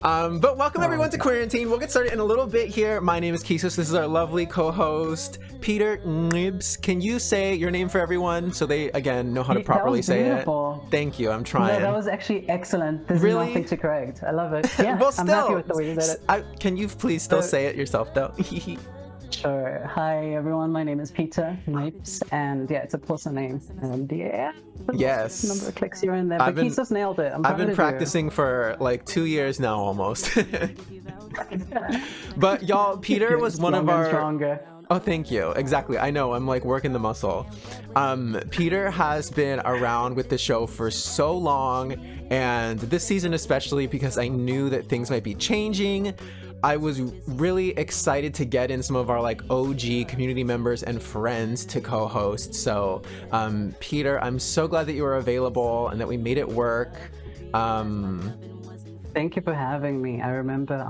But welcome everyone to Quarantine. We'll get started in a little bit here. My name is Kisos. This is our lovely co-host, Peter Ngqibs. Can you say your name for everyone so they, again, know how to properly say beautiful. it? Thank you. I'm trying. No, that was actually excellent. There's really? Nothing to correct. I love it. Yeah, well, still, I'm happy with the way you said it. Can you please still say it yourself, though? Sure. Hi, everyone. My name is Peter Ngqibs, and yeah, it's a Xhosa name. And yeah, yes, number of clicks here and there. But Kisos nailed it. I've been practicing for like 2 years now, almost. But y'all, Peter was one of our. Stronger. Oh, thank you. Exactly. I know. I'm like working the muscle. Peter has been around with the show for so long, and this season especially because I knew that things might be changing. I was really excited to get in some of our like OG community members and friends to co-host. So, Peter, I'm so glad that you were available and that we made it work. Thank you for having me. I remember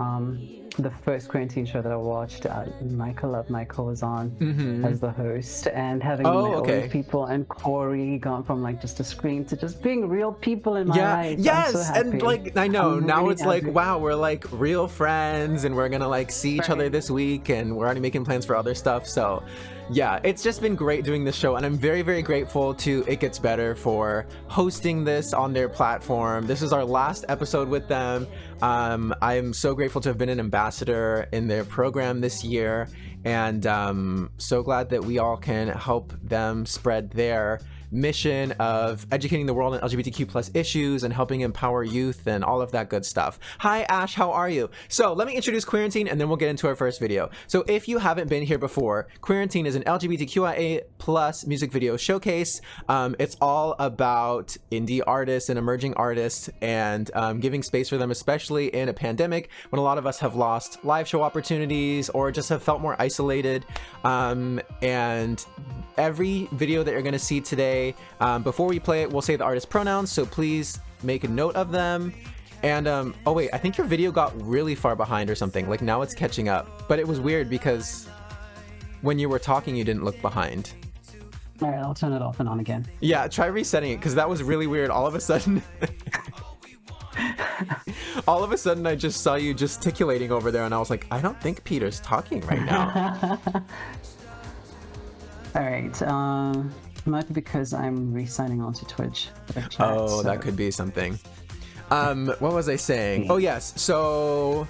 the first quarantine show that I watched, Michael was on as the host, and having old people and Cory gone from like just a screen to just being real people in my life. Yes, I'm so happy. and like I know I'm now really it's happy. like wow, we're like real friends and we're gonna like see each other this week and we're already making plans for other stuff. So yeah, it's just been great doing this show, and I'm very, very grateful to It Gets Better for hosting this on their platform. This is our last episode with them. I'm so grateful to have been an ambassador in their program this year, and so glad that we all can help them spread their mission of educating the world on LGBTQ+ issues and helping empower youth and all of that good stuff. Hi Ash, how are you? So let me introduce Quarantine and then we'll get into our first video. So if you haven't been here before, Quarantine is an LGBTQIA+ music video showcase. It's all about indie artists and emerging artists and giving space for them, especially in a pandemic when a lot of us have lost live show opportunities or just have felt more isolated. And every video that you're going to see today, before we play it, we'll say the artist pronouns, so please make a note of them. And oh wait, I think your video got really far behind or something. Like now it's catching up, but it was weird because when you were talking you didn't look behind. All right, I'll turn it off and on again. Yeah, try resetting it because that was really weird. All of a sudden I just saw you gesticulating over there and I was like, I don't think Peter's talking right now. All right, might be because I'm re-signing onto Twitch. Oh, that could be something. What was I saying? Oh yes, so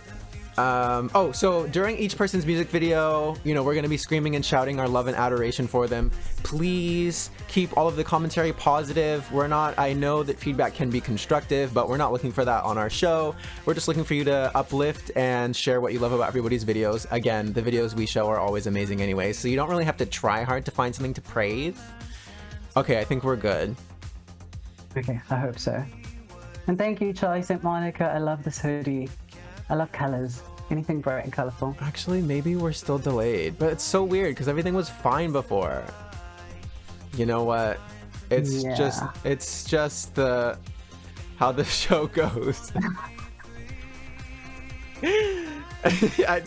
so during each person's music video, you know, we're gonna be screaming and shouting our love and adoration for them. Please keep all of the commentary positive. I know that feedback can be constructive, but we're not looking for that on our show. We're just looking for you to uplift and share what you love about everybody's videos. Again, the videos we show are always amazing anyway, so you don't really have to try hard to find something to praise. Okay, I think we're good. Okay, I hope so. And thank you, Charlie St. Monica. I love this hoodie. I love colors. Anything bright and colorful. Actually, maybe we're still delayed, but it's so weird because everything was fine before. You know what? It's just how the show goes. I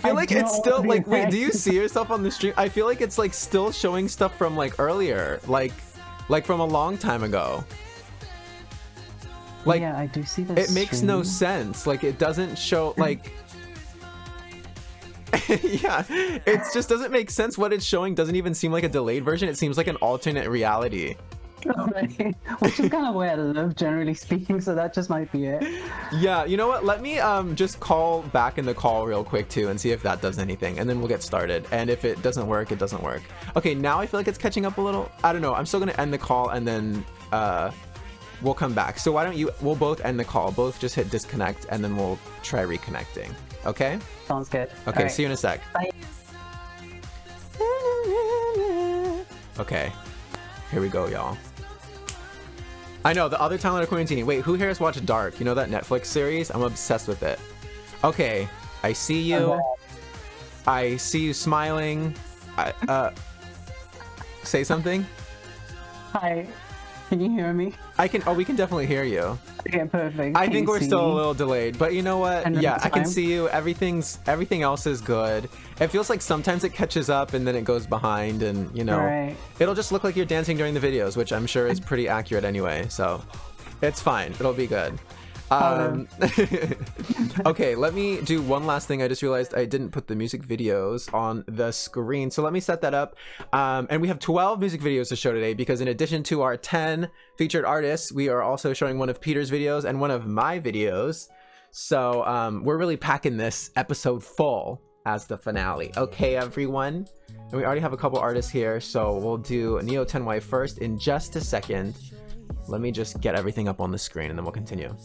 feel like it's still like, wait, do you see yourself on the stream? I feel like it's like still showing stuff from like earlier, like from a long time ago. Like, yeah, I do see this. It makes no sense. Like, it doesn't show, like... yeah, it just doesn't make sense. What it's showing doesn't even seem like a delayed version. It seems like an alternate reality. Which is kind of where I live, generally speaking, so that just might be it. Yeah, you know what? Let me just call back in the call real quick, too, and see if that does anything, and then we'll get started. And if it doesn't work, it doesn't work. Okay, now I feel like it's catching up a little. I don't know. I'm still going to end the call, and then... we'll come back. So why don't we'll both end the call, both just hit disconnect, and then we'll try reconnecting. Okay? Sounds good. Okay, right. See you in a sec. Bye. Okay, here we go, y'all. I know, the other talent of Quarantine. Wait, who here has watched Dark? You know that Netflix series? I'm obsessed with it. Okay, I see you. Okay. I see you smiling. Say something? Hi. Can you hear me? We can definitely hear you. Okay, perfect. I think we're still a little delayed, but you know what? Yeah, I can see you. Everything else is good. It feels like sometimes it catches up and then it goes behind, and you know, it'll just look like you're dancing during the videos, which I'm sure is pretty accurate anyway, so it's fine. It'll be good. Okay, let me do one last thing. I just realized I didn't put the music videos on the screen, so let me set that up. And we have 12 music videos to show today because in addition to our 10 featured artists, we are also showing one of Peter's videos and one of my videos. So we're really packing this episode full as the finale. Okay, everyone? And we already have a couple artists here, so we'll do Neo10Y first in just a second. Let me just get everything up on the screen and then we'll continue.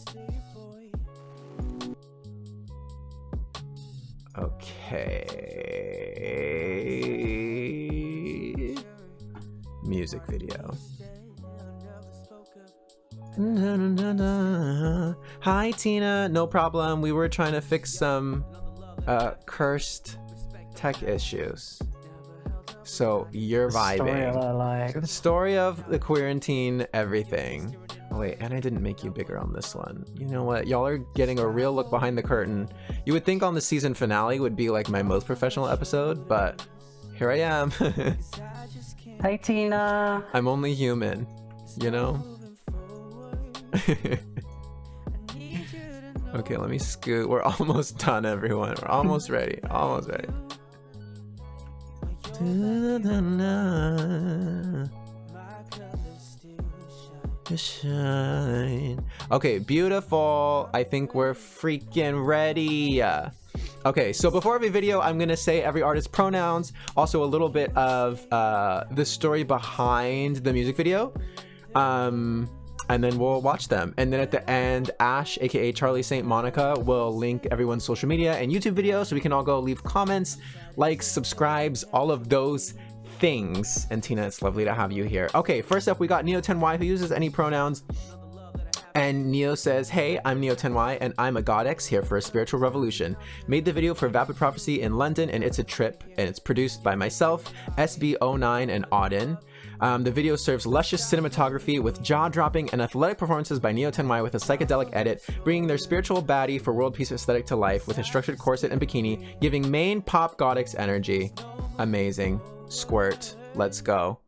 Okay. Music video. Hi, Tina. No problem. We were trying to fix some cursed tech issues. So you're vibing. The story of the Quarantine everything. Oh wait, and I didn't make you bigger on this one. You know what? Y'all are getting a real look behind the curtain. You would think on the season finale would be like my most professional episode, but here I am. Hi, Tina. I'm only human, you know? Okay, let me scoot. We're almost done, everyone. We're almost ready. Almost ready. Shine. Okay, beautiful. I think we're freaking ready. Okay, so before every video, I'm gonna say every artist's pronouns, also a little bit of the story behind the music video, and then we'll watch them. And then at the end, Ash, aka Charlie St. Monica, will link everyone's social media and YouTube video so we can all go leave comments, likes, subscribes, all of those things. And Tina, it's lovely to have you here. Okay, first up we got Neo10Y, who uses any pronouns. And Neo says, hey, I'm Neo10Y and I'm a goddess here for a spiritual revolution. Made the video for Vapid Prophecy in London and it's a trip, and it's produced by myself, SB09 and Auden. The video serves luscious cinematography with jaw-dropping and athletic performances by Neo10Y with a psychedelic edit, bringing their spiritual baddie for world peace aesthetic to life with a structured corset and bikini, giving main pop goddess energy. Amazing. Squirt. Let's go.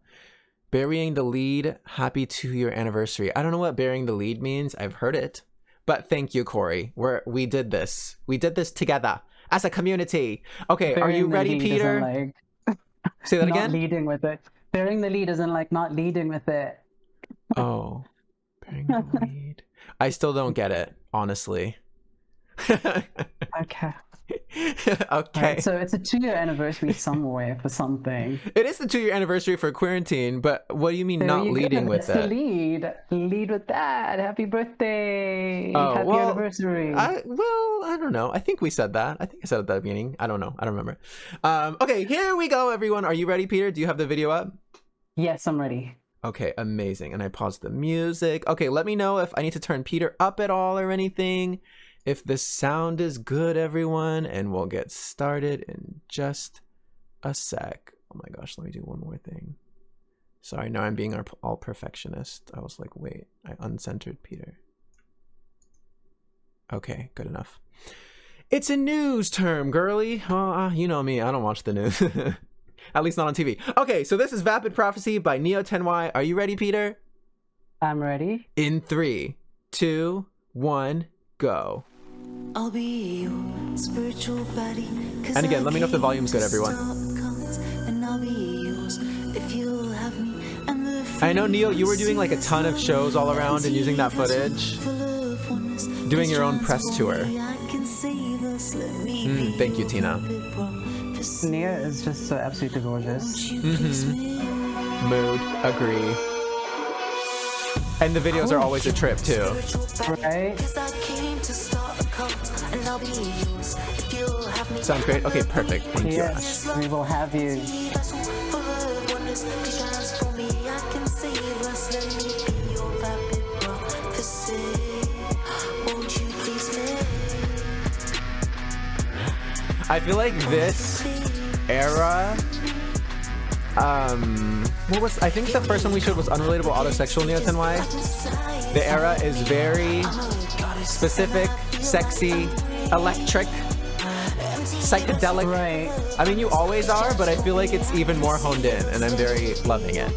Burying the lead. Happy 2-year anniversary. I don't know what burying the lead means. I've heard it. But thank you, Cory. We did this. We did this together as a community. Okay, are you ready, Peter? Say that again? Not leading with it. Bearing the lead isn't like not leading with it. Oh. Bearing the lead. I still don't get it, honestly. Okay. Okay. Right, so it's a 2-year anniversary somewhere for something. It is the 2-year anniversary for Quarantine, but what do you mean there not leading with it? The lead. Lead with that. Happy birthday. Oh, happy anniversary. I don't know. I think we said that. I think I said it at the beginning. I don't know. I don't remember. Okay, here we go, everyone. Are you ready, Peter? Do you have the video up? Yes, I'm ready. Okay, amazing. And I paused the music. Okay, let me know if I need to turn Peter up at all or anything. If the sound is good, everyone, and we'll get started in just a sec. Oh my gosh, let me do one more thing. Sorry, now I'm being all perfectionist. I was like, wait, I uncentered Peter. Okay, good enough. It's a news term, girly. You know me, I don't watch the news. At least not on TV. Okay, so this is Vapid Prophecy by Neo10Y. Are you ready, Peter? I'm ready. In 3, 2, 1, go. I'll be your spiritual body. And again, let me know if the volume's good, everyone. I know, Neo, you were doing like a ton of shows all around and using that footage. Doing your own press tour. Thank you, Tina. Neo is just so absolutely gorgeous. Mood. Agree. And the videos are always a trip, too. Right? Sounds great. Okay, perfect. Thank you, Yes, we will have you. I feel like this era, I think the first one we showed was Unrelatable Autosexual Neo10Y. The era is very specific, sexy, electric, psychedelic. Right. I mean, you always are, but I feel like it's even more honed in, and I'm very loving it.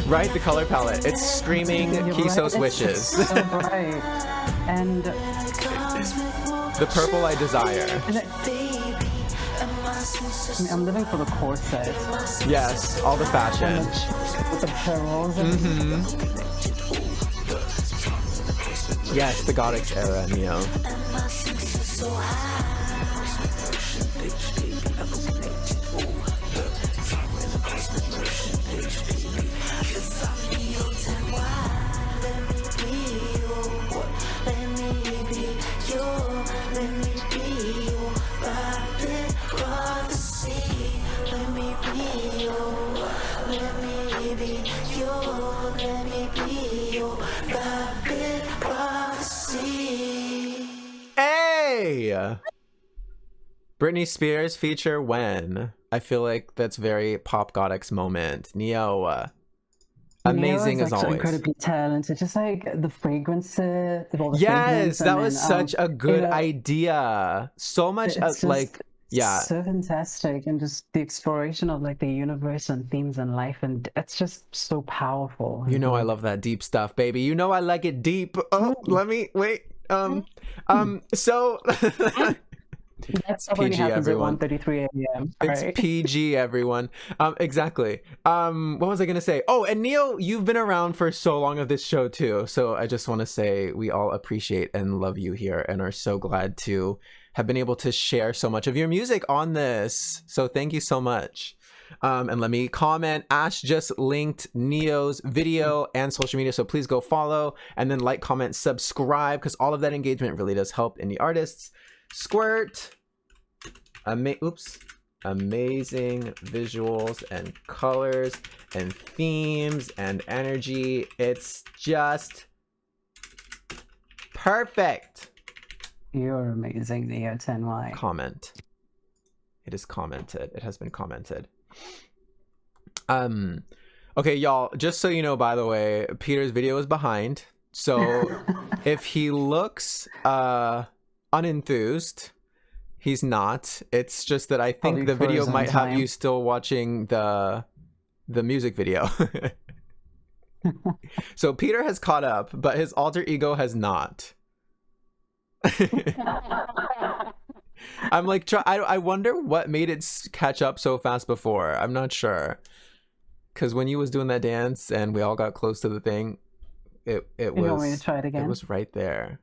Right, the color palette. It's screaming Kisos wishes. So bright. And the purple I desire. I'm living for the corset. Yes, all the fashion. With the pearls. Yes, the Gothic era, Neo. Hey! Britney Spears feature when? I feel like that's very pop Goddic's moment. Neo, amazing as always. Incredibly talented. Just like the fragrances. Yes, that was such a good idea. So much like, yeah, so fantastic, and just the exploration of like the universe and themes and life, and it's just so powerful. You know I love that deep stuff, baby. You know I like it deep. Oh, let me wait. So that's PG, everyone. At 1:33 a.m. It's right? PG, everyone. Exactly. What was I gonna say? Oh, and Neo, you've been around for so long of this show too. So I just want to say we all appreciate and love you here, and are so glad to have been able to share so much of your music on this. So thank you so much. And let me comment, Ash just linked Neo's video and social media, so please go follow, and then like, comment, subscribe, because all of that engagement really does help indie artists. Squirt, amazing visuals and colors and themes and energy. It's just perfect. You're amazing, Neo 10Y. Comment. It is commented. It has been commented. Okay, y'all, just so you know, by the way, Peter's video is behind. So if he looks unenthused, he's not. It's just that I think the video might have you still watching the music video. So Peter has caught up, but his alter ego has not. I'm like, I wonder what made it catch up so fast before. I'm not sure, because when you was doing that dance and we all got close to the thing, it was. You want me to try it again? It was right there.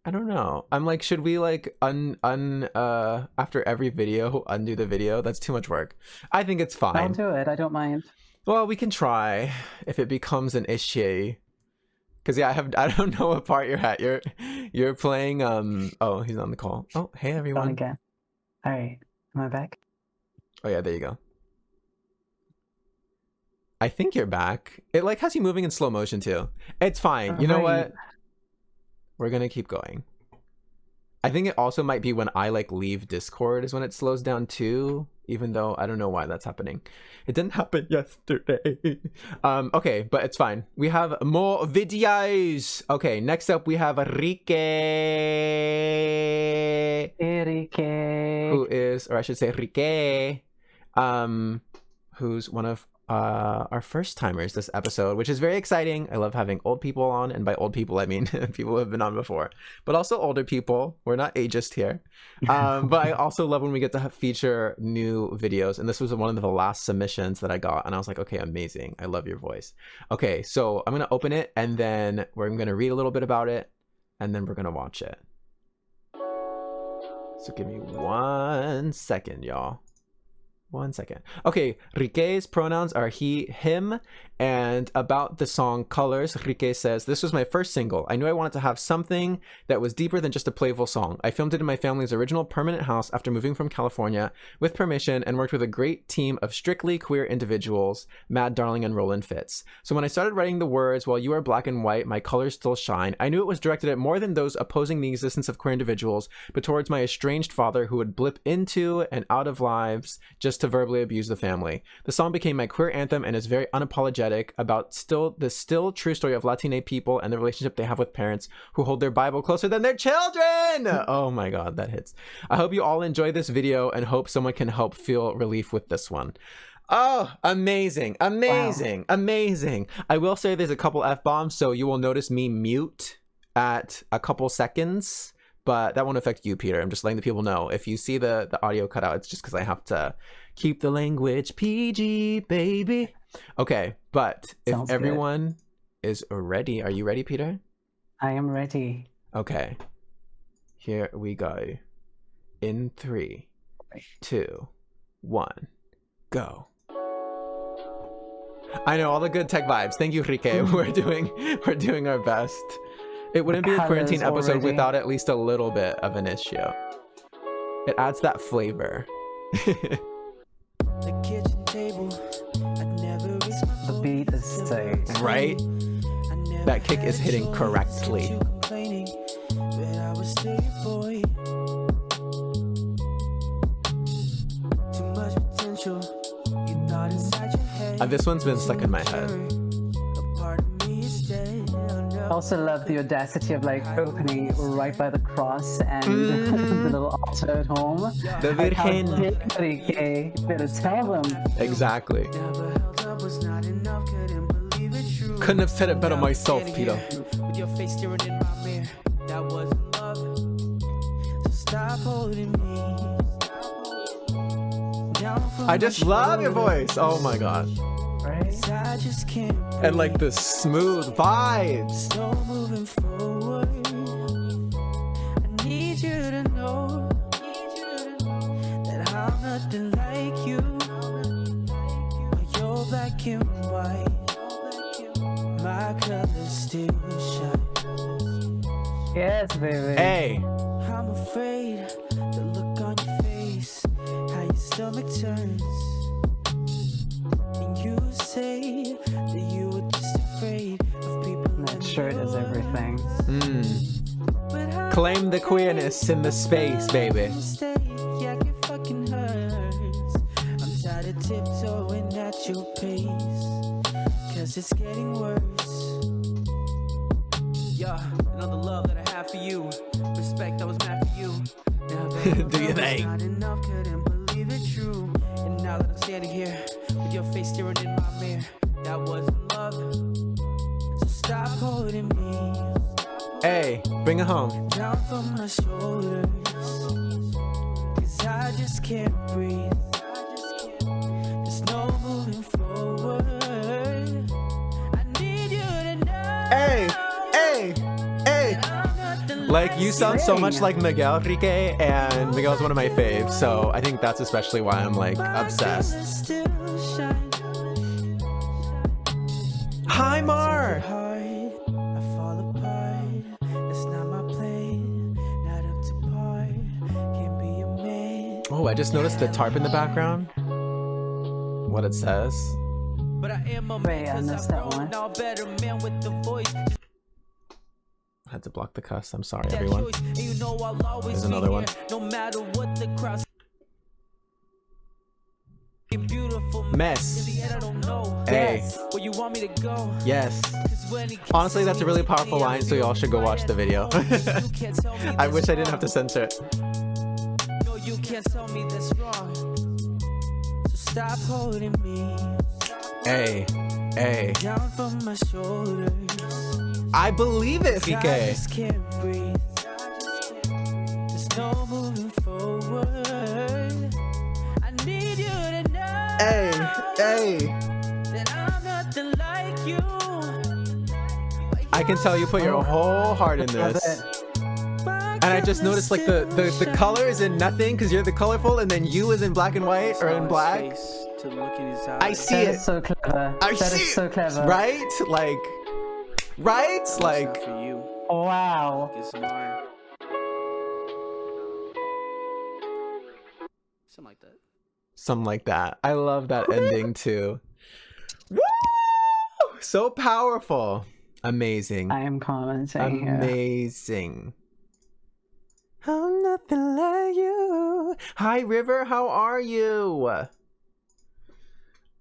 I don't know. I'm like, should we like after every video undo the video? That's too much work. I think it's fine. I'll do it. I don't mind. Well, we can try if it becomes an issue. Cause yeah, I don't know what part you're at. You're playing oh, he's on the call. Oh, hey everyone. On again. All right, am I back? Oh yeah, there you go. I think you're back. It like has you moving in slow motion too. It's fine. You know what? We're gonna keep going. I think it also might be when I like leave Discord is when it slows down too, even though I don't know why that's happening. It didn't happen yesterday. Okay, but it's fine. We have more videos. Okay, next up we have Rike. Who is, or I should say Rike, who's one of our first timers this episode, which is very exciting. I love having old people on, and by old people I mean people who have been on before, but also older people. We're not ageist here. But I also love when we get to feature new videos, and this was one of the last submissions that I got, and I was like, okay, amazing, I love your voice. Okay, so I'm gonna open it, and then we're gonna read a little bit about it, and then we're gonna watch it. So give me 1 second, y'all. 1 second. Okay, Rike's pronouns are he, him, and about the song Colors, Rike says, "This was my first single. I knew I wanted to have something that was deeper than just a playful song. I filmed it in my family's original permanent house after moving from California with permission, and worked with a great team of strictly queer individuals, Mad Darling and Roland Fitz. So when I started writing the words, while you are black and white, my colors still shine, I knew it was directed at more than those opposing the existence of queer individuals, but towards my estranged father who would blip into and out of lives just to verbally abuse the family. The song became my queer anthem and is very unapologetic about the still true story of Latine people and the relationship they have with parents who hold their Bible closer than their children. Oh my God, that hits. I hope you all enjoy this video and hope someone can help feel relief with this one. Oh, amazing, amazing, wow. Amazing. I will say there's a couple F-bombs, so you will notice me mute at a couple seconds, but that won't affect you, Peter. I'm just letting the people know. If you see the audio cut out, it's just because I have to keep the language PG, baby. Okay, but if everyone is ready, are you ready, Peter? I am ready. Okay, here we go. In 3, 2, 1, go. I know, all the good tech vibes. Thank you, Rike. We're doing our best. It wouldn't be a quarantine episode without at least a little bit of an issue. It adds that flavor. The beat is sick. Right? That kick is hitting correctly. This one's been stuck in my head. I also love the audacity of like opening right by the cross and the little altar at home. The Virgen. You better tell them. Exactly. Couldn't have said it better myself, Peter. With your face staring in my mirror, that wasn't love. So stop holding me. I just love your voice. Oh my God. Right? And like the smooth vibes. Slow moving forward. I need you to know that I'm nothing like you. But you're black and white. My colors still shine. Yes, baby. Hey. I'm afraid the look on your face, how your stomach turns. And you say that you were just afraid of people. That shirt is everything. Claim the queerness in the space, baby. Yeah, it fucking hurts. I'm tired of tiptoeing at your pace, 'cause it's getting worse. Yeah, you know the love that I have for you, respect that was meant for you. Do you think? Not enough, couldn't believe it true. And now that I'm standing here with your face staring in my mirror, that wasn't love. So stop holding me. Hey, bring it home. Down from my shoulders, 'cause I just can't breathe. There's no moving forward. I need you to know. Hey, hey, hey. Like, you sound so much like Miguel, Rike, and Miguel's one of my faves, so I think that's especially why I'm like obsessed. Hi, Mar. Oh, I just noticed the tarp in the background. What it says. Wait, I missed that one. I had to block the cuss. I'm sorry, everyone. There's another one. Mess. Hey. Yes. Honestly, that's a really powerful line, so y'all should go watch the video. I wish I didn't have to censor it. You can't tell me that's wrong. So stop holding me. Hey, hey. Down from my shoulders. I believe it, Rike. I just can't breathe. There's no moving forward. I need you to know. Hey, hey. That I'm nothing like you. I can tell you put your whole heart in this. And I just noticed like the color is in nothing because you're the colorful, and then you is in black and white or in black. I see it. That is so clever. That is so clever. Right? Like, right? Like, wow. Something like that. Something like that. I love that ending too. Woo! So powerful. Amazing. I am commenting. Amazing. I'm nothing like you. Hi, River. How are you?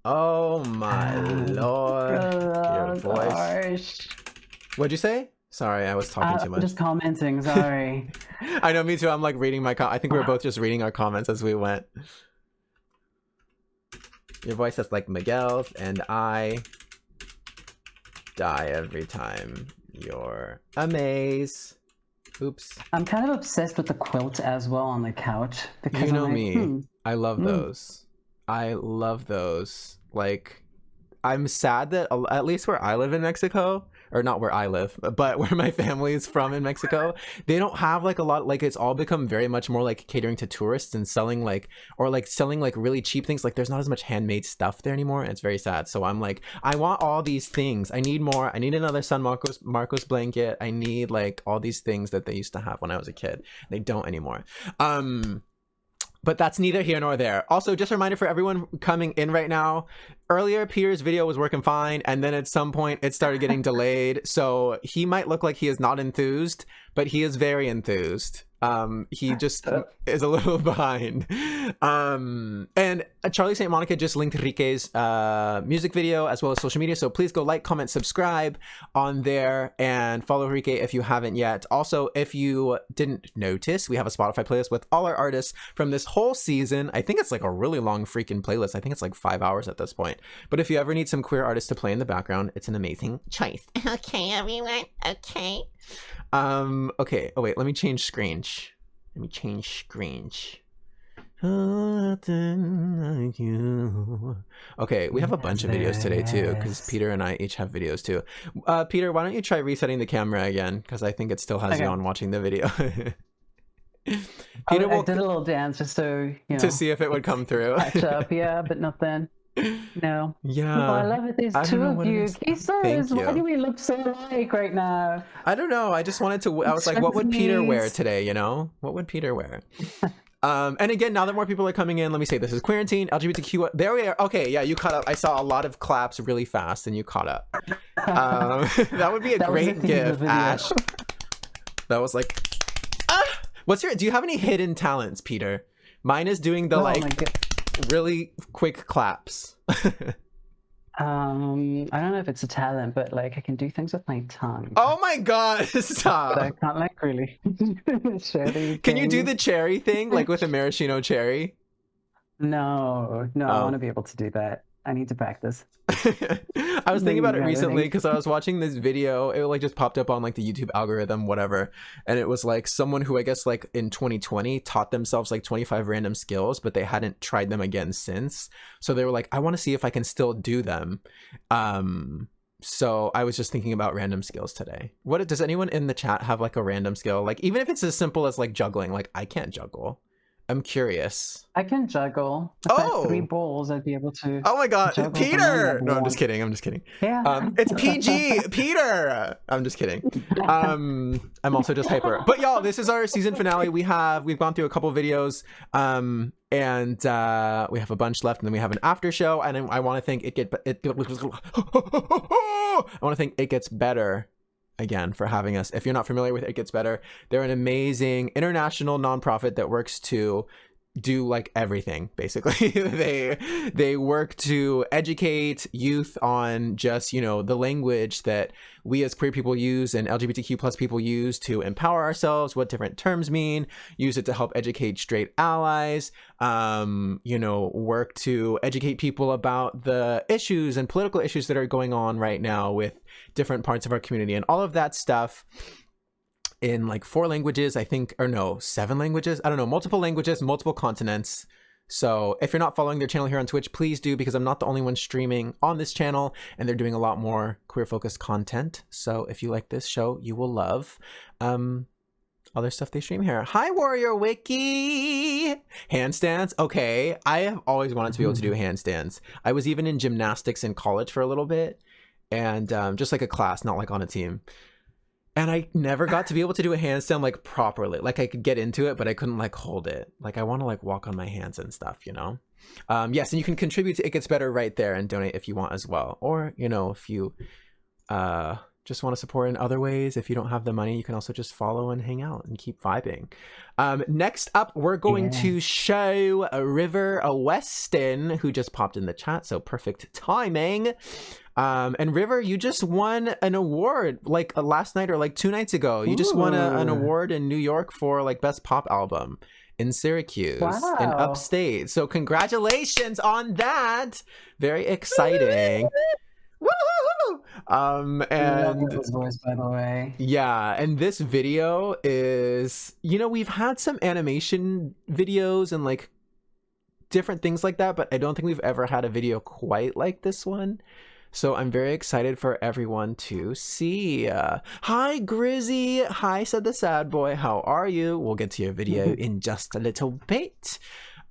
Oh my lord. Your voice. Gosh. What'd you say? Sorry, I was talking too much. Just commenting, sorry. I know, me too. I'm like reading my I think we were both just reading our comments as we went. Your voice is like Miguel's, and I die every time you're amazed. Oops. I'm kind of obsessed with the quilt as well on the couch. Because You know me. I love those. I love those. Like, I'm sad that at least where I live in Mexico, or not where I live, but where my family is from in Mexico, they don't have like a lot, like it's all become very much more like catering to tourists and selling like, or like selling like really cheap things. Like there's not as much handmade stuff there anymore. And it's very sad. So I'm like, I want all these things. I need more. I need another San Marcos blanket. I need like all these things that they used to have when I was a kid. They don't anymore. But that's neither here nor there. Also, just a reminder for everyone coming in right now, earlier Peter's video was working fine, and then at some point it started getting delayed. So he might look like he is not enthused, but he is very enthused. He just is a little behind. And Charlie St. Monica just linked Rique's music video as well as social media. So please go like, comment, subscribe on there and follow Rique if you haven't yet. Also, if you didn't notice, we have a Spotify playlist with all our artists from this whole season. I think it's like a really long freaking playlist. I think it's like 5 hours at this point. But if you ever need some queer artists to play in the background, it's an amazing choice. Okay, everyone. Okay. Okay. Oh wait, let me change screen. Let me change screen. Okay, we have a bunch of videos today too, because Peter and I each have videos too. Peter, why don't you try resetting the camera again? Because I think it still has you on watching the video. Peter, I did a little dance just so, you know, to see if it would come through. Catch up, yeah, but nothing. No. Yeah. Oh, I love it. There's two of you. Kisos, why do we look so alike right now? I don't know. I just wanted to. I was like, what would Peter wear today? You know, what would Peter wear? And again, now that more people are coming in, let me say this is QUEERANTINE, LGBTQ. There we are. Okay, yeah, you caught up. I saw a lot of claps really fast, and you caught up. That would be a great gift, Ash. That was like, what's your? Do you have any hidden talents, Peter? Mine is doing the really quick claps. I don't know if it's a talent, but like I can do things with my tongue. Oh my god, stop. But I can't like really Can you do the cherry thing like with a maraschino cherry? No, I want to be able to do that. I need to practice. I was thinking about it recently because I was watching this video. It like just popped up on like the YouTube algorithm, whatever. And it was like someone who I guess like in 2020 taught themselves like 25 random skills, but they hadn't tried them again since. So they were like, I want to see if I can still do them. So I was just thinking about random skills today. What does anyone in the chat have like a random skill? Like even if it's as simple as like juggling, like I can't juggle. I'm curious. I can juggle. If I had 3 balls, I'd be able to. Oh my god, Peter! No, I'm just kidding. I'm just kidding. Yeah. It's PG, Peter. I'm just kidding. I'm also just hyper. But y'all, this is our season finale. We've gone through a couple videos, and we have a bunch left, and then we have an after show. And I want to thank I want to thank It Gets Better again for having us. If you're not familiar with It Gets Better, they're an amazing international nonprofit that works to do like everything basically. they work to educate youth on just, you know, the language that we as queer people use and LGBTQ plus people use to empower ourselves, what different terms mean, use it to help educate straight allies, you know, work to educate people about the issues and political issues that are going on right now with different parts of our community and all of that stuff. In like 4 languages, I think, or no, 7 languages. I don't know, multiple languages, multiple continents. So if you're not following their channel here on Twitch, please do, because I'm not the only one streaming on this channel and they're doing a lot more queer focused content. So if you like this show, you will love other stuff they stream here. Hi, Warrior Wiki! Handstands. Okay, I have always wanted to be able to do handstands. I was even in gymnastics in college for a little bit, and just like a class, not like on a team. And I never got to be able to do a handstand like properly. Like I could get into it, but I couldn't like hold it. Like I want to like walk on my hands and stuff, you know? Yes, and you can contribute to It Gets Better right there and donate if you want as well. Or, you know, if you just want to support in other ways, if you don't have the money, you can also just follow and hang out and keep vibing. Next up, we're going to show River Weston, who just popped in the chat, so perfect timing. And River, you just won an award like last night or like 2 nights ago. You just won an award in New York for like best pop album in Syracuse in upstate. So congratulations on that. Very exciting. Woo! And his voice, by the way. Yeah, and this video is, you know, we've had some animation videos and like different things like that, but I don't think we've ever had a video quite like this one. So I'm very excited for everyone to see. Hi, Grizzy. Hi, said the sad boy. How are you? We'll get to your video in just a little bit.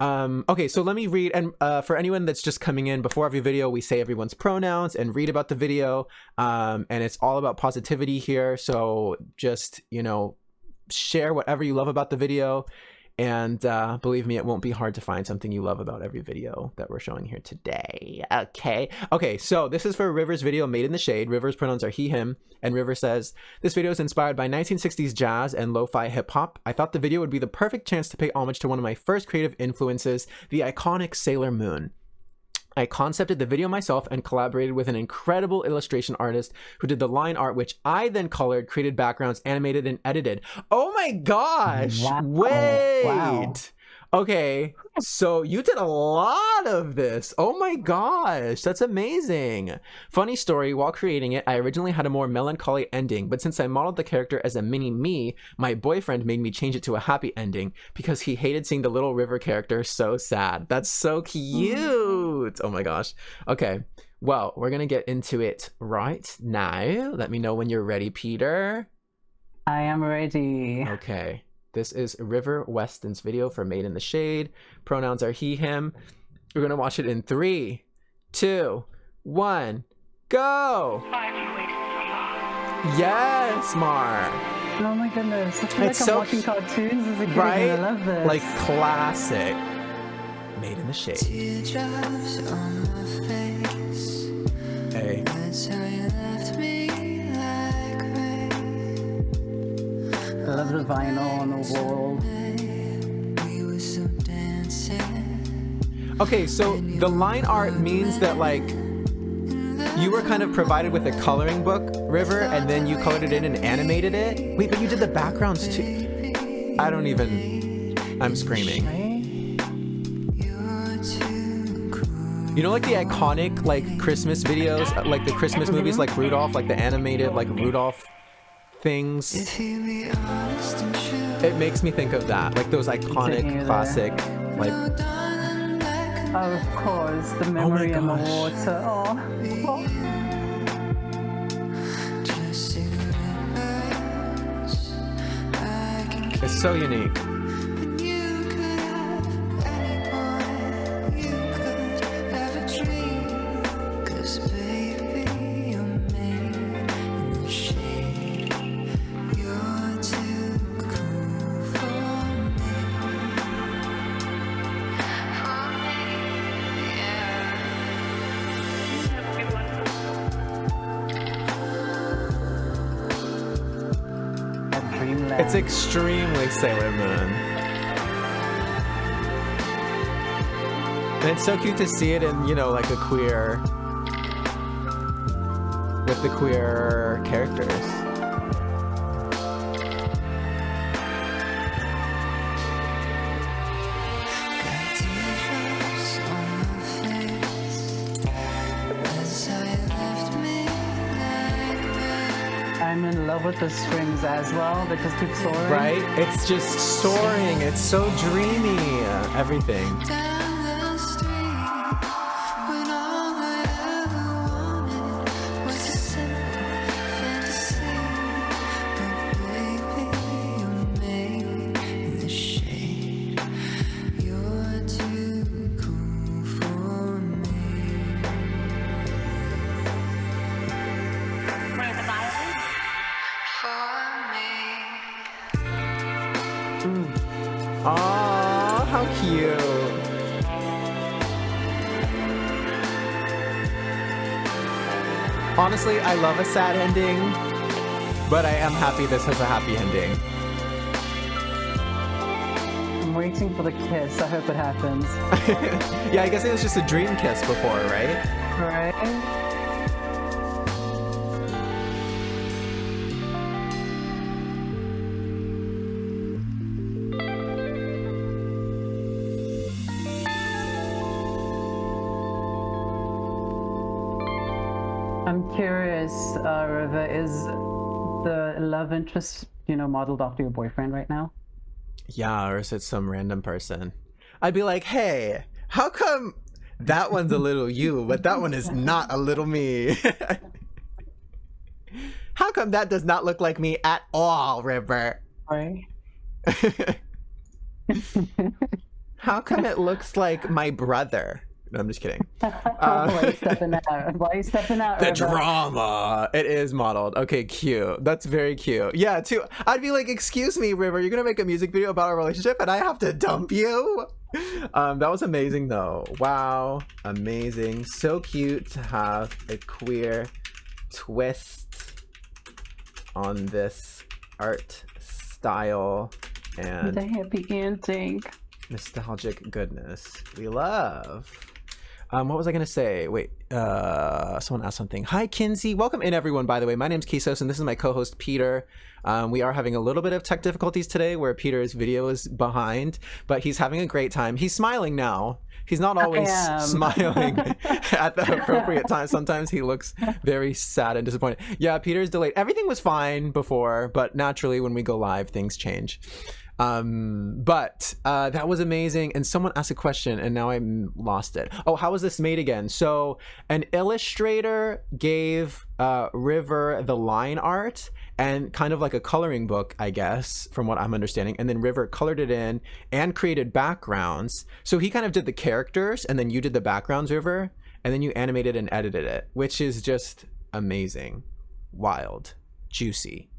Okay, so let me read. And for anyone that's just coming in, before every video, we say everyone's pronouns and read about the video. And it's all about positivity here. So just, you know, share whatever you love about the video. And believe me, it won't be hard to find something you love about every video that we're showing here today. Okay, so this is for River's video, Made in the Shade. River's pronouns are he, him. And River says, this video is inspired by 1960s jazz and lo-fi hip-hop. I thought the video would be the perfect chance to pay homage to one of my first creative influences, the iconic Sailor Moon. I concepted the video myself and collaborated with an incredible illustration artist who did the line art, which I then colored, created backgrounds, animated, and edited. Oh my gosh! Wow. Wait! Wow. Okay, so you did a lot of this. Oh my gosh, that's amazing. Funny story, while creating it, I originally had a more melancholy ending, but since I modeled the character as a mini me, my boyfriend made me change it to a happy ending because he hated seeing the little River character so sad. That's so cute. Oh my gosh. Okay, well, we're gonna get into it right now. Let me know when you're ready, Peter. I am ready. Okay. This is River Weston's video for Made in the Shade. Pronouns are he, him. We're gonna watch it in 3, 2, 1, go! Yes, Mar. Oh my goodness, I feel like I'm watching cartoons as a kid. Right? I love this. Like classic. Made in the Shade. Teardrops on my face. Hey. That's how you left me like rain. I love the vinyl on the wall. We were so dancing. Okay, so the line art means that like you were kind of provided with a coloring book, River, and then you colored it in and animated it. Wait, but you did the backgrounds too. I don't even, I'm screaming. You know, like the iconic like Christmas videos, like the Christmas movies, like Rudolph, like the animated like Rudolph things. It makes me think of that, like those iconic classic, like. Oh, of course, the memory in the water. Oh. It's so unique. It's extremely Sailor Moon. And it's so cute to see it in, you know, like a queer, with the queer characters. I'm in love with the strings as well. They just keep soaring. Right? It's just soaring. It's so dreamy. Everything. Aw, how cute. Honestly, I love a sad ending, but I am happy this has a happy ending. I'm waiting for the kiss. I hope it happens. Yeah, I guess it was just a dream kiss before, right? Right? I'm curious, River, is the love interest, modeled after your boyfriend right now? Yeah, or is it some random person? I'd be like, hey, how come that one's a little you, but that one is not a little me? How come that does not look like me at all, River? Right. How come it looks like my brother? No, I'm just kidding. Why are you stepping out? Why are you stepping out? The drama. It is modeled. Okay, cute. That's very cute. Yeah, too. I'd be like, excuse me, River, you're gonna make a music video about our relationship and I have to dump you? That was amazing though. Wow, amazing. So cute to have a queer twist on this art style and the happy ending. Nostalgic goodness we love. What was I gonna say? Wait, someone asked something. Hi, Kinsey. Welcome in, everyone, by the way. My name's Kisos, and this is my co-host, Peter. We are having a little bit of tech difficulties today where Peter's video is behind, but he's having a great time. He's smiling now. He's not always smiling at the appropriate time. Sometimes he looks very sad and disappointed. Yeah, Peter's delayed. Everything was fine before, but naturally when we go live, things change. But that was amazing. And someone asked a question and now I lost it. Oh, how was this made again? So an illustrator gave River the line art and kind of like a coloring book, I guess, from what I'm understanding. And then River colored it in and created backgrounds. So he kind of did the characters and then you did the backgrounds, River, and then you animated and edited it, which is just amazing, wild, juicy.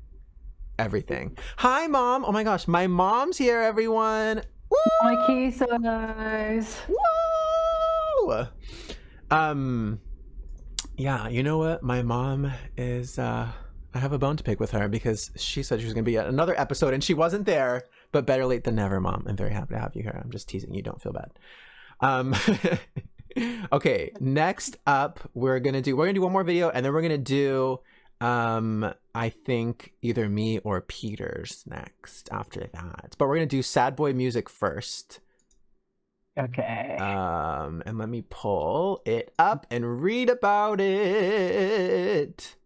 Everything. Hi, Mom. Oh my gosh, my mom's here, everyone. Woo! My Kisos. Woo! Yeah, you know what? My mom is, I have a bone to pick with her because she said she was going to be at another episode and she wasn't there, but better late than never, Mom. I'm very happy to have you here. I'm just teasing you. Don't feel bad. Okay, next up, we're gonna do one more video and then we're gonna do I think either me or Peter's next after that, but we're gonna do sad boy music first. Okay. And let me pull it up and read about it.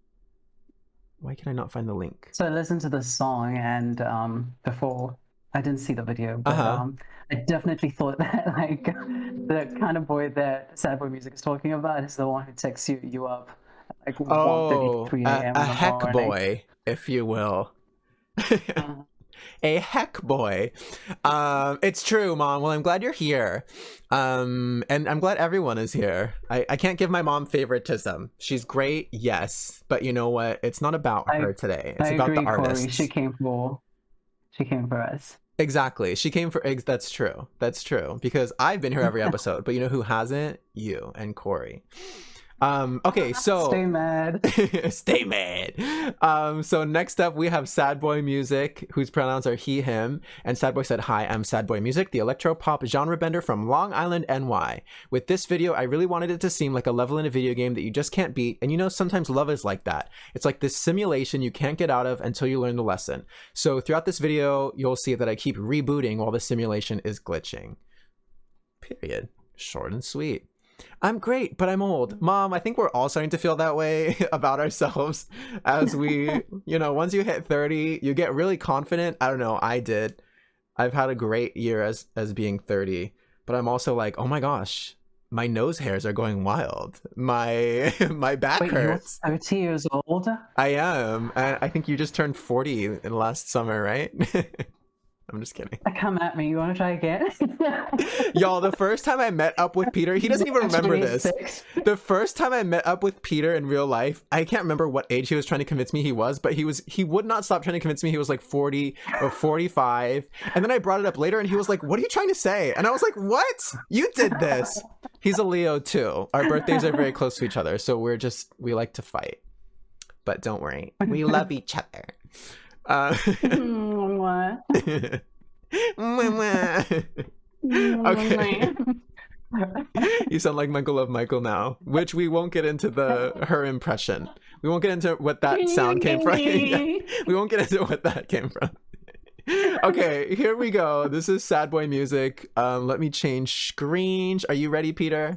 Why can I not find the link? So I listened to this song and before I didn't see the video, but I definitely thought that like the kind of boy that sad boy music is talking about is the one who texts you up. Like 1:33 a.m. a heck boy, if you will. A heck boy. It's true, Mom. Well, I'm glad you're here. And I'm glad everyone is here. I can't give my mom favoritism. She's great, yes, but you know what? It's not about her today. It's about the artist. Corey. She came for us. Exactly. She came for eggs. That's true. That's true. Because I've been here every episode, but you know who hasn't? You and Cory. Okay, so stay mad. Stay mad. So next up we have Sad Boy Music, whose pronouns are he, him, and Sad Boy said, hi, I'm Sad Boy Music, the electro pop genre bender from Long Island, NY. With this video, I really wanted it to seem like a level in a video game that you just can't beat, and you know, sometimes love is like that. It's like this simulation you can't get out of until you learn the lesson. So throughout this video, you'll see that I keep rebooting while the simulation is glitching. Period. Short and sweet. I'm great, but I'm old. Mom, I think we're all starting to feel that way about ourselves as we, you know, once you hit 30, you get really confident. I don't know, I did. I've had a great year as being 30, but I'm also like, oh my gosh, my nose hairs are going wild. My back hurts. You're 30 years old? I am. And I think you just turned 40 in last summer, right? I'm just kidding. Come at me. You want to try again? Y'all, the first time I met up with Peter, he doesn't even remember this. The first time I met up with Peter in real life, I can't remember what age he was trying to convince me he was, but he would not stop trying to convince me he was like 40 or 45. And then I brought it up later and he was like, what are you trying to say? And I was like, what? You did this. He's a Leo too. Our birthdays are very close to each other, so we like to fight. But don't worry, we love each other. Okay. You sound like Michael Love Michael now, which we won't get into her impression. We won't get into what that sound came from. Yeah, we won't get into what that came from. Okay, here we go. This is sad boy music. Let me change screens. Are you ready, Peter?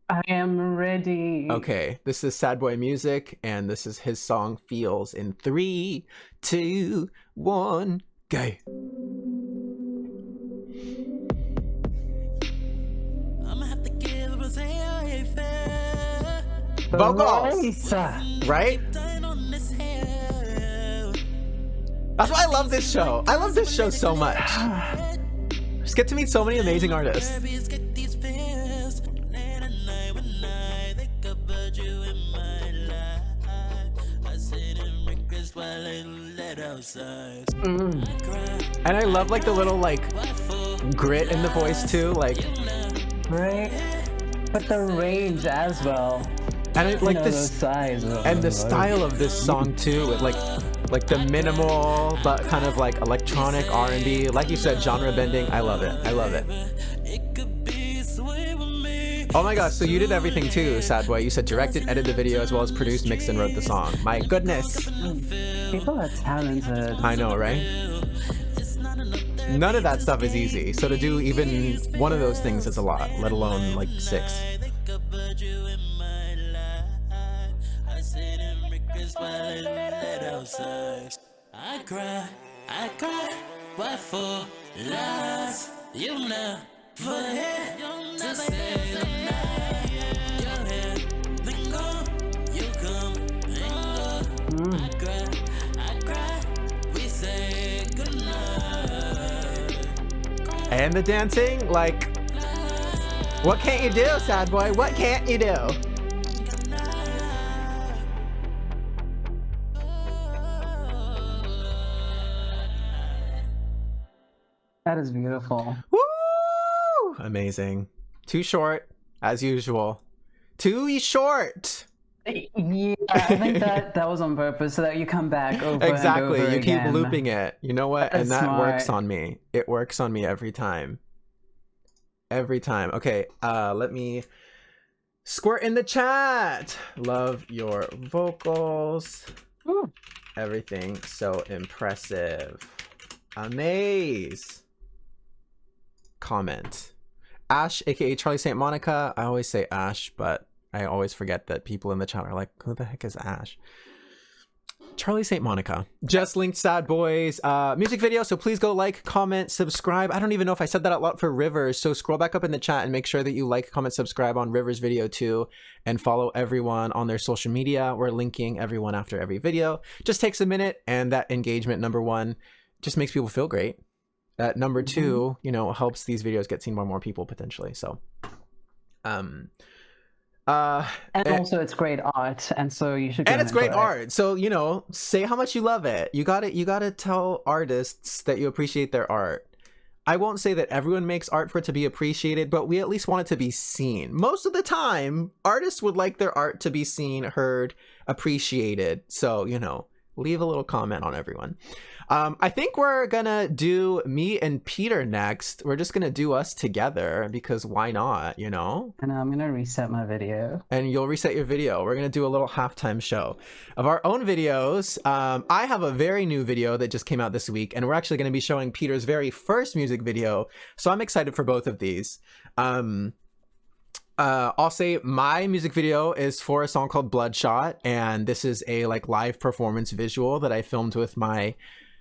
I am ready. Okay, this is sad boy music, and this is his song Feels in 3, 2, 1, go. Vocals, right? That's why I love this show. I love this show so much. Just get to meet so many amazing artists. And I love like the little like grit in the voice too, like right, but the range as well. And I like this and the style of this song too, with like the minimal but kind of like electronic R&B, like you said, genre bending. I love it. I love it. Oh my gosh, so you did everything too, sad boy. You said directed, edited the video, as well as produced, mixed, and wrote the song. My goodness. People are talented. I know, right? None of that stuff is easy. So to do even one of those things is a lot, let alone like 6. I cry, what for? Lies, you never had to say goodnight. Your head, then go, you come and go. I cry, we say goodnight. And the dancing, like, what can't you do, sad boy? What can't you do? That is beautiful. Woo! Amazing. Too short, as usual. Too short. Yeah, I think that was on purpose so that you come back over exactly. and over you again. Keep looping it. You know what? That's and that smart. works on me. It works on me every time. Every time. Okay, let me squirt in the chat. Love your vocals. Ooh. Everything so impressive. Amaze. Comment. Ash, aka Charlie St. Monica. I always say Ash, but I always forget that people in the chat are like, who the heck is Ash? Charlie St. Monica. Just linked Sad Boys music video, so please go like, comment, subscribe. I don't even know if I said that out loud for Rivers, so scroll back up in the chat and make sure that you like, comment, subscribe on Rivers video too, and follow everyone on their social media. We're linking everyone after every video. Just takes a minute, and that engagement, number 1, just makes people feel great. Number 2, you know, helps these videos get seen by more people potentially. So and also it's great art, and so you should go and it's great it. art, so you know, say how much you love it. You gotta tell artists that you appreciate their art. I won't say that everyone makes art for it to be appreciated, but we at least want it to be seen. Most of the time artists would like their art to be seen, heard, appreciated, so you know, leave a little comment on everyone. I think we're gonna do me and Peter next. We're just gonna do us together because why not, you know? And I'm gonna reset my video. And you'll reset your video. We're gonna do a little halftime show of our own videos. I have a very new video that just came out this week, and we're actually gonna be showing Peter's very first music video. So I'm excited for both of these. I'll say my music video is for a song called Bloodshot, and this is a like live performance visual that I filmed with my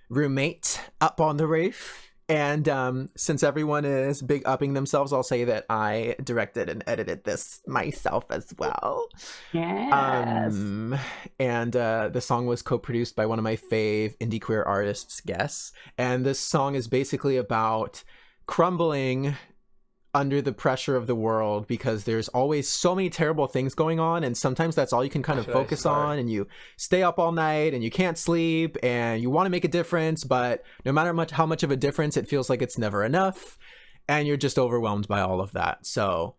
roommate up on the roof. And since everyone is big upping themselves, I'll say that I directed and edited this myself as well. Yes. And the song was co-produced by one of my fave indie queer artists, Guess. And this song is basically about crumbling under the pressure of the world, because there's always so many terrible things going on, and sometimes that's all you can kind of focus on, and you stay up all night and you can't sleep and you want to make a difference, but no matter how much of a difference, it feels like it's never enough, and you're just overwhelmed by all of that. So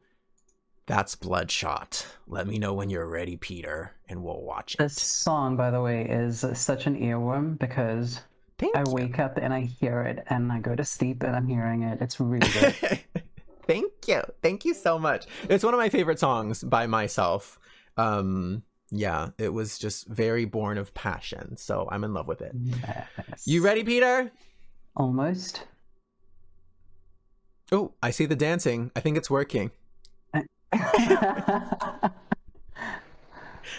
That's Bloodshot. Let me know when you're ready, Peter, and we'll watch it. This song, by the way, is such an earworm because I wake up and I hear it, and I go to sleep and I'm hearing it. It's really good. Thank you so much. It's one of my favorite songs by myself. Yeah, it was just very born of passion, so I'm in love with it. Yes. You ready, Peter? Almost. Oh, I see the dancing. I think it's working.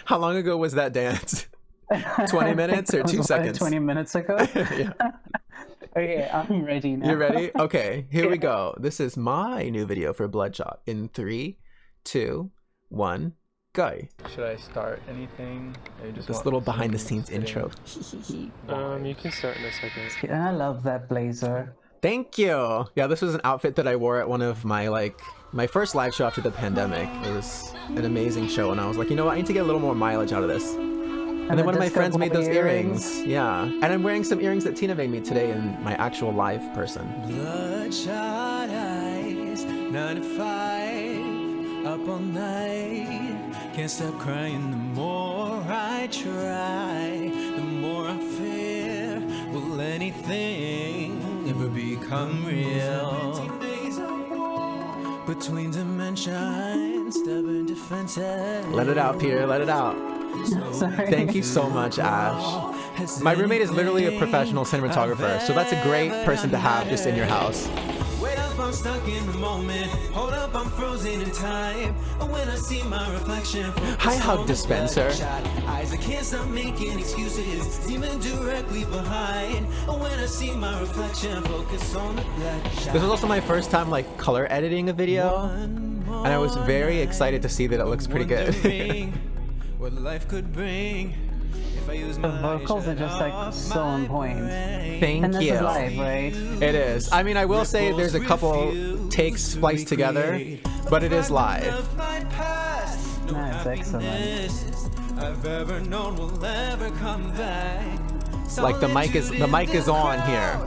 How long ago was that dance? 20 minutes or 2 seconds? 20 minutes ago. Yeah. Okay, I'm ready now. You ready? Okay, here we go. This is my new video for Bloodshot. In 3, 2, 1, go. Should I start anything? This little behind the scenes intro. You can start in a second. I love that blazer. Thank you. Yeah, this was an outfit that I wore at one of my my first live show after the pandemic. It was an amazing show, and I was like, you know what, I need to get a little more mileage out of this. And then one of my friends made those earrings. Yeah. And I'm wearing some earrings that Tina made me today in my actual live person. Bloodshot eyes, 9 to 5, up all night. Can't stop crying the more I try. The more I fear, will anything ever become real? Between dimensions, stubborn defenses. Let it out, Peter. Let it out. Sorry. Thank you so much, Ash. My roommate is literally a professional cinematographer, so that's a great person to have just in your house. Wait up, I'm stuck in the moment. Hold up, I'm frozen in time. When I see my reflection. Hi, Hug Dispenser. Eyes, I can't stop making excuses. Demon directly behind. When I see my reflection, focus on the bloodshot. This was also my first time color editing a video, and I was very excited to see that it looks pretty good. What life could bring. If I use The vocals are just so on point. Thank And this you. is live, right? It is. I mean, I will say there's a couple takes spliced together, but it is live. That's excellent. I've ever known will ever come back. Like the mic is on here.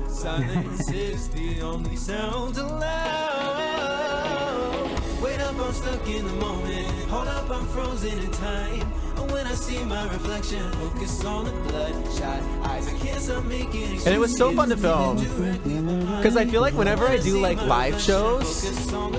Silence is the only sound allowed. Wait up, I'm stuck in the moment. Hold up, I'm frozen in time. When I see my reflection, focus on the bloodshot eyes. I can't stop making excuses. And it was so fun to film, because I feel like whenever I do live shows,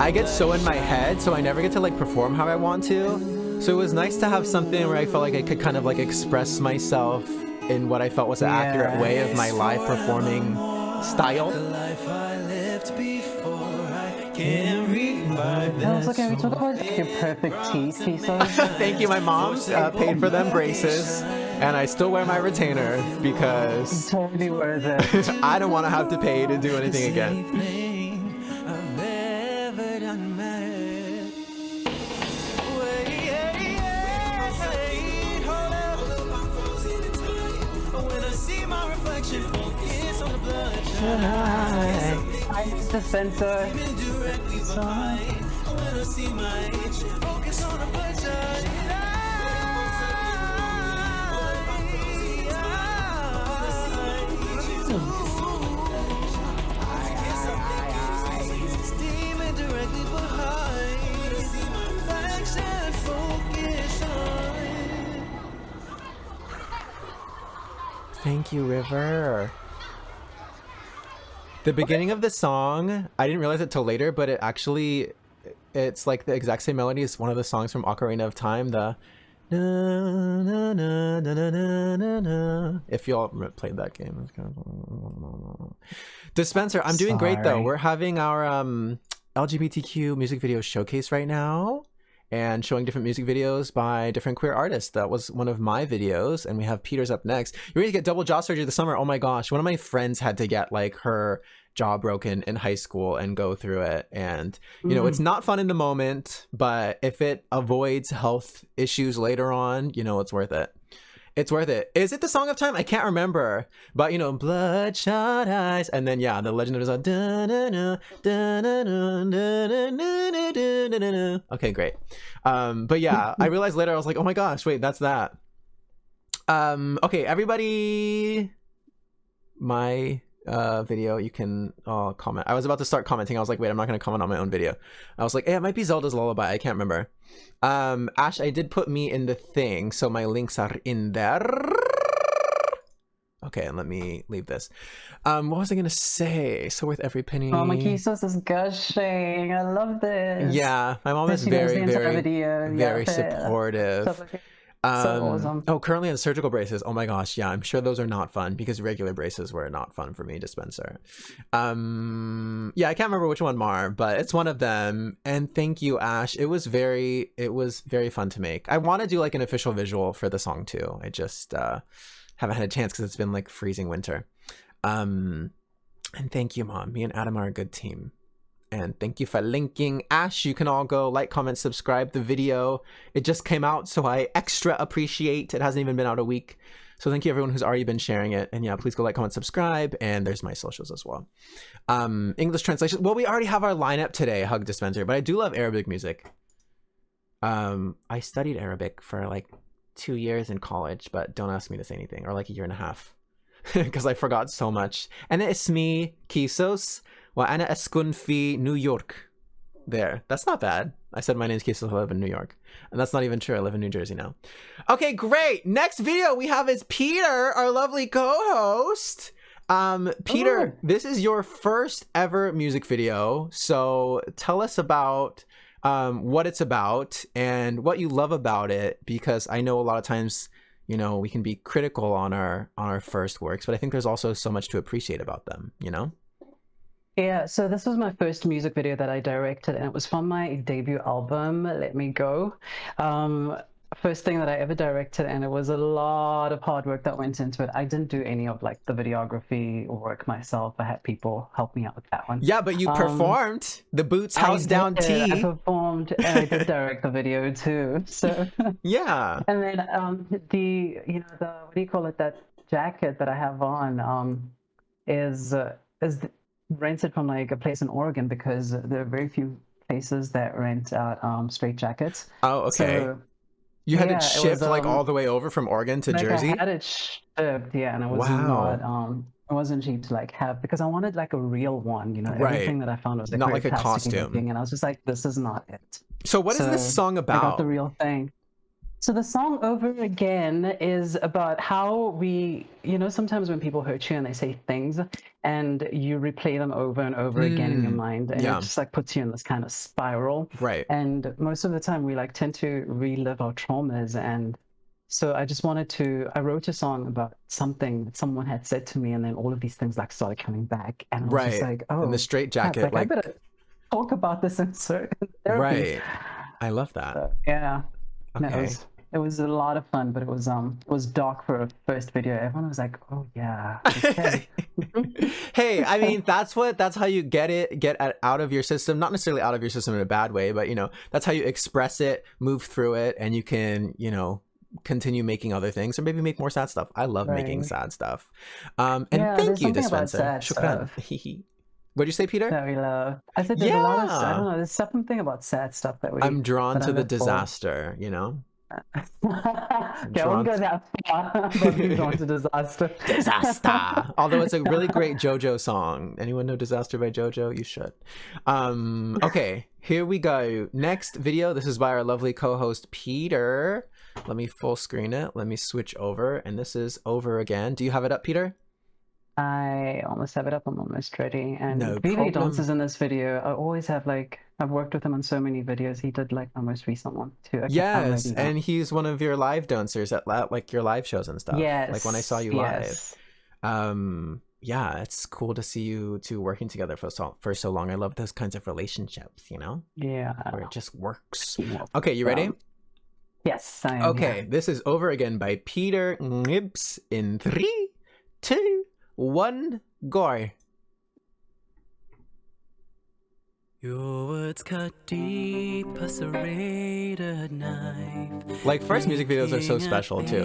I get so in my head, so I never get to perform how I want to. So it was nice to have something where I felt like I could kind of express myself in what I felt was an accurate way of my live performing style. The life I lived before, I can't revive I was that. like, can we talk about your perfect teeth, Kisos? Thank you. My mom's paid for them braces, and I still wear my retainer because Totally worth it. I don't want to have to pay to do anything again. Anything I've ever done matters. Wait, hold up, I'm frozen in time. When I see my reflection, focus on the bloodshot. Hi, Dispenser. Directly behind. When I see my focus on the bloodshot. Demon directly behind. Action, focus on. Thank you, River. The beginning of the song, I didn't realize it till later, but it's like the exact same melody as one of the songs from Ocarina of Time, the na, na, na, na, na, na, na, na. If y'all played that game. It's kind of... Dispenser, I'm doing great though. We're having our LGBTQ music video showcase right now, and showing different music videos by different queer artists. That was one of my videos, and we have Peter's up next. You're ready to get double jaw surgery this summer. Oh my gosh, one of my friends had to get her jaw broken in high school and go through it, and you know, it's not fun in the moment, but if it avoids health issues later on, you know, it's worth it. It's worth it. Is it the Song of Time? I can't remember, but you know, bloodshot eyes, and then yeah, the Legend of Zelda. Okay, great. But yeah, I realized later, I was like, oh my gosh, wait, that's that. Okay, everybody, my video, you can comment. I was about to start commenting. I was like, wait, I'm not going to comment on my own video. I was like, hey, it might be Zelda's Lullaby. I can't remember. Ash, I did put me in the thing, so my links are in there. Okay, and let me leave this. What was I gonna say? So worth every penny. Oh, my Kisos is gushing. I love this. Yeah, my mom is very, very supportive. So awesome. Oh, currently on surgical braces. Oh my gosh, yeah, I'm sure those are not fun because regular braces were not fun for me to Spencer. Yeah, I can't remember which one Mar, but it's one of them. And thank you, Ash. It was very fun to make. I want to do like an official visual for the song too. I just haven't had a chance because it's been like freezing winter. And thank you, Mom. Me and Adam are a good team. And thank you for linking. Ash, you can all go like, comment, subscribe the video. It just came out, so I extra appreciate. It hasn't even been out a week. So thank you everyone who's already been sharing it. And yeah, please go like, comment, subscribe. And there's my socials as well. English translation. Well, we already have our lineup today, Hug Dispenser, but I do love Arabic music. I studied Arabic for like 2 years in college, but don't ask me to say anything, or like a year and a half because I forgot so much. And it's me, Kisos, wa ana askun fi New York. There, that's not bad. I said my name's Kisos, I live in New York, and that's not even true. I live in New Jersey now. Okay, great. Next video we have is Peter, our lovely co-host. Peter, this is your first ever music video, so tell us about what it's about and what you love about it, because I know a lot of times, you know, we can be critical on our first works, but I think there's also so much to appreciate about them, you know? Yeah, so this was my first music video that I directed, and it was from my debut album, Let Me Go. First thing that I ever directed, and it was a lot of hard work that went into it. I didn't do any of like the videography work myself. I had people help me out with that one. Yeah, but you performed the Boots House Down Tea. I performed, and I did direct the video too. So yeah. And then the what do you call it? That jacket that I have on is rented from like a place in Oregon, because there are very few places that rent out straight jackets. Oh, okay. So, you had it shipped like all the way over from Oregon to Jersey? I had it shipped, yeah, and it was not, it wasn't cheap to like have, because I wanted like a real one, you know, everything that I found was like not like a costume. And I was just like, this is not it. So what is this song about? I got the real thing. So the song Over Again is about how we, you know, sometimes when people hurt you and they say things and you replay them over and over again in your mind, and it just like puts you in this kind of spiral. Right. And most of the time we like tend to relive our traumas. And so I just I wrote a song about something that someone had said to me, and then all of these things like started coming back. And I was just like, oh. And the straight jacket, I better talk about this in certain therapy. Right. I love that. So, yeah. Okay. No, it was a lot of fun, but it was dark for a first video. Everyone was like, "Oh yeah." Okay. Hey, I mean, that's how you get out of your system. Not necessarily out of your system in a bad way, but you know, that's how you express it, move through it, and you can, you know, continue making other things, or maybe make more sad stuff. I love making sad stuff. And thank you, Dispenser. Shukran. What'd you say, Peter? That we love. I said there's a lot of, I don't know, there's something about sad stuff that I'm drawn to the disaster, you know? Okay, I won't go that far, but I'm drawn to disaster. Disaster! Although it's a really great JoJo song. Anyone know Disaster by JoJo? You should. Okay, here we go. Next video. This is by our lovely co-host, Peter. Let me full screen it. Let me switch over. And this is Over Again. Do you have it up, Peter? I almost have it up. I'm almost ready. And BB dances in this video. I always have I've worked with him on so many videos. He did like my most recent one too. Yes, and he's one of your live dancers at like your live shows and stuff. Yes. Like when I saw you live. Yeah, it's cool to see you two working together for so long. I love those kinds of relationships, you know? Yeah. Where it just works. Okay, you ready? Yes, I am. Okay, this is Over Again by Peter Ngqibs in 3, 2, 1, go. Your words cut deep, a serrated knife. Like, first music videos are so special too.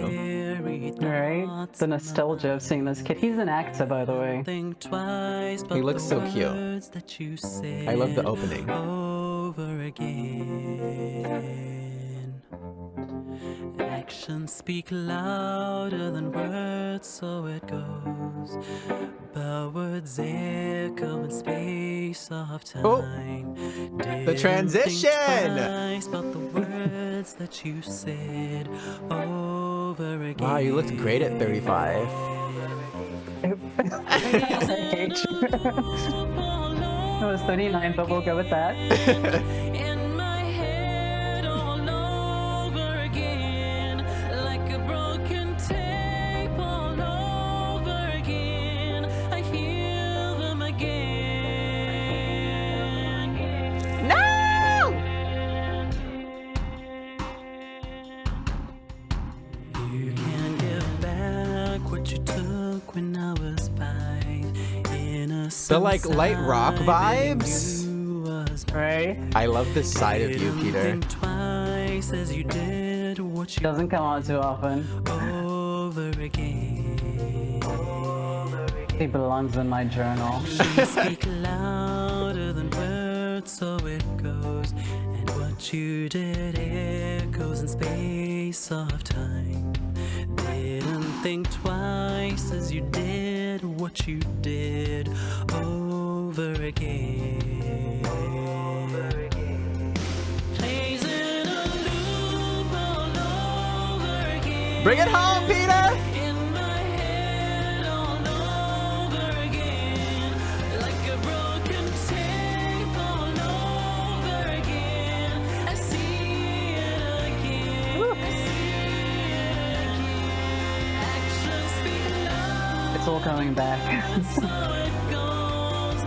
Right? The nostalgia of seeing this kid. He's an actor, by the way. He looks so cute. I love the opening. Over again. I Actions speak louder than words, so it goes. But words echo in space of time. The transition! About the words that you said over again. Wow, you looked great at 35. I hate you. It was 39, but we'll go with that. In my head all over again, like a broken tape all over again. I hear them again. No! You can't give back what you took when I was 5. The like light rock vibes. Right? I love this side of you, Peter. Doesn't come on too often. Over again. He belongs in my journal. Speak louder than words, so it goes. And what you did echoes in space of time. Didn't think twice as you did what you did over again. Plays in a loop all over again. Bring it home, Peter! In my head all over again. Like a broken tape all over again. I see it again. I see it again. Actions speak loud. It's all coming back. So it goes.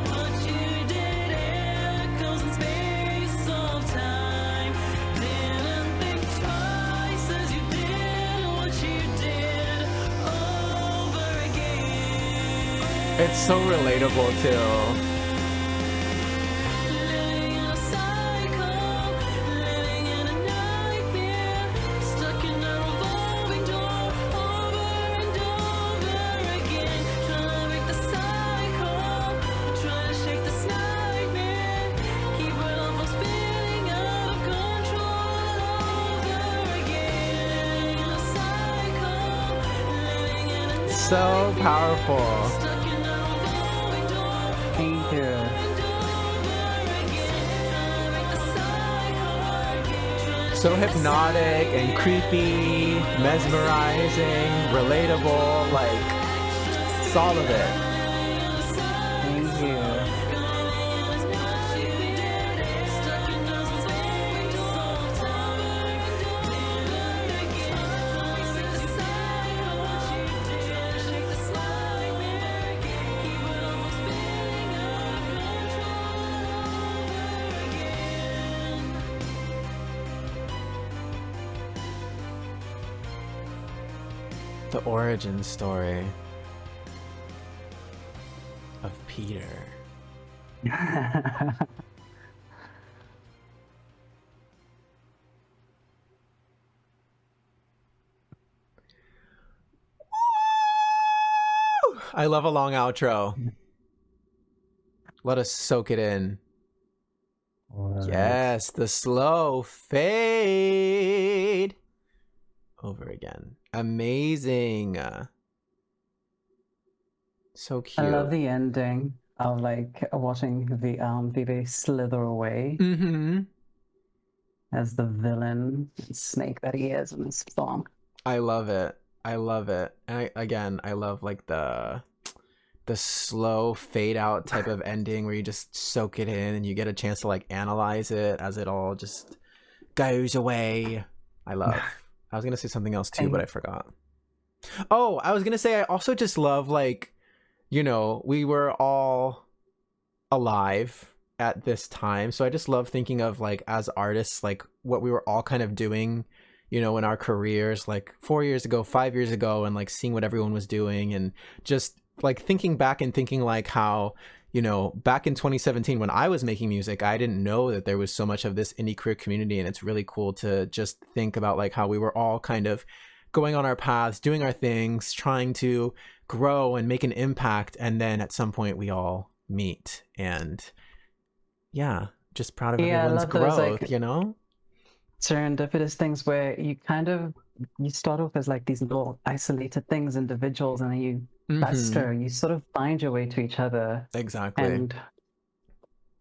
What you did echoes in space of time. Didn't think twice as you did what you did over again. It's so relatable too. Living in a cycle, living in a nightmare, stuck in a revolving door, over and over again. Trying to break the cycle, trying to shake this nightmare, keep it all from spinning out of control over again. In a cycle, living in a So powerful. stuck in a revolving door. Thank you. So hypnotic and creepy, mesmerizing, relatable, like, it's all of it. Thank you. The origin story of Peter. I love a long outro. Let us soak it in. Yes, the slow fade. Over again. Amazing. So cute. I love the ending of like watching the Vive slither away as the villain snake that he is in this song. I love it. I love it. And I love like the slow fade out type of ending where you just soak it in and you get a chance to like analyze it as it all just goes away. I love. I was gonna say something else too, but I forgot. Oh, I was gonna say I also just love like, you know, we were all alive at this time, so I just love thinking of like as artists like what we were all kind of doing, you know, in our careers like 4 years ago, 5 years ago, and like seeing what everyone was doing and just like thinking back and thinking like how, you know, back in 2017 when I was making music, I didn't know that there was so much of this indie queer community, and it's really cool to just think about like how we were all kind of going on our paths, doing our things, trying to grow and make an impact, and then at some point we all meet. And yeah, just proud of everyone's growth, like, you know? serendipitous things where you start off as like these little isolated things, individuals, and then you cluster, you sort of find your way to each other. Exactly. And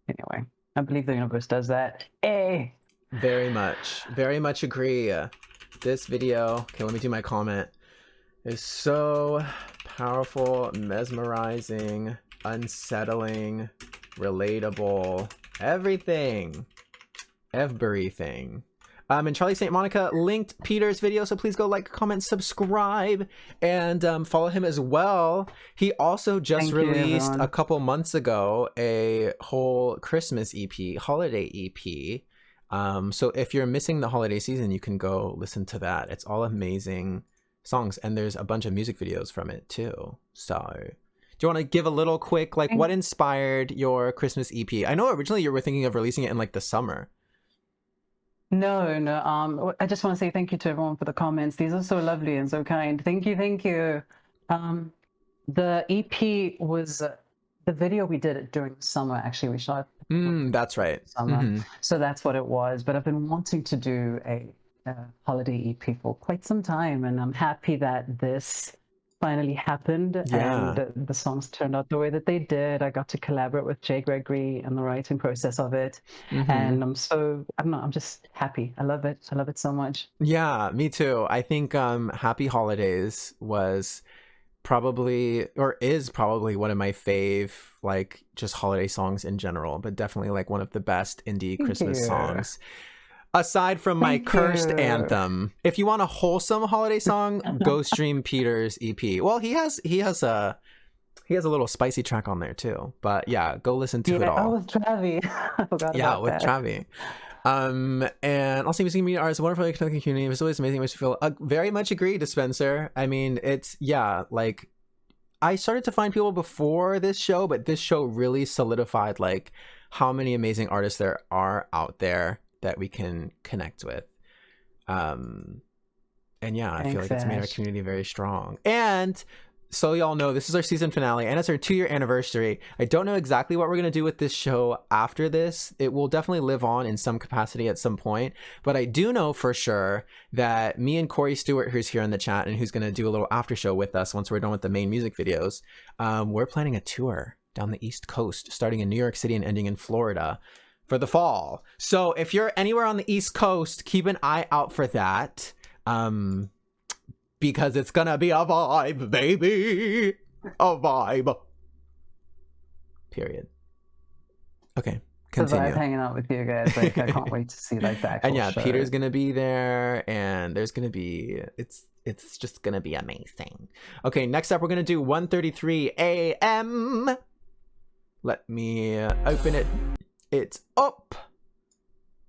anyway, I believe the universe does that. Very much agree. This video, okay, let me do my comment, is so powerful, mesmerizing, unsettling, relatable, everything. And Charlie St. Monica linked Peter's video, so please go like, comment, subscribe, and follow him as well. He also just released a couple months ago a whole Christmas EP, holiday EP. So if you're missing the holiday season, you can go listen to that. It's all amazing songs, and there's a bunch of music videos from it too. So do you want to give a little quick, like, what inspired your Christmas EP? I know originally you were thinking of releasing it in like the summer. No. I just want to say thank you to everyone for the comments. These are so lovely and so kind. Thank you. The EP was the video we did it during the summer. Actually, we shot. That's right. Summer. So that's what it was. But I've been wanting to do a holiday EP for quite some time, and I'm happy that this finally happened, and the songs turned out the way that they did. I got to collaborate with Jay Gregory in the writing process of it, and I'm just happy. I love it so much. Yeah, me too. I think Happy Holidays was probably, or is probably, one of my fave, like, just holiday songs in general, but definitely like one of the best indie Christmas songs. Aside from my cursed anthem. If you want a wholesome holiday song, go stream Peter's EP. Well, he has a little spicy track on there too. But yeah, go listen to it all. Oh, with Travi. I forgot about with Travi. And also music community artists, wonderful connecting community. It's always amazing. Makes me feel very much agree, Spencer. I mean, it's like I started to find people before this show, but this show really solidified like how many amazing artists there are out there that we can connect with. And yeah, I feel like it's made our community very strong. And so y'all know, this is our season finale and it's our 2-year anniversary. I don't know exactly what we're going to do with this show after this. It will definitely live on in some capacity at some point, but I do know for sure that me and Cory Stewart, who's here in the chat and who's going to do a little after show with us once we're done with the main music videos, we're planning a tour down the East Coast, starting in New York City and ending in Florida for the fall. So if you're anywhere on the East Coast, keep an eye out for that. Because it's gonna be a vibe, baby. A vibe. Period. Okay, continue. The vibe hanging out with you guys. Like, I can't wait to see like that. And yeah, show. Peter's gonna be there, and there's gonna be, it's just gonna be amazing. Okay, next up we're gonna do 1:33 a.m. Let me open it. It's up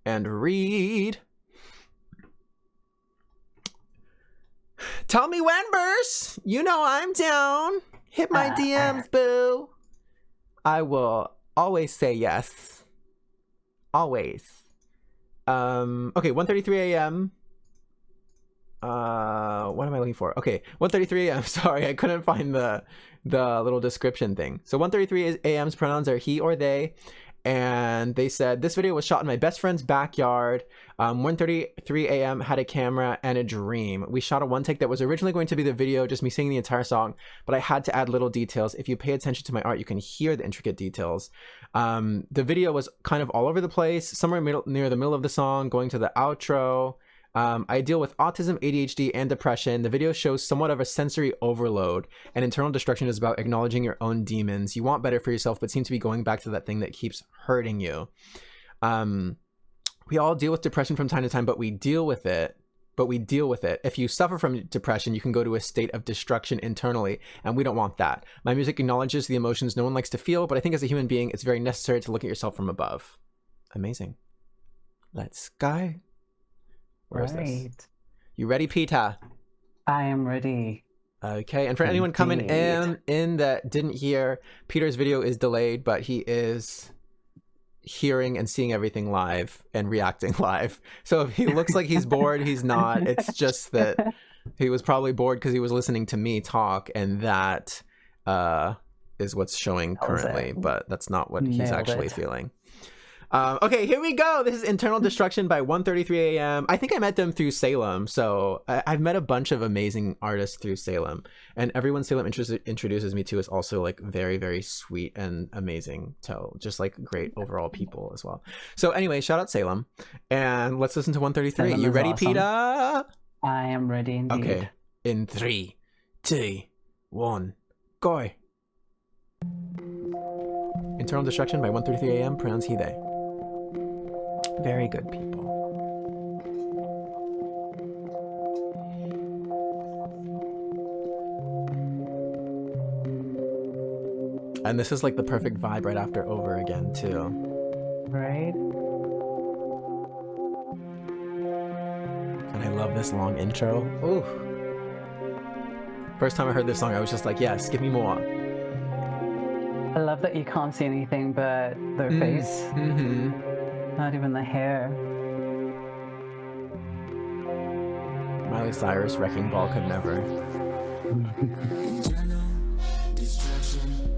and read. Tell me when, Burst. You know I'm down. Hit my DMs, boo. I will always say yes. Always. Okay, 1:33 a.m. What am I looking for? Okay, 1:33 a.m. Sorry, I couldn't find the little description thing. So 1:33 a.m.'s pronouns are he or they. And they said, this video was shot in my best friend's backyard. 1:33 a.m. had a camera and a dream. We shot a one take that was originally going to be the video, just me singing the entire song, but I had to add little details. If you pay attention to my art, you can hear the intricate details. The video was kind of all over the place, somewhere near the middle of the song, going to the outro. I deal with autism, ADHD, and depression. The video shows somewhat of a sensory overload, and internal destruction is about acknowledging your own demons. You want better for yourself, but seem to be going back to that thing that keeps hurting you. We all deal with depression from time to time, but we deal with it. If you suffer from depression, you can go to a state of destruction internally, and we don't want that. My music acknowledges the emotions no one likes to feel, but I think as a human being, it's very necessary to look at yourself from above. Amazing. Let's go. Where's this? You ready, Peter? I am ready. Okay, and for anyone coming in that didn't hear, Peter's video is delayed, but he is hearing and seeing everything live and reacting live. So if he looks like he's bored, he's not. It's just that he was probably bored because he was listening to me talk, and that is what's showing currently, but that's not what he's actually feeling. Okay, here we go. This is Internal Destruction by 1:33 a.m. I think I met them through Salem. So I've met a bunch of amazing artists through Salem. And everyone Salem introduces me to is also like very, very sweet and amazing. So just like great overall people as well. So anyway, shout out Salem. And let's listen to 1:33. You ready, awesome. Peter? I am ready indeed. Okay, in 3, 2, 1, go. Internal Destruction by 1:33 a.m. Pronouns he, they. Very good people. And this is like the perfect vibe right after Over Again too. Right? And I love this long intro. Ooh. First time I heard this song, I was just like, yes, give me more. I love that you can't see anything but their face. Not even the hair. Miley Cyrus, Wrecking Ball could never. Internal destruction.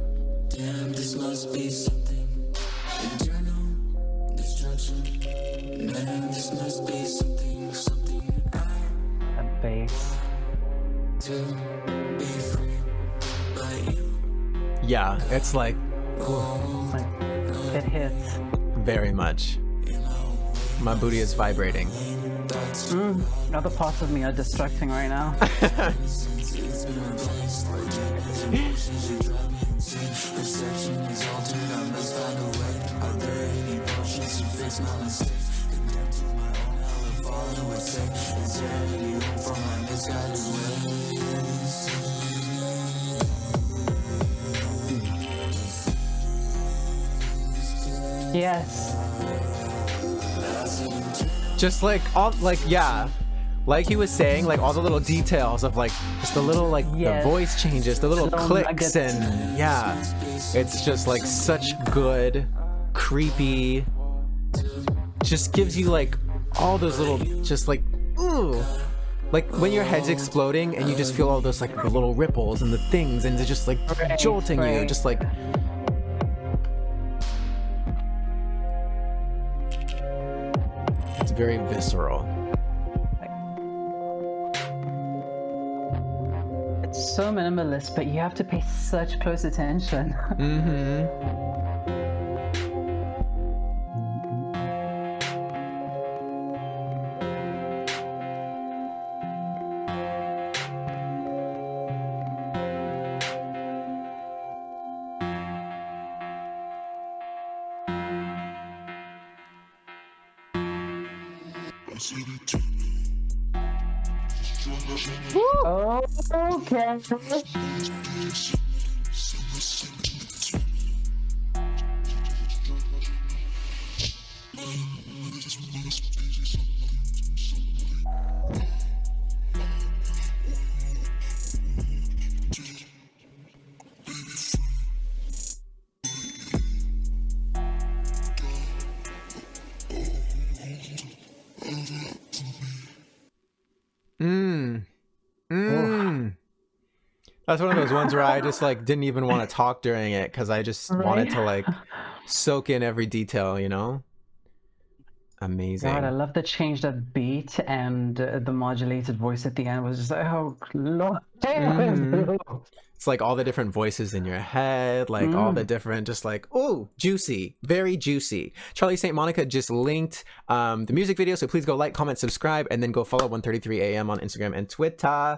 Damn, this must be something. Internal destruction. Damn, this must be something. Something a bass. To be free by you. Yeah, it's like, it hits. Very much. My booty is vibrating. Other parts of me are distracting right now. Yes. Just like all yeah. Like he was saying, like all the little details of like just the little like the voice changes, the little clicks and yeah. It's just like such good, creepy, just gives you like all those little just like ooh. Like when your head's exploding and you just feel all those like the little ripples and the things and they're just like jolting you, just like it's very visceral. It's so minimalist, but you have to pay such close attention. Oh, okay. That's one of those ones where I just like didn't even want to talk during it because I just wanted to like soak in every detail, you know? Amazing. God, I love the change of beat and the modulated voice at the end was just like, oh, Lord. It's like all the different voices in your head, like all the different, just like, oh, juicy, very juicy. Charlie St. Monica just linked the music video, so please go like, comment, subscribe, and then go follow 1:33 a.m. on Instagram and Twitter.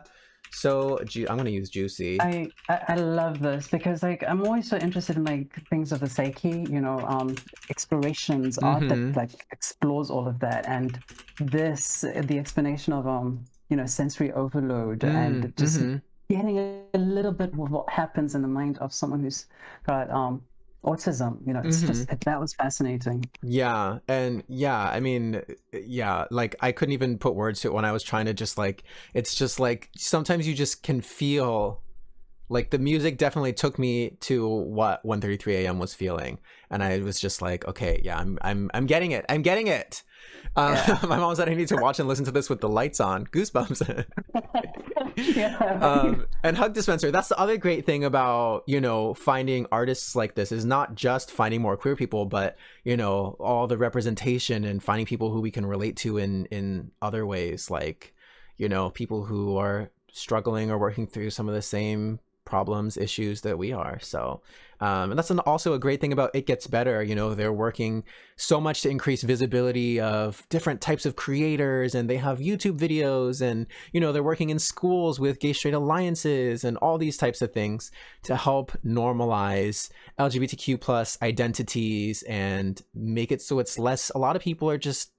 So I'm gonna use juicy. I love this because like I'm always so interested in like things of the psyche, you know, explorations, art that like explores all of that, and this the explanation of you know, sensory overload and just getting a little bit of what happens in the mind of someone who's got autism, you know, it's just that was fascinating. Yeah, and yeah, I mean, yeah, like I couldn't even put words to it when I was trying to just like, it's just like sometimes you just can feel Like the music definitely took me to what 1:33 a.m. was feeling, and I was just like, okay, yeah, I'm getting it. I'm getting it. My mom said I need to watch and listen to this with the lights on. Goosebumps. And Hug Dispenser. That's the other great thing about, you know, finding artists like this is not just finding more queer people, but, you know, all the representation and finding people who we can relate to in other ways, like, you know, people who are struggling or working through some of the same problems, issues that we are. So and that's also a great thing about It Gets Better. You know, they're working so much to increase visibility of different types of creators, and they have YouTube videos, and, you know, they're working in schools with gay straight alliances and all these types of things to help normalize LGBTQ plus identities and make it so it's less, a lot of people are just,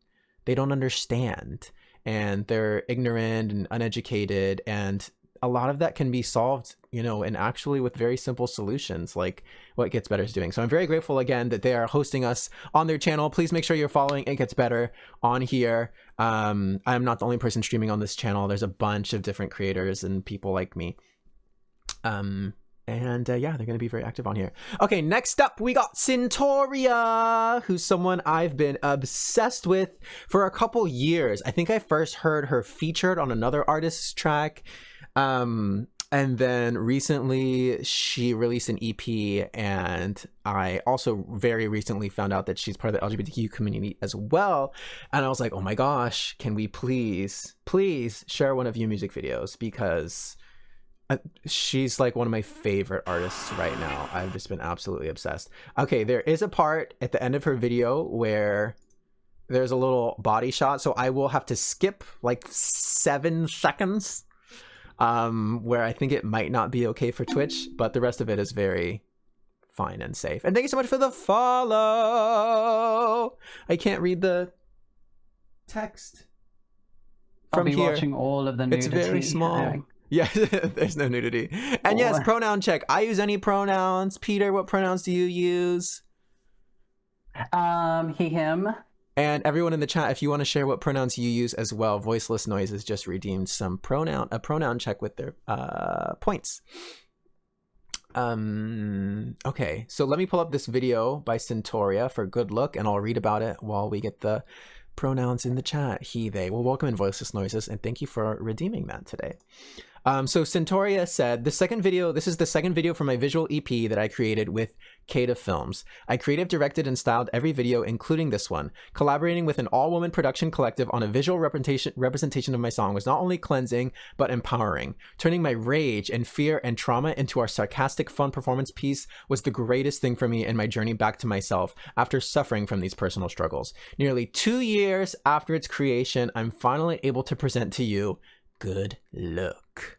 they don't understand and they're ignorant and uneducated, and a lot of that can be solved, you know, and actually with very simple solutions like what It Gets Better is doing. So I'm very grateful again that they are hosting us on their channel. Please make sure you're following It Gets Better on here. I'm not the only person streaming on this channel. There's a bunch of different creators and people like me. Yeah, they're going to be very active on here. Okay, next up, we got Centauria, who's someone I've been obsessed with for a couple years. I think I first heard her featured on another artist's track. And then recently she released an EP, and I also very recently found out that she's part of the LGBTQ community as well. And I was like, oh my gosh, can we please share one of your music videos? Because she's like one of my favorite artists right now. I've just been absolutely obsessed. Okay, there is a part at the end of her video where there's a little body shot, so I will have to skip like 7 seconds. Where I think it might not be okay for Twitch, but the rest of it is very fine and safe. And thank you so much for the follow. I can't read the text from I'll be here. Watching all of the nudity. It's very small. Yeah, there's no nudity. And yes, pronoun check. I use any pronouns. Peter, what pronouns do you use? He, him. And everyone in the chat, if you want to share what pronouns you use as well, Voiceless Noises just redeemed a pronoun check with their points. Okay, so let me pull up this video by Centauria for Good Look, and I'll read about it while we get the pronouns in the chat. He, they. Well, welcome in Voiceless Noises, and thank you for redeeming that today. So Centauria said, this is the second video for my visual EP that I created with Kada Films. I creative directed and styled every video, including this one. Collaborating with an all-woman production collective on a visual representation of my song was not only cleansing, but empowering. Turning my rage and fear and trauma into our sarcastic, fun performance piece was the greatest thing for me in my journey back to myself after suffering from these personal struggles. Nearly 2 years after its creation, I'm finally able to present to you Good Look.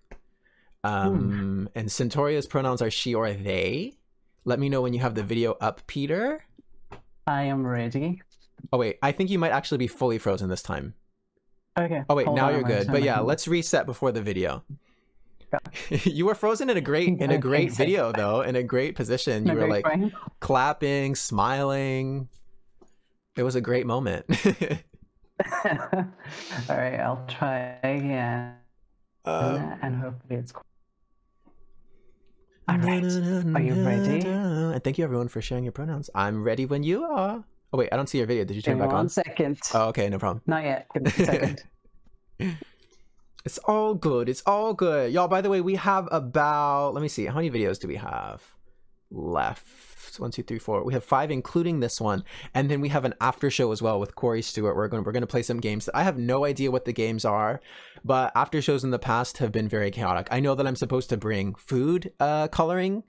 And Centauria's pronouns are she or they. Let me know when you have the video up, Peter. I am ready. Oh wait, I think you might actually be fully frozen this time. Okay. Oh wait, now you're good. But yeah, let's reset before the video. You were frozen in a great video though, in a great position. You were like clapping, smiling. It was a great moment. All right, I'll try again. And hopefully it's cool. All right, are you ready? And thank you everyone for sharing your pronouns. I'm ready when you are. Oh wait, I don't see your video. Did you turn it back on? 1 second. Oh, okay, no problem. Not yet. Give me a second. It's all good. It's all good. Y'all, by the way, we have about, let me see, how many videos do we have left? 1, 2, 3, 4. We have 5, including this one, and then we have an after show as well with Cory Stewart. We're going to play some games. I have no idea what the games are, but after shows in the past have been very chaotic. I know that I'm supposed to bring food coloring,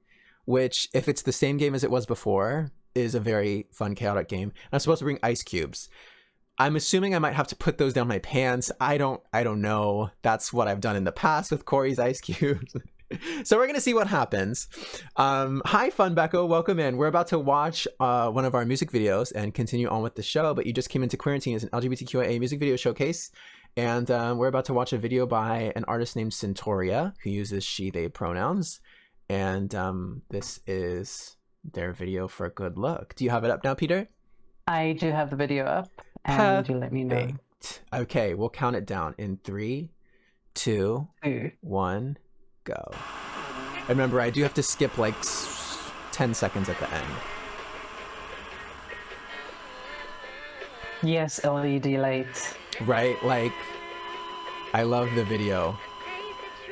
which, if it's the same game as it was before, is a very fun chaotic game. And I'm supposed to bring ice cubes. I'm assuming I might have to put those down my pants. I don't know. That's what I've done in the past with Cory's ice cubes. So we're gonna see what happens. Hi Funbecco, welcome in. We're about to watch one of our music videos and continue on with the show, but you just came into Quarantine as an LGBTQIA music video showcase, and we're about to watch a video by an artist named Centauria who uses she they pronouns, and this is their video for Good Look. Do you have it up now, Peter? I do have the video up, and you let me know. Okay, we'll count it down in 3, 2, 1, go. And remember, I do have to skip like 10 seconds at the end. Yes, LED lights. Right? Like, I love the video.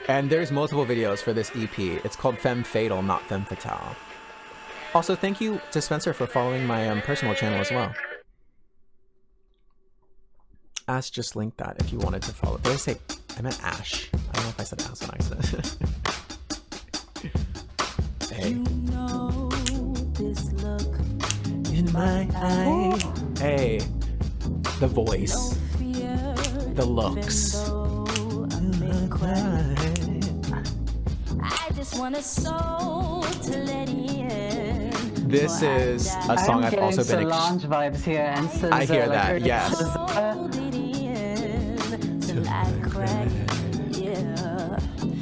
And there's multiple videos for this EP. It's called Femme Fatal, not Femme Fatale. Also, thank you to Spencer for following my personal channel as well. Ash just linked that if you wanted to follow. Did I say? I meant Ash. I don't know if I said Ash on accident. Hey. You know this look In my eye. Hey. The voice. The looks. I just want a soul to let in. This is a song I've also been. Solange vibes here, and I hear that. Yes.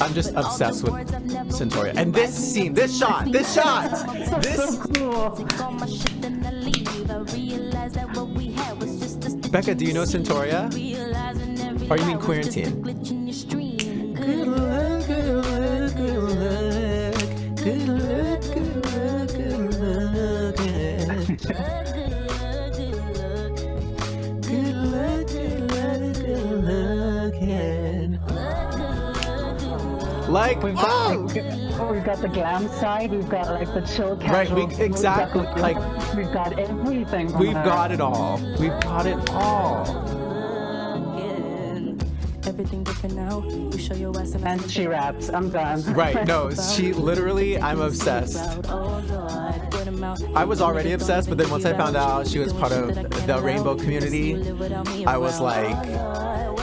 I'm just obsessed with Centauria. And this scene, this shot. This. Becca, do you know Centauria? Or you mean Quarantine? Good luck, good luck, good luck. Good luck, good luck, good luck. Good luck, good luck, good luck. Like, we've got the glam side, we've got like the chill casual. Right, exactly. We've got everything. We've got it all. We've got it all. Everything different now. You show your ass and she raps. I'm done. Right, no, she literally, I'm obsessed. I was already obsessed, but then once I found out she was part of the rainbow community, I was like,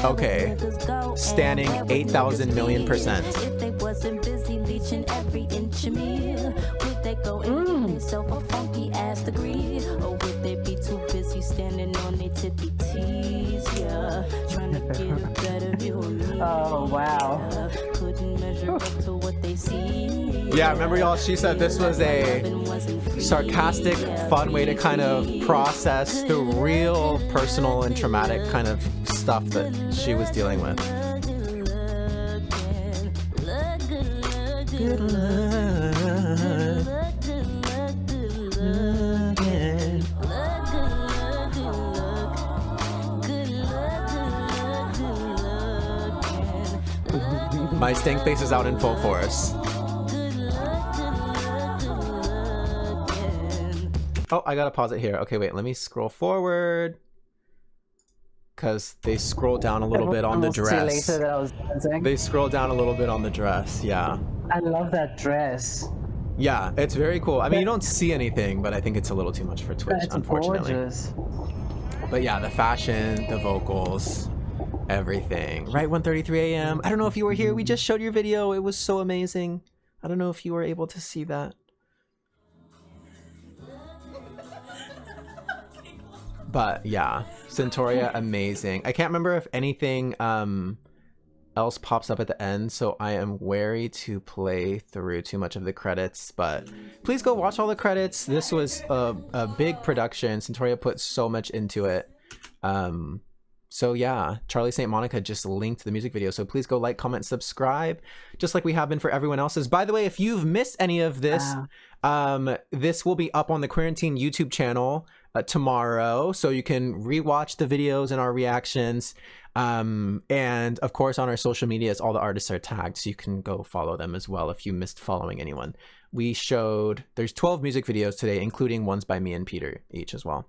okay, standing 8,000 million %. If they wasn't busy leeching every inch of me, would they go and give themselves a funky ass degree? Or would they be too busy standing on their tippy tees, yeah, trying to get a better view of me? Oh, wow. Couldn't measure up to what they see. Yeah, remember y'all, she said this was a sarcastic, fun way to kind of process the real personal and traumatic kind of stuff that she was dealing with. Good luck. My stank face is out in full force. Oh, I gotta pause it here. Okay, wait, let me scroll forward. Because they scroll down a little bit on the dress. They scroll down a little bit on the dress, yeah. I love that dress. Yeah, it's very cool. I mean, you don't see anything, but I think it's a little too much for Twitch, unfortunately. Gorgeous. But yeah, the fashion, the vocals, everything. Right, 1:33 a.m. I don't know if you were here. We just showed your video. It was so amazing. I don't know if you were able to see that. But yeah, Centauria, amazing. I can't remember if anything else pops up at the end, so I am wary to play through too much of the credits, but please go watch all the credits. This was a big production. Centauria put so much into it. So yeah, Charlie St. Monica just linked the music video, so please go like, comment, subscribe, just like we have been for everyone else's. By the way, if you've missed any of this, this will be up on the Quarantine YouTube channel tomorrow, so you can rewatch the videos and our reactions. And of course on our social medias, all the artists are tagged, so you can go follow them as well if you missed following anyone. We showed, there's 12 music videos today, including ones by me and Peter each as well.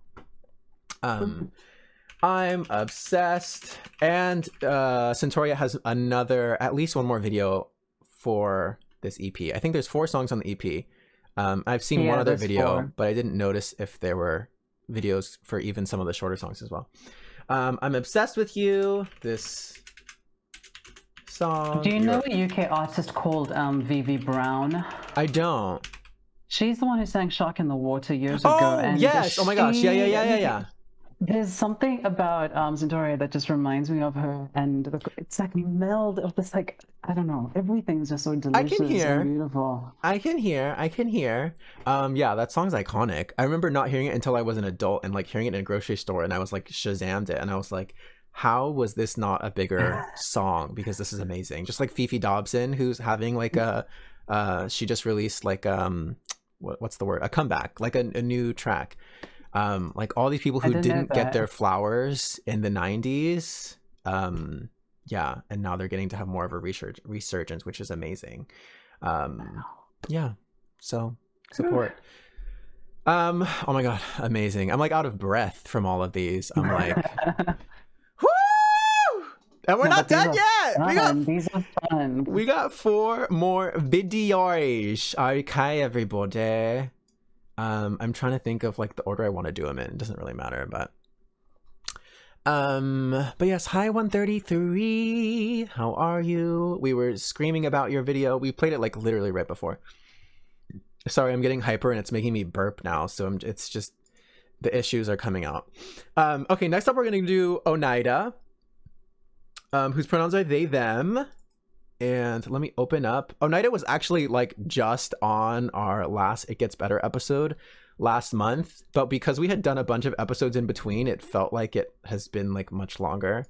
I'm obsessed. And Centauria has at least one more video for this EP. I think there's 4 songs on the EP. I've seen one other video, 4. But I didn't notice if there were videos for even some of the shorter songs as well. I'm obsessed with you. This song. Do you know a UK artist called Vivi Brown? I don't. She's the one who sang "Shark in the Water" years ago. Oh yes! Oh my gosh! Yeah. There's something about Centauria that just reminds me of her, and it's like a meld of this, like, I don't know, everything's just so delicious and beautiful. I can hear. Yeah, that song's iconic. I remember not hearing it until I was an adult and like hearing it in a grocery store, and I was like Shazammed it, and I was like, how was this not a bigger song? Because this is amazing. Just like Fifi Dobson, who's having like a She just released like what's the word? A comeback, like a new track. Like all these people who didn't get their flowers in the 90s. Yeah, and now they're getting to have more of a resurgence, which is amazing. Yeah, so support. Oh my god, amazing. I'm like out of breath from all of these. I'm like woo! And we're not done yet. These are fun. We got 4 more videos. Okay, everybody. I'm trying to think of like the order I want to do them in. It doesn't really matter, but yes, hi 133. How are you? We were screaming about your video. We played it like literally right before. Sorry, I'm getting hyper and it's making me burp now, so it's just the issues are coming out. Okay, next up we're gonna do Oneida, whose pronouns are they, them. And let me open up. Oneida was actually like just on our last It Gets Better episode last month, but because we had done a bunch of episodes in between, it felt like it has been like much longer.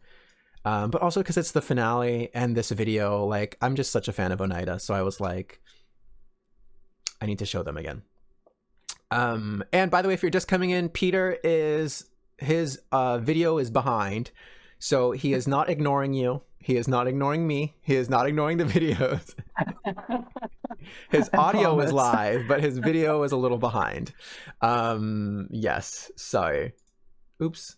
But also because it's the finale and this video, like I'm just such a fan of Oneida, so I was like, I need to show them again. And by the way, if you're just coming in, Peter his video is behind, so he is not ignoring you. He is not ignoring me. He is not ignoring the videos. His audio is live, but his video is a little behind. Yes, sorry. Oops.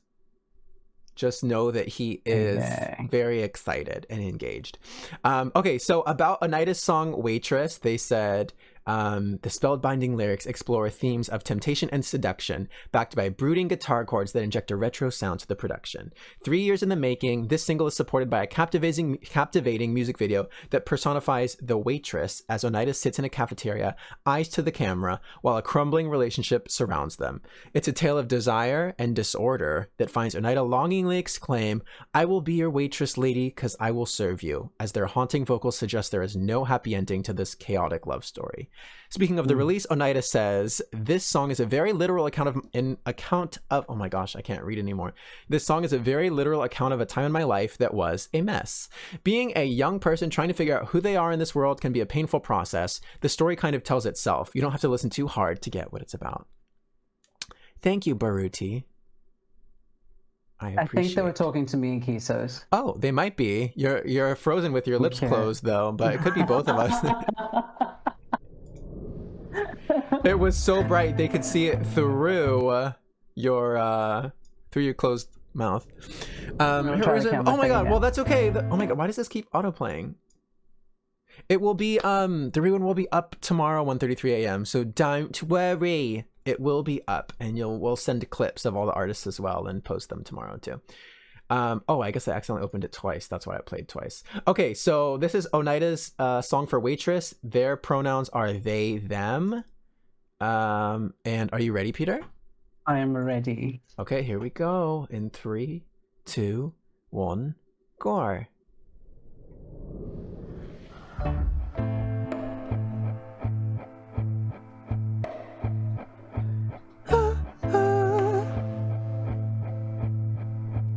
Just know that he is very excited and engaged. Okay, so about Oneida's song Waitress, they said, the spellbinding lyrics explore themes of temptation and seduction, backed by brooding guitar chords that inject a retro sound to the production. 3 years in the making, this single is supported by a captivating music video that personifies the waitress as Oneida sits in a cafeteria, eyes to the camera, while a crumbling relationship surrounds them. It's a tale of desire and disorder that finds Oneida longingly exclaim, "I will be your waitress, lady, 'cause I will serve you," as their haunting vocals suggest there is no happy ending to this chaotic love story. Speaking of the release, Oneida says, this song is a very literal account of, oh my gosh, I can't read anymore. This song is a very literal account of a time in my life that was a mess. Being a young person trying to figure out who they are in this world can be a painful process. The story kind of tells itself. You don't have to listen too hard to get what it's about. Thank you, Baruti. I think they were talking to me and Kisos. Oh, they might be. You're frozen with your lips closed though, but it could be both of us. It was so bright they could see it through your closed mouth. Oh my god, well that's okay. Oh my god, why does this keep auto-playing? It will be the rerun will be up tomorrow 1:33 a.m. so don't worry, it will be up, and we'll send clips of all the artists as well and post them tomorrow too. Oh, I guess I accidentally opened it twice. That's why I played twice. Okay, so this is Oneida's song for Waitress. Their pronouns are they, them. And are you ready, Peter? I am ready. Okay, here we go. In 3, 2, 1, go.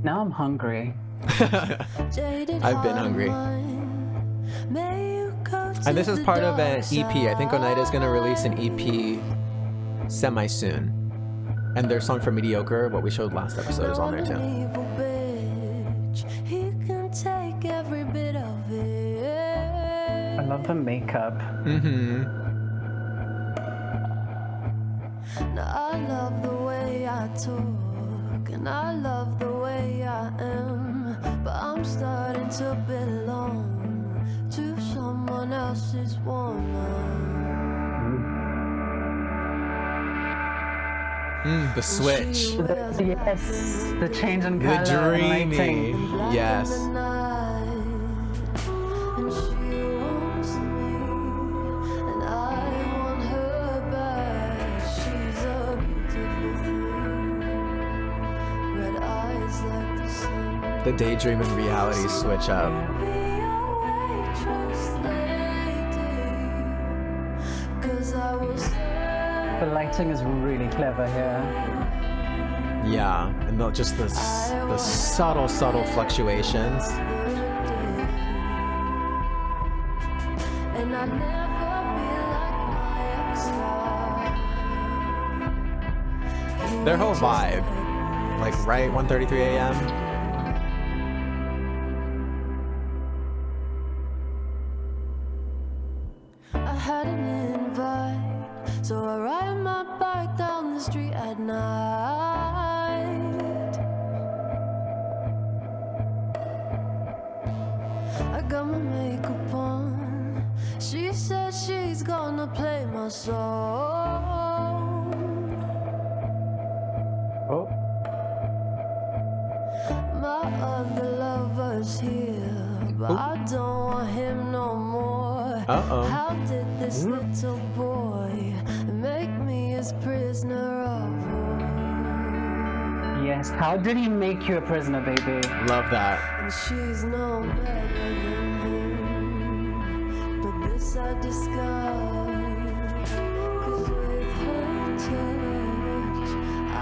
Now I'm hungry. I've been hungry. And this is part of an EP. I think Oneida is going to release an EP semi-soon. And their song for Mediocre, what we showed last episode, is on there too. I love the makeup. Mm-hmm. I love the way I talk, and I love the way I am, but I'm starting to belong to someone else's woman. The switch. Yes, the change in color. The dreamy. Yes. And she wants me, and I want her back. She's a beautiful thing, red eyes like the sun. The daydream and reality switch up. The lighting is really clever here. Yeah, and just the subtle fluctuations. And I'll never Their whole vibe. Like, right, 1:33 a.m. I had an invite, so I ride my bike down the street at night. I got my makeup on. She said she's gonna play my song. Oh. My other lover's here, but I don't want him no more. How did this little boy make me his prisoner of war? Yes, how did he make you a prisoner, baby? Love that. And she's no better than him, but this I disguise, 'cause with her touch I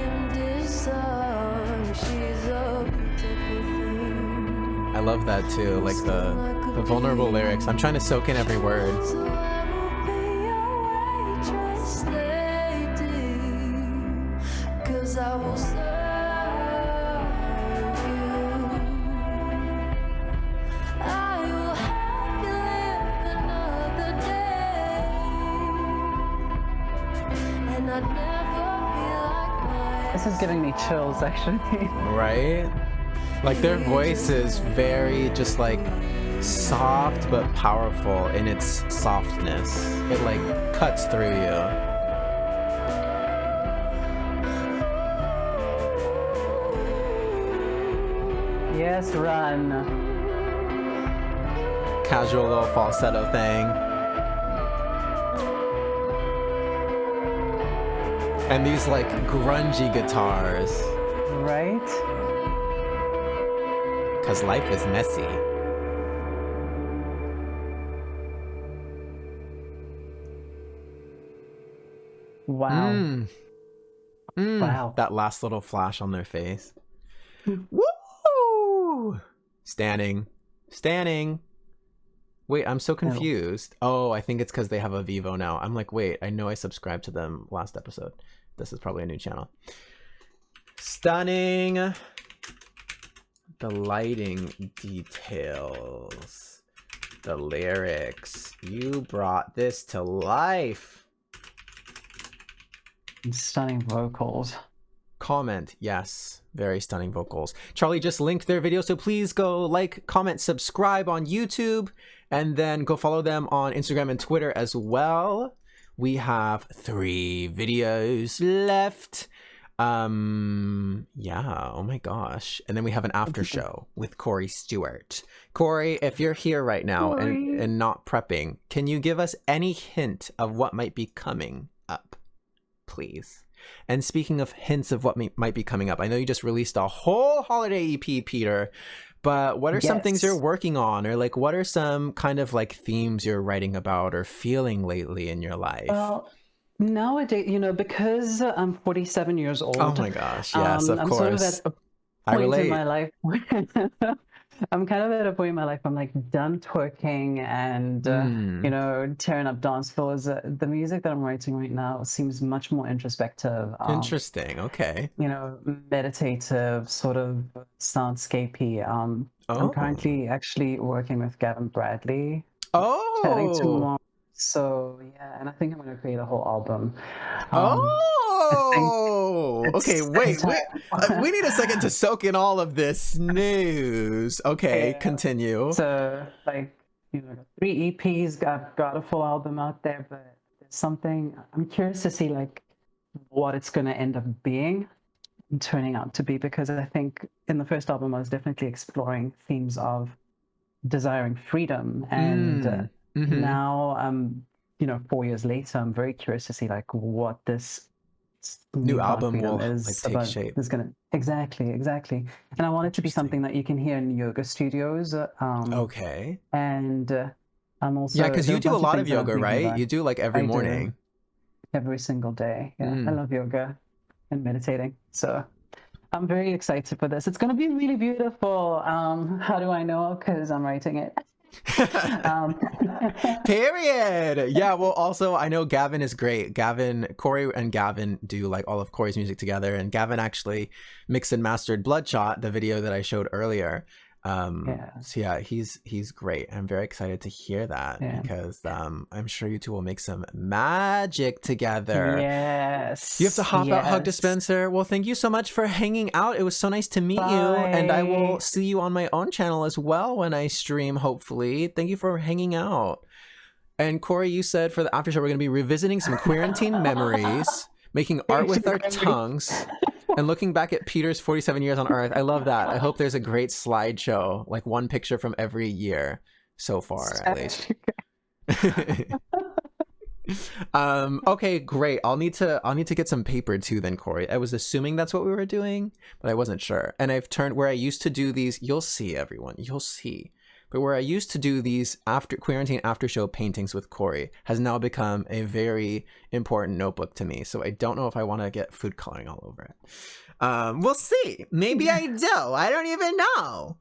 am disarmed. She's a beautiful thing. I love that too, like the vulnerable lyrics. I'm trying to soak in every word. So I will be your waitress lady, 'cause I will serve you. I will help you live another day, and I'd never be like mine. This is giving me chills, actually. Right? Like their voice is very just like soft but powerful in its softness. It like cuts through you. Yes, run. Casual little falsetto thing. And these like grungy guitars. Right? Cause life is messy. Wow. Wow. That last little flash on their face. Woo! Standing. Wait, I'm so confused. Oh, I think it's because they have a Vivo now. I'm like, wait, I know I subscribed to them last episode. This is probably a new channel. Stunning. The lighting details. The lyrics. You brought this to life. Stunning vocals. Comment, yes, very stunning vocals. Charlie just linked their video, so please go like, comment, subscribe on YouTube, and then go follow them on Instagram and Twitter as well. We have 3 videos left. Yeah, oh my gosh. And then we have an after show with Cory Stewart. Cory, if you're here right now and not prepping, can you give us any hint of what might be coming up, please? And speaking of hints of what might be coming up, I know you just released a whole holiday EP, Peter, but what are some things you're working on, or like what are some kind of like themes you're writing about or feeling lately in your life? Well, nowadays, you know, because I'm 47 years old. Oh my gosh, yes, of course. I'm sort of at a point in my life I'm kind of at a point in my life I'm like done twerking and you know, tearing up dance floors. The music that I'm writing right now seems much more introspective. Interesting. Okay. You know, meditative, sort of soundscapey. I'm currently actually working with Gavin Bradley. Chatting tomorrow. So yeah, and I think I'm going to create a whole album. Okay, wait. We need a second to soak in all of this news. Okay, continue. So, like, you know, 3 EPs, got a full album out there, but there's something I'm curious to see, like, what it's going to end up being and turning out to be, because I think in the first album I was definitely exploring themes of desiring freedom, and now you know, 4 years later, I'm very curious to see like what this new album will is like, take shape. Is gonna exactly, and I want it to be something that you can hear in yoga studios. Okay. And I'm also because you do a lot of yoga, right? You do like every morning. Every single day. Yeah, I love yoga and meditating. So I'm very excited for this. It's gonna be really beautiful. How do I know? Because I'm writing it. Period. Yeah, well, also I know Gavin is great. Cory and Gavin do like all of Cory's music together, and Gavin actually mixed and mastered Bloodshot, the video that I showed earlier. So yeah, he's great. I'm very excited to hear that because I'm sure you two will make some magic together. Yes. You have to hop out, hug dispenser. Well, thank you so much for hanging out. It was so nice to meet you, and I will see you on my own channel as well when I stream, hopefully. Thank you for hanging out. And Cory, you said for the after show we're going to be revisiting some quarantine memories, making art with our tongues, and looking back at Peter's 47 years on Earth. I love that. I hope there's a great slideshow, like one picture from every year so far, at least. Okay, great. I'll need to get some paper too then, Cory. I was assuming that's what we were doing, but I wasn't sure. And I've turned where I used to do these, you'll see everyone, you'll see. But where I used to do these quarantine after show paintings with Cory has now become a very important notebook to me. So I don't know if I want to get food coloring all over it. We'll see. Maybe I do. I don't even know.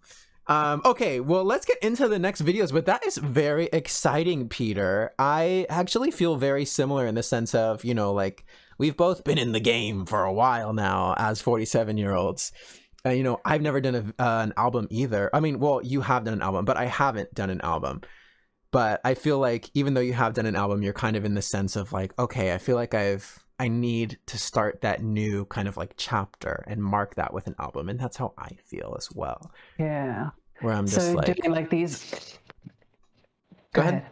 Okay, well, let's get into the next videos, but that is very exciting, Peter. I actually feel very similar in the sense of, you know, like we've both been in the game for a while now as 47-year-olds. You know, I've never done an album either. I mean, well, you have done an album, but I haven't done an album. But I feel like even though you have done an album, you're kind of in the sense of like, okay, I feel like I need to start that new kind of like chapter and mark that with an album. And that's how I feel as well. Yeah. Where I'm just like, doing like these. Go ahead.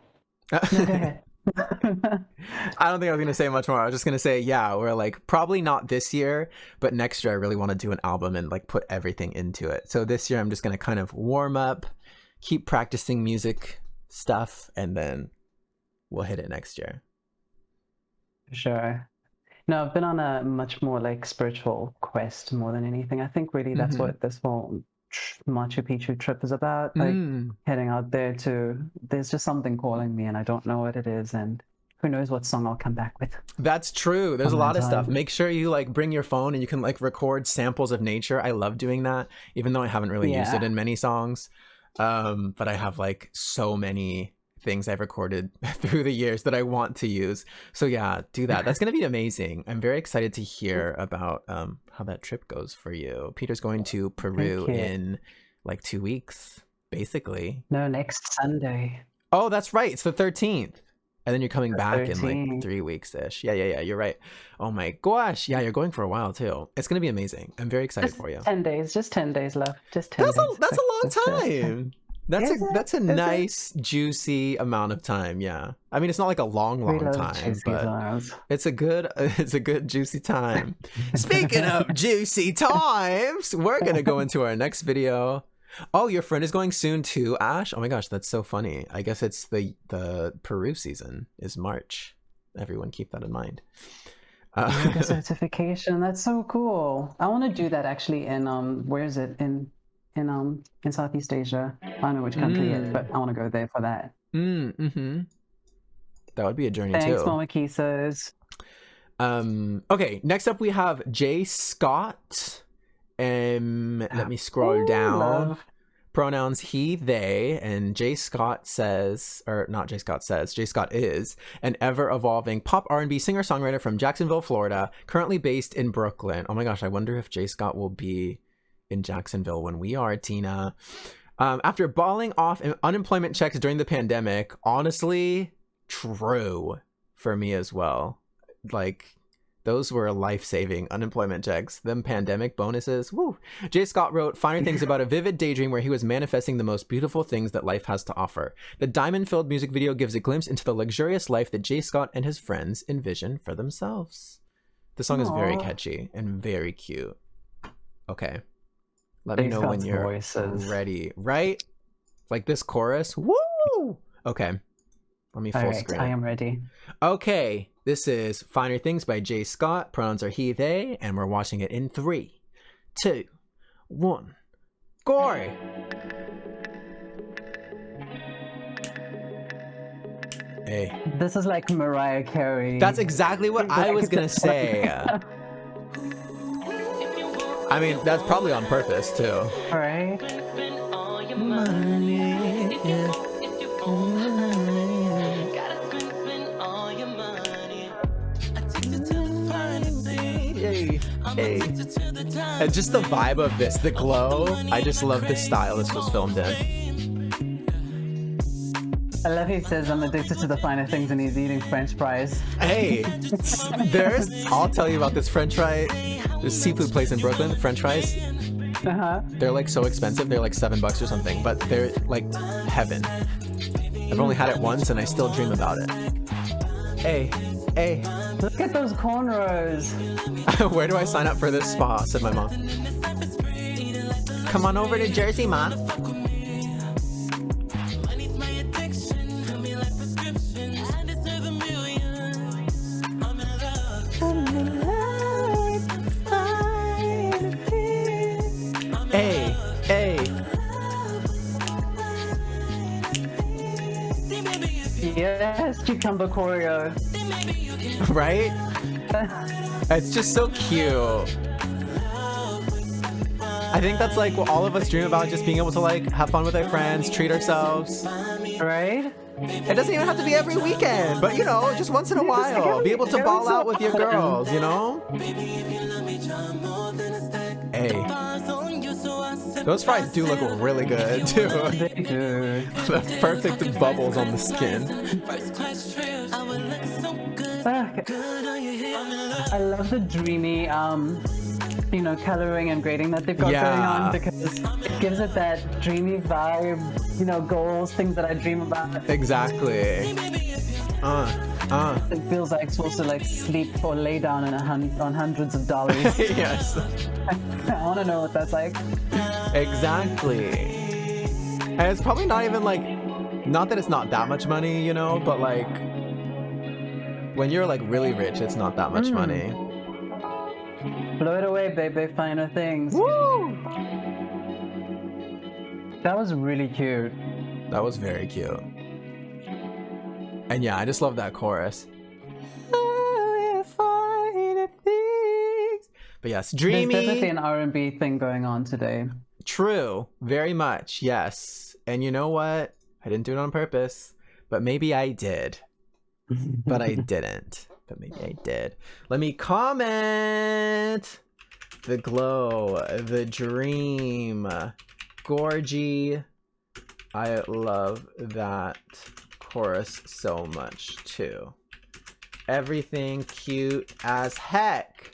No, go ahead. I don't think I was going to say much more. I was just going to say, yeah, we're like probably not this year, but next year I really want to do an album and like put everything into it. So this year I'm just going to kind of warm up, keep practicing music stuff, and then we'll hit it next year. Sure. No, I've been on a much more like spiritual quest more than anything. I think really that's what this whole Machu Picchu trip is about, like heading out there there's just something calling me and I don't know what it is, and who knows what song I'll come back with. That's true. There's a lot of stuff. Make sure you like bring your phone and you can like record samples of nature. I love doing that, even though I haven't really used it in many songs. But I have like so many things I've recorded through the years that I want to use. So yeah, do that. That's going to be amazing. I'm very excited to hear about how that trip goes for you. Peter's going to Peru in like 2 weeks, basically. No, next Sunday. Oh, that's right. It's the 13th. And then you're coming back in like 3 weeks-ish. Yeah, you're right. Oh my gosh. Yeah, you're going for a while too. It's going to be amazing. I'm very excited for you. 10 days. Just 10 days left. Just 10 days. That's a long time. That's a nice, juicy amount of time. Yeah. I mean, it's not like a long time, but it's a good, juicy time. Speaking of juicy times, we're going to go into our next video. Oh, your friend is going soon too, Ash? Oh my gosh, that's so funny. I guess it's the Peru season is March. Everyone keep that in mind. The certification, that's so cool. I want to do that actually in where is it? In Southeast Asia. I don't know which country yet, but I want to go there for that. That would be a journey too. Thanks, Mama Kisos. Okay, next up we have Jay Scott. Let me scroll down. Love. Pronouns he, they, and Jay Scott says, or not Jay Scott says, Jay Scott is an ever-evolving pop R&B singer-songwriter from Jacksonville, Florida, currently based in Brooklyn. Oh my gosh, I wonder if Jay Scott will be in Jacksonville when we are, Tina. After balling off unemployment checks during the pandemic, honestly, true for me as well. Like, those were life-saving unemployment checks. Them pandemic bonuses, woo. Jay Scott wrote finer things about a vivid daydream where he was manifesting the most beautiful things that life has to offer. The diamond-filled music video gives a glimpse into the luxurious life that Jay Scott and his friends envision for themselves. The song is very catchy and very cute. Okay. Let me know when you're ready. Right? Like this chorus. Woo! Okay. Let me full screen. I am ready. Okay. This is Finer Things by Jay Scott. Pronouns are he, they, and we're watching it in 3, 2, 1. Cory! Hey. This is like Mariah Carey. That's exactly what I was gonna say. I mean, that's probably on purpose too. Right? Yay. Hey. And just the vibe of this, the glow. I just love the style this was filmed in. I love he says I'm addicted to the finer things and he's eating French fries. Hey, I'll tell you about this French fry. This seafood place in Brooklyn, French fries. They're like so expensive. They're like $7 or something, but they're like heaven. I've only had it once and I still dream about it. Hey. Look at those cornrows. Where do I sign up for this spa? Said my mom. Come on over to Jersey, Ma. Hey. Yes, cucumber choreo. Right? It's just so cute. I think that's like what all of us dream about, just being able to like have fun with our friends, treat ourselves. Right? It doesn't even have to be every weekend, but you know, just once in a while. Be able to ball out with your girls, you know? Hey. Those fries do look really good too. They do. The perfect bubbles on the skin. I love the dreamy, coloring and grading that they've got going on, because it gives it that dreamy vibe, goals, things that I dream about. Exactly. It feels like it's supposed to like sleep or lay down on hundreds of dollars. Yes. I want to know what that's like. Exactly. And it's probably not even like, not that it's not that much money, but like when you're like really rich, it's not that much money. Blow it away, baby. Finer things. Woo! That was really cute. That was very cute. And yeah, I just love that chorus. But yes, dreamy. There's definitely an R&B thing going on today. True, very much, yes. And you know what? I didn't do it on purpose, but maybe I did. But I didn't. But maybe I did. Let me comment. The glow, the dream, Gorgie. I love that chorus so much too. Everything cute as heck.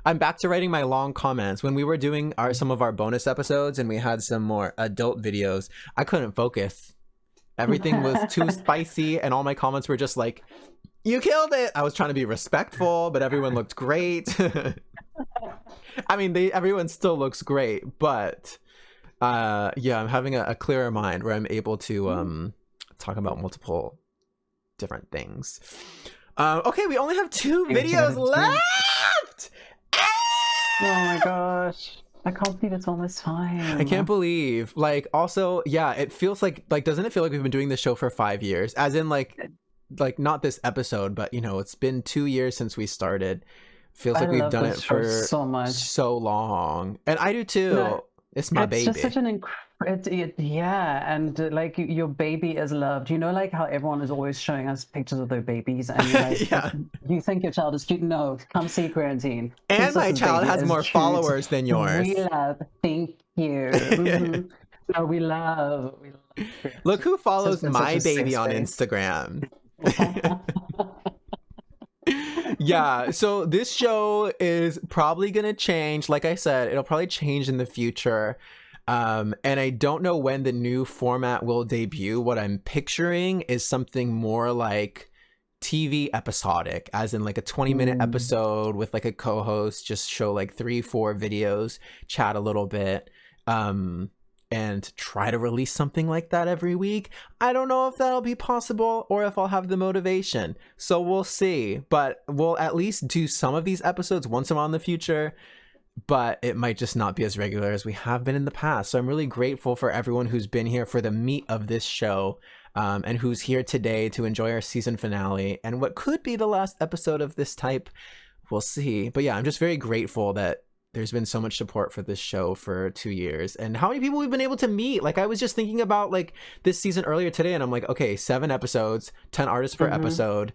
I'm back to writing my long comments. When we were doing some of our bonus episodes and we had some more adult videos, I couldn't focus. Everything was too spicy and all my comments were just like, you killed it. I was trying to be respectful, but everyone looked great. I mean, everyone still looks great, but yeah, I'm having a clearer mind where I'm able to talk about multiple different things. Okay, we only have 2 videos left. Oh my gosh. I can't believe it's almost time. I can't believe. Like, also, yeah, it feels like doesn't it feel like we've been doing this show for 5 years? As in, like not this episode, but it's been 2 years since we started. Feels like we've done it for so long, and I do too. No, it's my baby. It's just such an yeah, and like your baby is loved. Like how everyone is always showing us pictures of their babies, and like, yeah. You think your child is cute? No, come see Quarantine. And my child has more followers than yours. We love. Thank you. Mm-hmm. No, we love. Look who follows my baby on Instagram. Yeah, so this show is probably gonna change. Like I said, it'll probably change in the future. And I don't know when the new format will debut. What I'm picturing is something more like TV episodic, as in like a 20-minute episode with like a co-host, just show like 3-4 videos, chat a little bit, and try to release something like that every week. I don't know if that'll be possible or if I'll have the motivation, so we'll see. But we'll at least do some of these episodes once in a while in the future, but it might just not be as regular as we have been in the past. So I'm really grateful for everyone who's been here for the meat of this show, and who's here today to enjoy our season finale and what could be the last episode of this type. We'll see. But yeah, I'm just very grateful that there's been so much support for this show for 2 years, and how many people we've been able to meet. Like, I was just thinking about like this season earlier today, and I'm like, okay, 7 episodes, 10 artists per episode.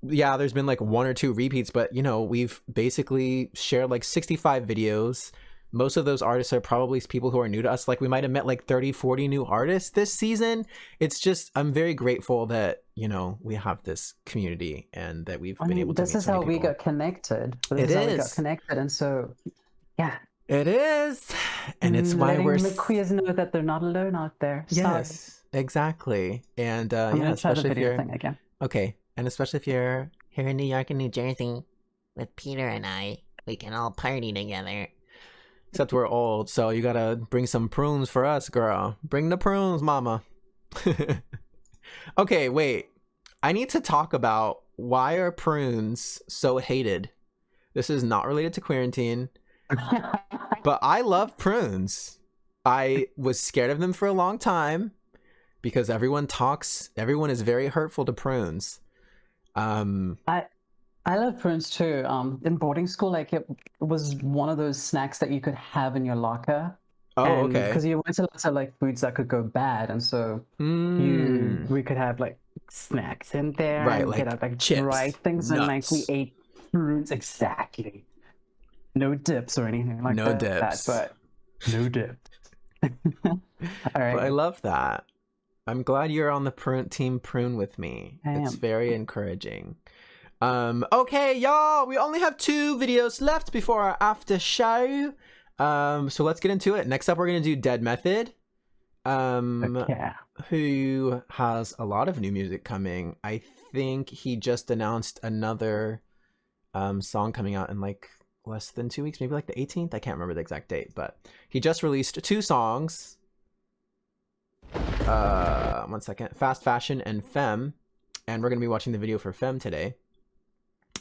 Yeah, there's been like 1 or 2 repeats, but you know, we've basically shared like 65 videos. Most of those artists are probably people who are new to us. Like, we might have met like 30, 40 new artists this season. It's just, I'm very grateful that, you know, we have this community and that we've been able to this is how we got connected. This is how we got connected. And so, yeah. It is. And it's why we're... letting the queers know that they're not alone out there. Yes, exactly. And yeah, especially if you're... again. Okay. And especially if you're here in New York and New Jersey with Peter and I, we can all party together. Except we're old, so you gotta bring some prunes for us, girl. Bring the prunes, mama. Okay, wait. I need to talk about why are prunes so hated. This is not related to Queerantine, but I love prunes. I was scared of them for a long time because everyone is very hurtful to prunes. I love prunes too. In boarding school, like it was one of those snacks that you could have in your locker. Oh, okay. Because you weren't allowed to like foods that could go bad, and so we could have like snacks in there, right? And like get out, like chips, dry things, nuts. And like we ate prunes exactly. No dips or anything like no dips, but no dips. All right. But I love that. I'm glad you're on the team prune with me. It's very encouraging. Okay, y'all, we only have 2 videos left before our after show. So let's get into it. Next up, we're gonna do Dead Method, who has a lot of new music coming. I think he just announced another song coming out in like less than 2 weeks, maybe like the 18th. I can't remember the exact date, but he just released 2 songs. 1 second. Fast Fashion and Femme, and we're gonna be watching the video for Femme today.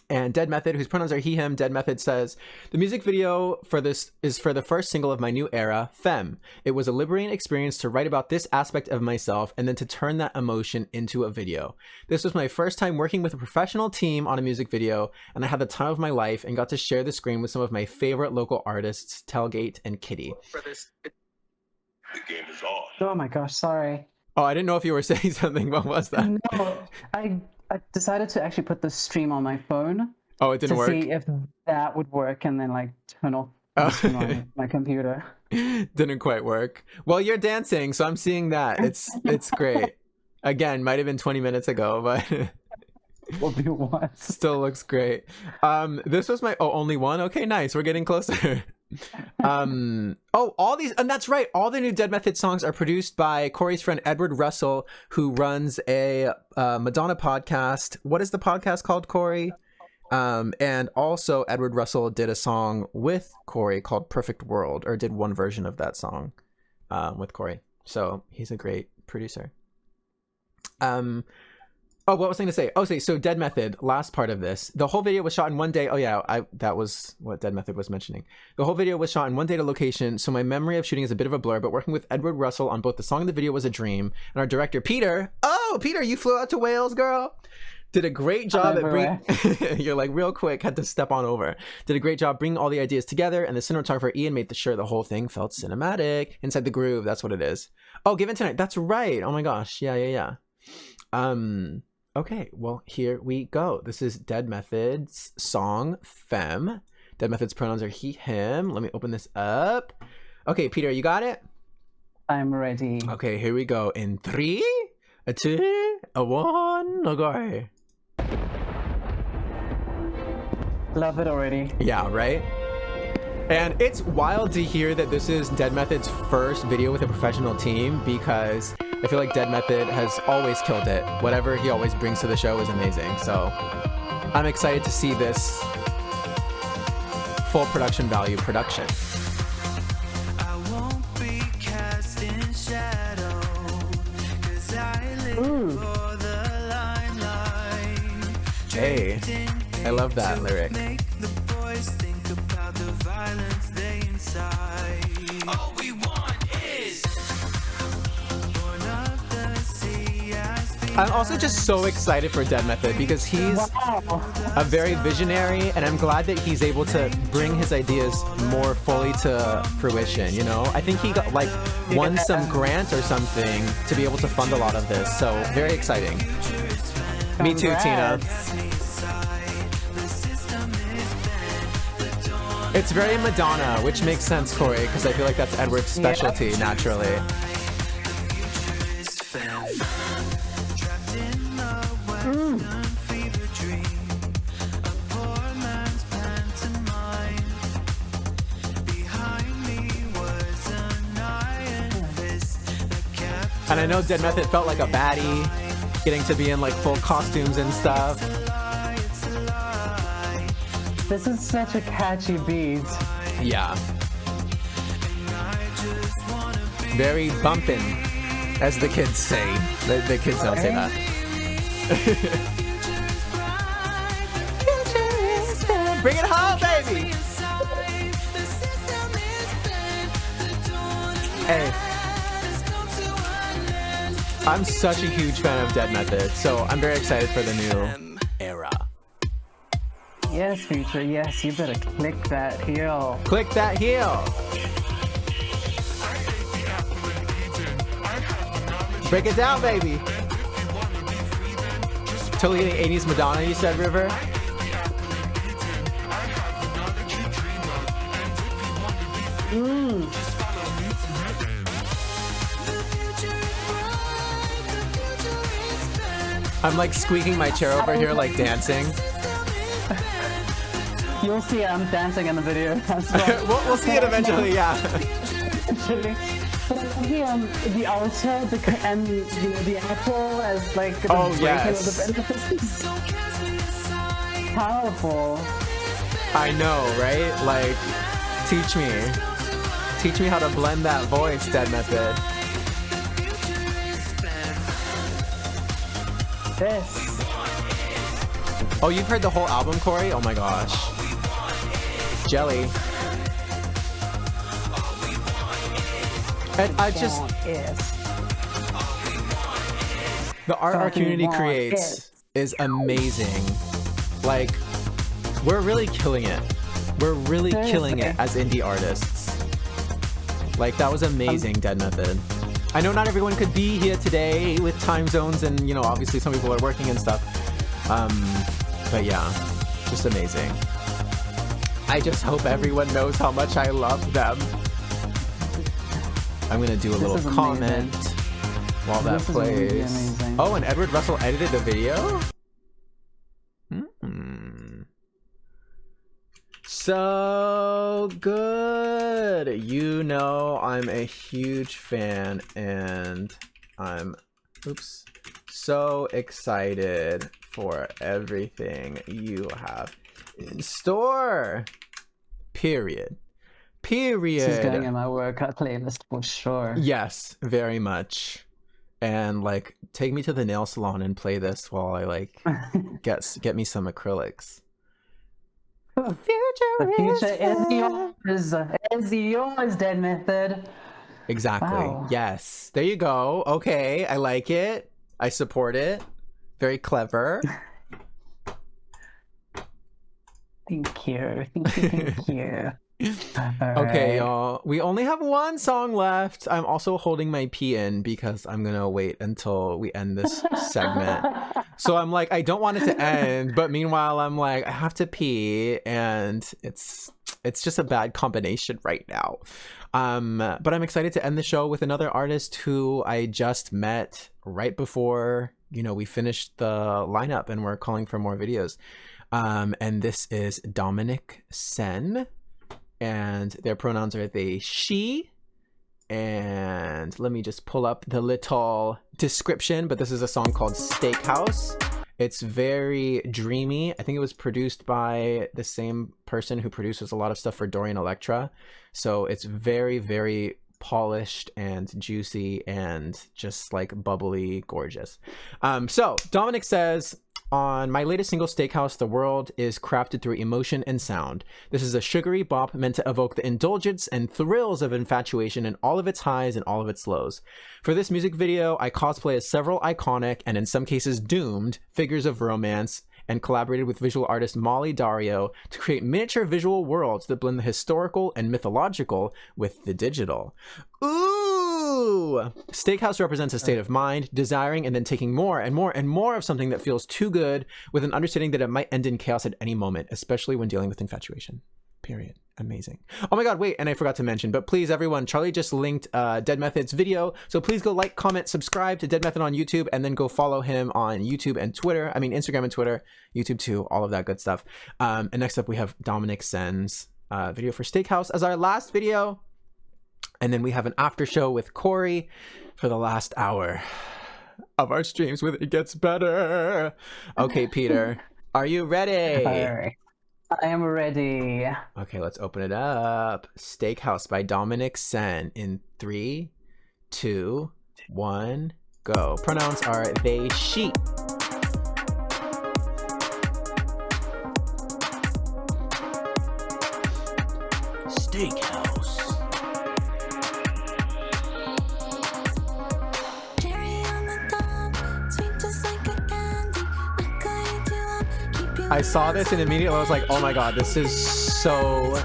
And Dead Method, whose pronouns are he, him, Dead Method says, the music video for this is for the first single of my new era, Femme. It was a liberating experience to write about this aspect of myself and then to turn that emotion into a video. This was my first time working with a professional team on a music video, and I had the time of my life and got to share the screen with some of my favorite local artists, Tailgate and Kitty. The game is on. Oh my gosh, sorry. Oh, I didn't know if you were saying something. What was that? No, I decided to actually put the stream on my phone. Oh, it didn't work? To see if that would work and then like turn off on my computer. Didn't quite work. Well, you're dancing, so I'm seeing that. It's great. Again, might have been 20 minutes ago, but still looks great. This was my only one. Okay, nice. We're getting closer. All these, and that's right, all the new Dead Method songs are produced by Cory's friend Edward Russell, who runs a Madonna podcast. What is the podcast called, Cory? And also Edward Russell did a song with Cory called Perfect World, or did one version of that song with Cory. So he's a great producer. Oh, what was I going to say? Oh, so Dead Method, last part of this. The whole video was shot in one day. Oh, yeah, that was what Dead Method was mentioning. The whole video was shot in one day to location, so my memory of shooting is a bit of a blur, but working with Edward Russell on both the song and the video was a dream. And our director, Peter, Peter, you flew out to Wales, girl, did a great job at bringing... You're like, real quick, had to step on over. Did a great job bringing all the ideas together, and the cinematographer, Ian, made sure the whole thing felt cinematic. Inside the groove, that's what it is. Oh, Given Tonight, that's right. Oh my gosh, yeah. Okay, well, here we go. This is Dead Method's song, Femme. Dead Method's pronouns are he, him. Let me open this up. Okay, Peter, you got it? I'm ready. Okay, here we go. In 3, 2, 1, go. Love it already. Yeah, right? And it's wild to hear that this is Dead Method's first video with a professional team, because I feel like Dead Method has always killed it. Whatever he always brings to the show is amazing. So I'm excited to see this full production value production. I won't be cast in shadow, 'cause I live for the limelight. Hey, I love that lyric. Make the boys think about the violence they inside. All we want is I'm also just so excited for Dead Method because he's a very visionary, and I'm glad that he's able to bring his ideas more fully to fruition, you know? I think he got like won some grant or something to be able to fund a lot of this, so very exciting. Me too, Tina. It's very Madonna, which makes sense, Corey, because I feel like that's Edward's specialty naturally. And I know Dead Method felt like a baddie, getting to be in like full costumes and stuff. This is such a catchy beat. Yeah. Very bumpin', as the kids say. The kids don't say that. Bring it home, baby! Hey. I'm such a huge fan of Dead Method, so I'm very excited for the new era. Yes, Future, yes, you better click that heel. Click that heel! Break it down, baby! Totally getting 80s Madonna, you said, River? I'm like squeaking my chair over here, like dancing. You'll see I'm dancing in the video as well. we'll see it eventually, yeah. Actually, the altar and the apple as like the yes. of the powerful. I know, right? Like, teach me how to blend that voice, Dead Method. This. Oh, you've heard the whole album, Corey? Oh my gosh. Jelly. And I just... The art our community creates is amazing. Like, we're really killing it. We're really killing it as indie artists. Like, that was amazing, Dead Method. I know not everyone could be here today with time zones and, you know, obviously some people are working and stuff. But yeah, just amazing. I just hope everyone knows how much I love them. I'm gonna do a little comment while that plays. Oh, and Edward Russell edited the video? So good. You know I'm a huge fan and I'm so excited for everything you have in store. Period. This is going in my workout playlist for sure. Yes, very much. And like, take me to the nail salon and play this while I like get me some acrylics. The future is yours, Dead Method. Exactly. Wow. Yes. There you go. Okay, I like it. I support it. Very clever. Thank you. Thank you. Okay, y'all. We only have one song left. I'm also holding my pee in because I'm gonna wait until we end this segment. So I'm like, I don't want it to end, but meanwhile I'm like, I have to pee, and it's just a bad combination right now. But I'm excited to end the show with another artist who I just met right before, you know, we finished the lineup and we're calling for more videos. And this is Dominic Sen. And their pronouns are they, she. And let me just pull up the little description, but this is a song called Steakhouse. It's very dreamy. I think it was produced by the same person who produces a lot of stuff for Dorian Electra. So it's very, very polished and juicy and just like bubbly, gorgeous. So Dominic says, On my latest single, Steakhouse, the world is crafted through emotion and sound. This is a sugary bop meant to evoke the indulgence and thrills of infatuation in all of its highs and all of its lows. For this music video, I cosplay as several iconic, and in some cases doomed, figures of romance, and collaborated with visual artist Molly Dario to create miniature visual worlds that blend the historical and mythological with the digital. Ooh! Steakhouse represents a state of mind, desiring and then taking more and more and more of something that feels too good, with an understanding that it might end in chaos at any moment, especially when dealing with infatuation. Period. Amazing. Oh my god, wait, and I forgot to mention, but please everyone, Charlie just linked Dead Method's video, so please go like, comment, subscribe to Dead Method on YouTube, and then go follow him on YouTube and Twitter. I mean Instagram and Twitter, YouTube too, all of that good stuff. And next up we have Dominic Sen's video for Steakhouse as our last video, and then we have an after show with Cory for the last hour of our streams with It Gets Better. Okay, Peter, are you ready? All right. I am ready. Okay, let's open it up. Steakhouse by Dominic Sen in 3, 2, 1, go. Pronouns are they, she. Steakhouse. I saw this and immediately I was like, oh my god, this is so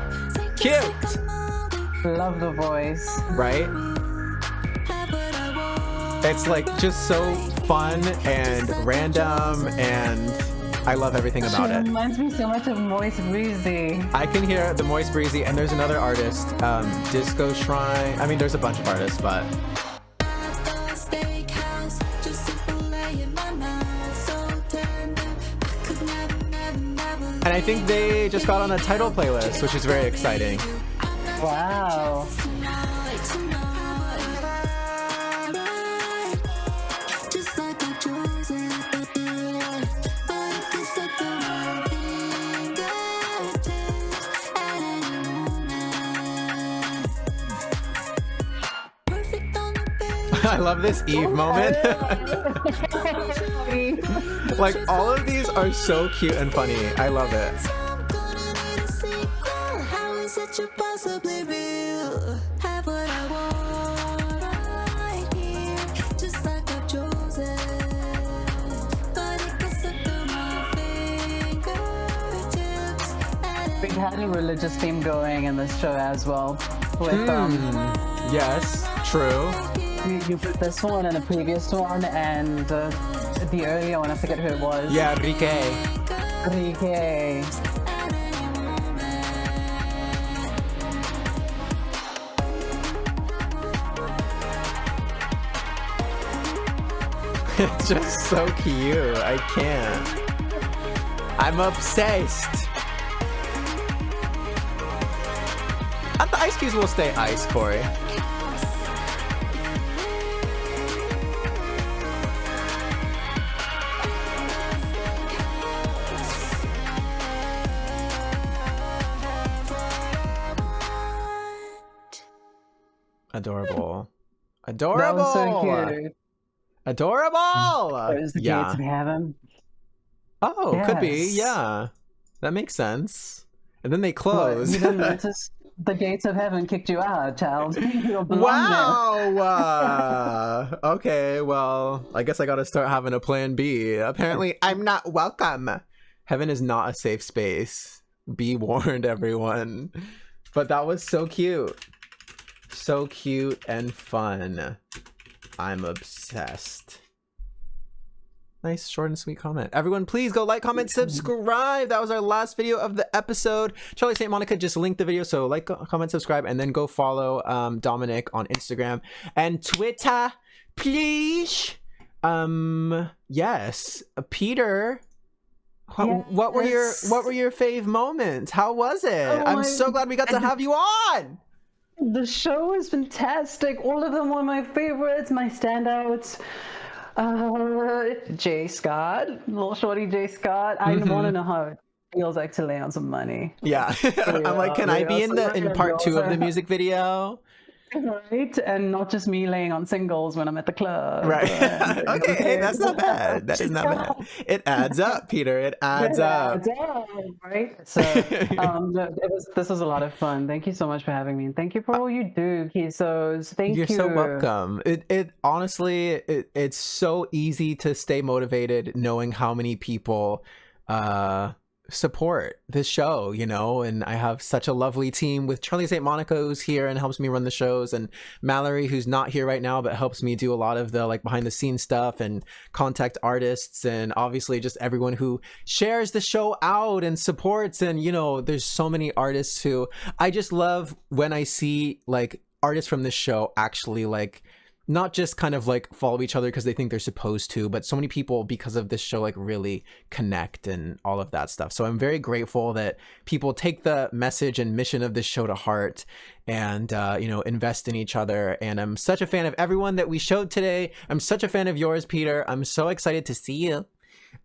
cute. Love the voice. Right? It's like just so fun and random, and I love everything about it. It reminds me so much of Moist Breezy. I can hear the Moist Breezy, and there's another artist, Disco Shrine. I mean, there's a bunch of artists, but... And I think they just got on a title playlist, which is very exciting. Wow. I love this Eve moment. Like, all of these are so cute and funny. I love it. We had a religious theme going in this show as well. With yes, true. You put this one and the previous one and the earlier one, I forget who it was. Yeah, Rike. It's just so cute. I can't. I'm obsessed. The ice cubes will stay ice, Cory. Adorable. Adorable. That was so cute. Adorable. There's the gates of heaven. Oh, yes. Could be. Yeah. That makes sense. And then they close. You didn't notice the gates of heaven kicked you out, child. Wow. Okay, well, I guess I gotta start having a plan B. Apparently, I'm not welcome. Heaven is not a safe space. Be warned, everyone. But that was so cute. So cute and fun. I'm obsessed. Nice short and sweet comment. Everyone, please go like, comment, subscribe. That was our last video of the episode. Charlie St. Monica just linked the video, so like, comment, subscribe, and then go follow Dominic on Instagram and Twitter, please. Yes, Peter. What were your fave moments? How was it? I'm so glad we got to have you on. The show was fantastic. All of them were my favorites, my standouts. Jay Scott, little shorty Jay Scott. I want to know how it feels like to lay on some money. Yeah. I'm like, can I be in part 2 of the music video? Right, and not just me laying on singles when I'm at the club. Right. Okay, hey, that's not bad. That is not bad. It adds up, Peter. It adds up. Right? So this was a lot of fun. Thank you so much for having me. And thank you for all you do, Kisos. Thank You're you. so welcome. It honestly, it's so easy to stay motivated knowing how many people support this show, you know, and I have such a lovely team with Charlie St. Monica, who's here and helps me run the shows, and Mallory, who's not here right now but helps me do a lot of the like behind the scenes stuff and contact artists, and obviously just everyone who shares the show out and supports. And you know, there's so many artists who I just love when I see like artists from this show actually like not just kind of like follow each other because they think they're supposed to, but so many people because of this show like really connect and all of that stuff. So I'm very grateful that people take the message and mission of this show to heart and you know, invest in each other. And I'm such a fan of everyone that we showed today. I'm such a fan of yours, Peter. I'm so excited to see you.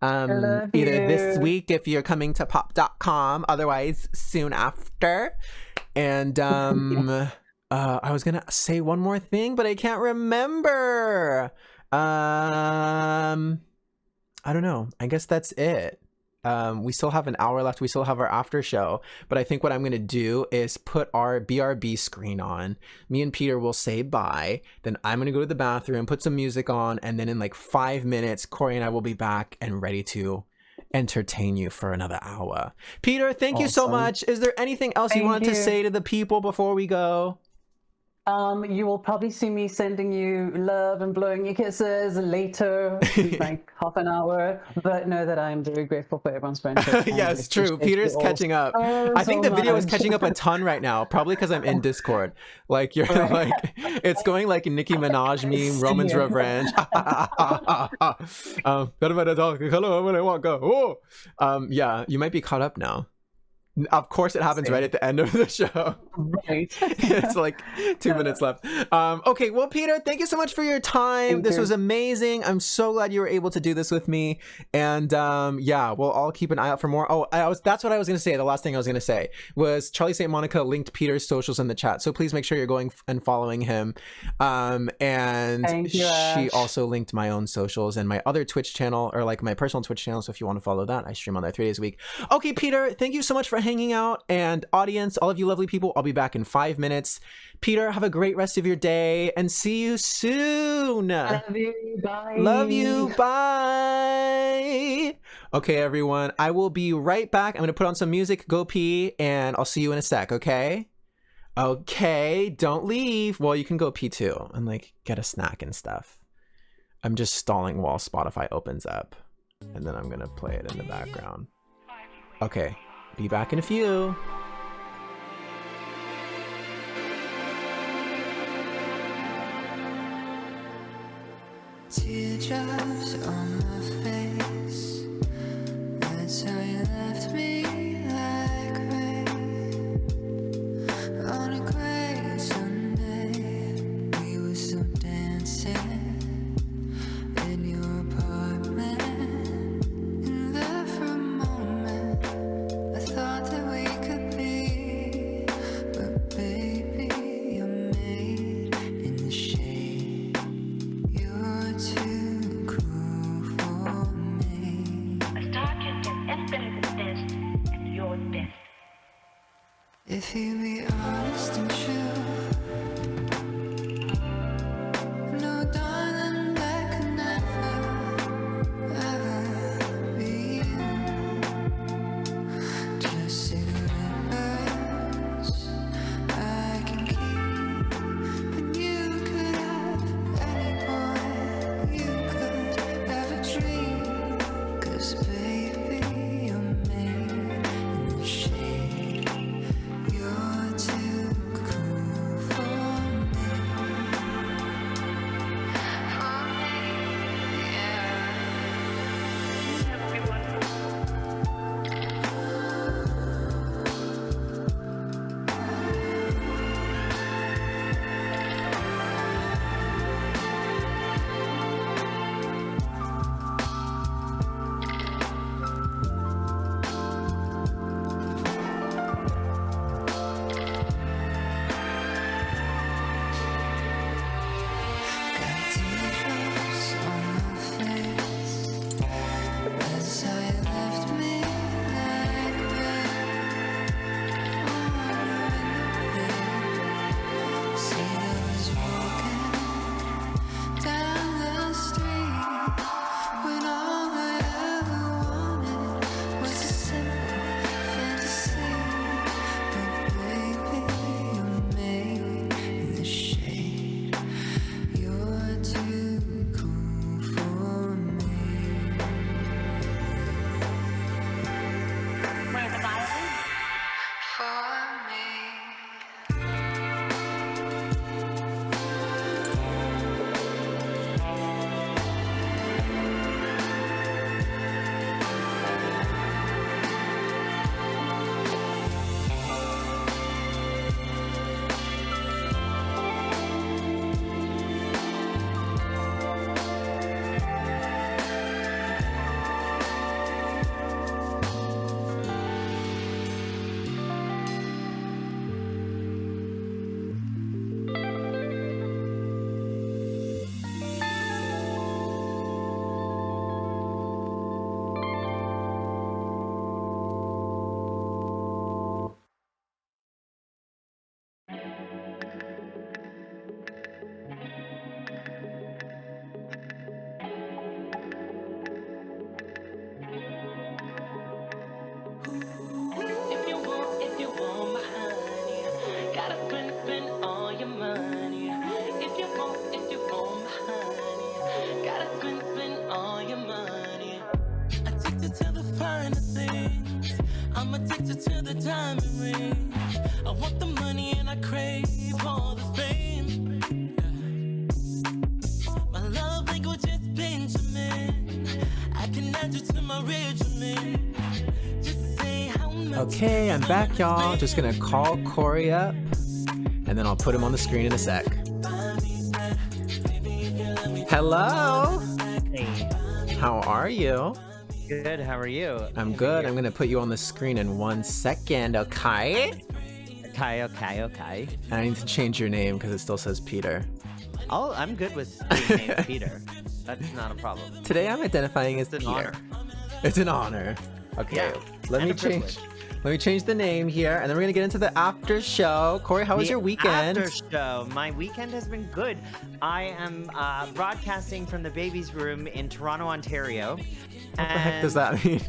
Either this week if you're coming to pop.com, otherwise soon after. And I was gonna say one more thing, but I can't remember. I don't know. I guess that's it. We still have an hour left. We still have our after show, but I think what I'm gonna do is put our BRB screen on. Me and Peter will say bye. Then I'm gonna go to the bathroom, put some music on, and then in like 5 minutes, Cory and I will be back and ready to entertain you for another hour. Peter, thank you so much. Is there anything else you wanted to say to the people before we go? You will probably see me sending you love and blowing you kisses later, like half an hour. But know that I am very grateful for everyone's friendship. Yeah, it's true. Peter's catching up. I think the video is catching up a ton right now, probably because I'm in Discord. Like you're like, it's going like Nicki Minaj meme, Roman's Revenge. Yeah, you might be caught up now. Of course it happens right at the end of the show. Right. It's like 2 minutes left. Okay, well, Peter, thank you so much for your time. This was amazing. I'm so glad you were able to do this with me. And yeah, we'll all keep an eye out for more. Oh, that's what I was going to say. The last thing I was going to say was Charlie St. Monica linked Peter's socials in the chat. So please make sure you're going and following him. And she also linked my own socials and my other Twitch channel, or like my personal Twitch channel. So if you want to follow that, I stream on there 3 days a week. Okay, Peter, thank you so much for hanging out. And audience, all of you lovely people, I'll be back in 5 minutes. Peter, have a great rest of your day and see you soon. Love you. Bye. Love you. Bye. Okay, everyone, I will be right back. I'm going to put on some music, go pee, and I'll see you in a sec, okay? Okay, don't leave. Well, you can go pee too and like get a snack and stuff. I'm just stalling while Spotify opens up, and then I'm going to play it in the background. Okay, be back in a few. Teardrops on my face, that's how you left me like rain. On a gray Sunday, we were still dancing in your apartment. And there for a moment, I thought that we could be, but baby, you're made in the shade. You're too cruel for me. A star can get anything that's best, and you're the best. If you be honest and true, no darling, that could never, ever be you. Just cigarette burns I can keep, and you could have any boy you could ever dream. 'Cause baby, you're made in the shade. You're too cool ring. I want the money and I crave all the fame. My love language is Benjamin. I can add you to my regimen. Just say how much. Okay, I'm back, y'all. Just gonna call Cory up, and then I'll put him on the screen in a sec. Hello. Hey. How are you? Good, how are you? I'm good. I'm gonna put you on the screen in 1 second, okay? Okay. And I need to change your name because it still says Peter. Oh, I'm good with being named Peter. That's not a problem. Today I'm identifying as It's an Peter. honor. It's an honor. Okay, Yeah, let and me a privilege. change. Let me change the name here, and then we're gonna get into the after show. Cory, how was your weekend? After show. My weekend has been good. I am broadcasting from the baby's room in Toronto, Ontario. What the heck does that mean?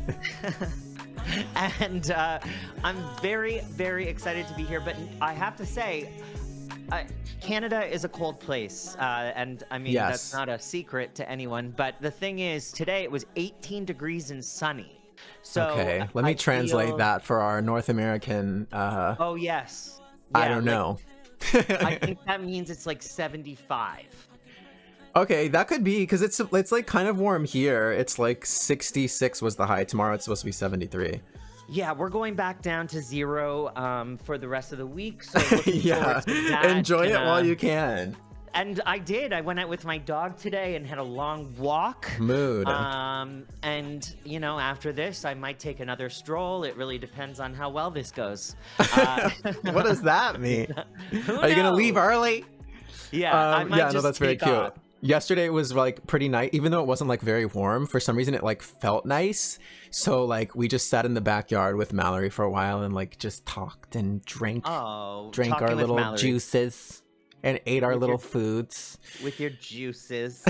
And I'm very, very excited to be here. But I have to say, Canada is a cold place. And I mean, that's not a secret to anyone. But the thing is, today it was 18 degrees and sunny. So okay, let me translate that for our North American. Oh, yes. Yeah, I don't know. I think that means it's like 75. Okay, that could be because it's like kind of warm here. It's like 66 was the high. Tomorrow it's supposed to be 73. Yeah, we're going back down to 0 for the rest of the week. So looking Yeah, forward to that. enjoy it while you can. And I did. I went out with my dog today and had a long walk. Mood. And, you know, after this, I might take another stroll. It really depends on how well this goes. What does that mean? Who Are you going to knows? leave early? Yeah, I might just that's very take cute. off. Yesterday was like pretty nice, even though it wasn't like very warm. For some reason, it like felt nice. So like we just sat in the backyard with Mallory for a while and like just talked and drank Oh, our talking with little Mallory. juices and ate our With little your- foods. With your juices.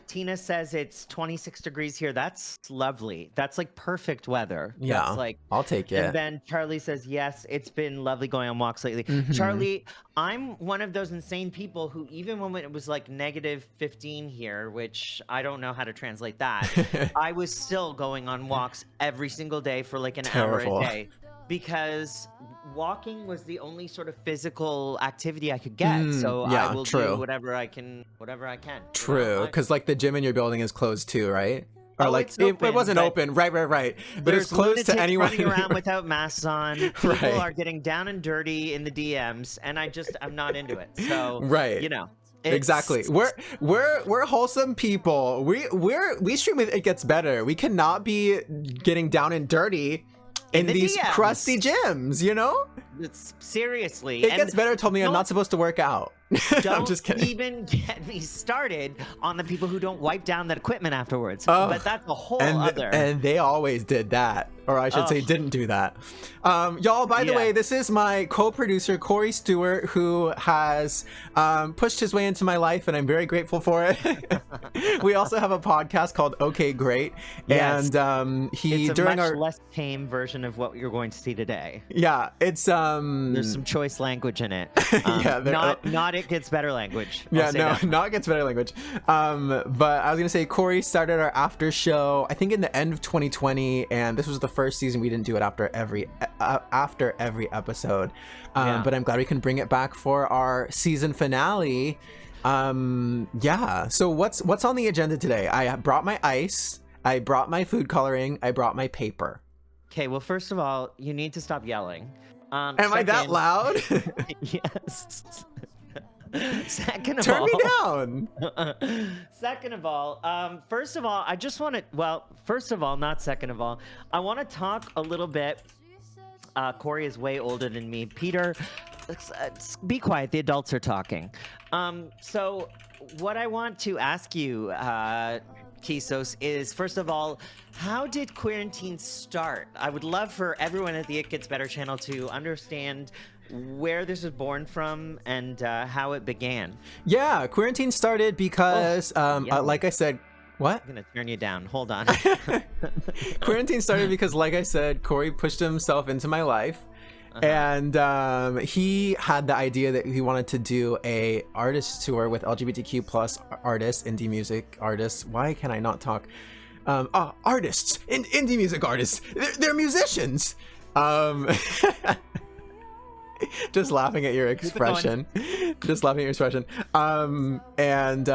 Tina says it's 26 degrees here. That's lovely. That's like perfect weather. Yeah, That's like, I'll take it. and then Charlie says, yes, it's been lovely going on walks lately. Mhm. Charlie, I'm one of those insane people who, even when it was like negative 15 here, which I don't know how to translate that, I was still going on walks every single day for like an Terrible. hour a day. Because walking was the only sort of physical activity I could get. So yeah, I will true. do whatever I can. True, because like the gym in your building is closed too, right? Or Oh, like it's it open, wasn't but open, right? But There's it's closed to lunatics anyone running around without masks on. People Right. are getting down and dirty in the DMs, and I'm not into it. So Right. you know, Exactly. We're wholesome people. We stream with It Gets Better. We cannot be getting down and dirty in the these DMs. crusty gyms, you know? It's seriously. It Gets Better told me I'm don't- not supposed to work out. I'm Don't just kidding. even get me started on the people who don't wipe down that equipment afterwards. Oh, but that's a whole and, other. and they always did that, or I should say Oh. didn't do that. Y'all, by the Yeah. way, this is my co-producer Cory Stewart, who has pushed his way into my life, and I'm very grateful for it. We also have a podcast called Okay Great, Yes. and he it's a during much our less tame version of what you're going to see today. yeah, it's There's some choice language in it. Yeah, not It Gets Better language. I'll yeah, say no, that. not Gets Better language. But I was gonna say Cory started our after show, I think in the end of 2020, and this was the first season we didn't do it after every episode. Yeah. But I'm glad we can bring it back for our season finale. Yeah. So what's on the agenda today? I brought my ice. I brought my food coloring. I brought my paper. Okay, well, first of all, you need to stop yelling. Am I that loud? Yes. Second of Turn all, me down. Second of all, first of all, I just want to. Well, first of all, not second of all, I want to talk a little bit. Cory is way older than me. Peter, be quiet. The adults are talking. So, what I want to ask you, Kisos, is first of all, how did QUEERANTINE start? I would love for everyone at the It Gets Better channel to understand where this was born from and how it began. Yeah, QUEERANTINE started because, like I said, what? I'm gonna turn you down. Hold on. QUEERANTINE started because, like I said, Cory pushed himself into my life. And he had the idea that he wanted to do a artist tour with LGBTQ plus artists, indie music artists. Why can I not talk? artists, indie music artists, they're musicians. Just laughing at your expression. Just laughing at your expression. And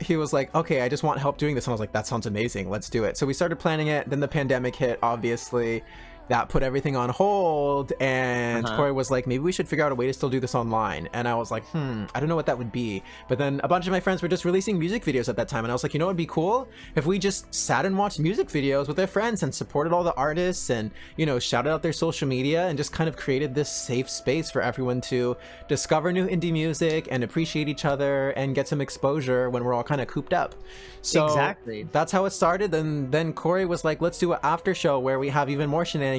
he was like, okay, I just want help doing this. And I was like, that sounds amazing. Let's do it. So we started planning it. Then the pandemic hit, obviously. That put everything on hold, and Cory was like, maybe we should figure out a way to still do this online. And I was like, I don't know what that would be. But then a bunch of my friends were just releasing music videos at that time, and I was like, you know what would be cool? If we just sat and watched music videos with their friends and supported all the artists and, you know, shouted out their social media and just kind of created this safe space for everyone to discover new indie music and appreciate each other and get some exposure when we're all kind of cooped up. So exactly, that's how it started. And then Cory was like, let's do an after show where we have even more shenanigans.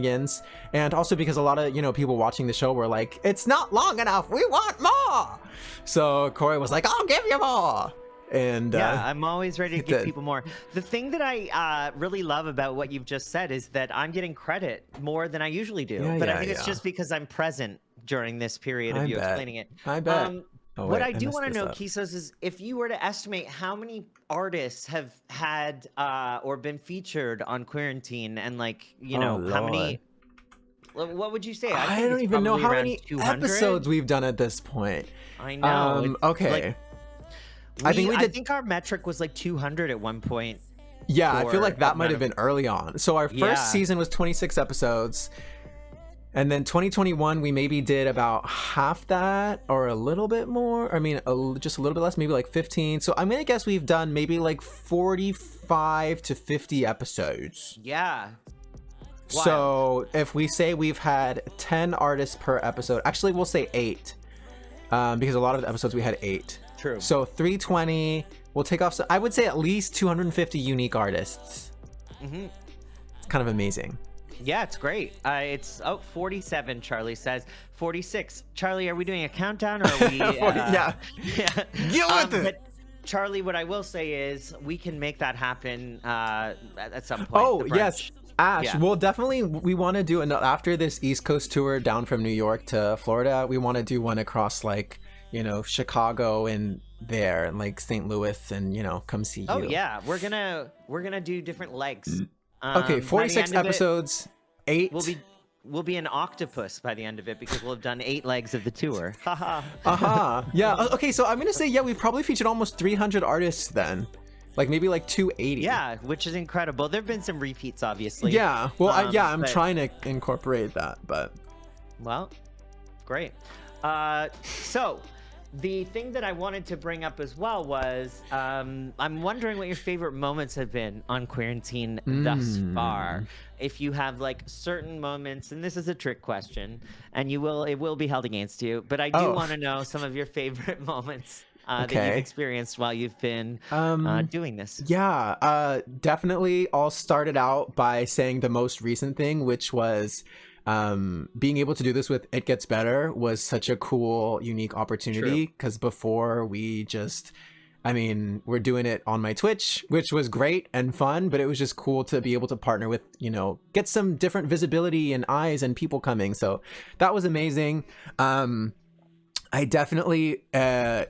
And also because a lot of, you know, people watching the show were like, it's not long enough, we want more. So Cory was like, I'll give you more. And yeah, I'm always ready to give people more. The thing that I really love about what you've just said is that I'm getting credit more than I usually do. But I think it's just because I'm present during this period of you explaining it. I bet. What I do want to know, Kisos, is if you were to estimate how many artists have had or been featured on Quarantine, and like, you know, how many, what would you say? I don't even know how many episodes we've done at this point. I know. Okay. Like, I think our metric was like 200 at one point. Yeah, I feel like that might have been early on. So our first season was 26 episodes. And then 2021, we maybe did about half that or a little bit more. I mean, just a little bit less, maybe like 15. So I'm going to guess we've done maybe like 45 to 50 episodes. Yeah. Wild. So if we say we've had 10 artists per episode, actually we'll say 8. Because a lot of the episodes we had 8. True. So 320, we'll take off, I would say at least 250 unique artists. It's kind of amazing. Yeah, it's great. It's 47, Charlie says. 46. Charlie, are we doing a countdown or are we... yeah. Get with it! But Charlie, what I will say is we can make that happen at some point. Oh, yes. Ash, we'll definitely, we want to do, after this East Coast tour down from New York to Florida, we want to do one across like, you know, Chicago and there, and like St. Louis, and, you know, come see you. Oh, yeah. We're gonna do different legs. Okay, 46 episodes, 8. We'll be an octopus by the end of it because we'll have done 8 legs of the tour. Yeah. Okay, so I'm gonna say we've probably featured almost 300 artists then, like maybe like 280. Yeah, which is incredible. There've been some repeats, obviously. Yeah. Well, I'm trying to incorporate that, but well, great. So. The thing that I wanted to bring up as well was, I'm wondering what your favorite moments have been on Quarantine thus far. If you have like certain moments, and this is a trick question, and it will be held against you, but I do want to know some of your favorite moments that you've experienced while you've been doing this. Yeah, definitely. All started out by saying the most recent thing, which was being able to do this with It Gets Better was such a cool, unique opportunity, because before we're doing it on my Twitch, which was great and fun, but it was just cool to be able to partner with, you know, get some different visibility and eyes and people coming. So that was amazing. I definitely,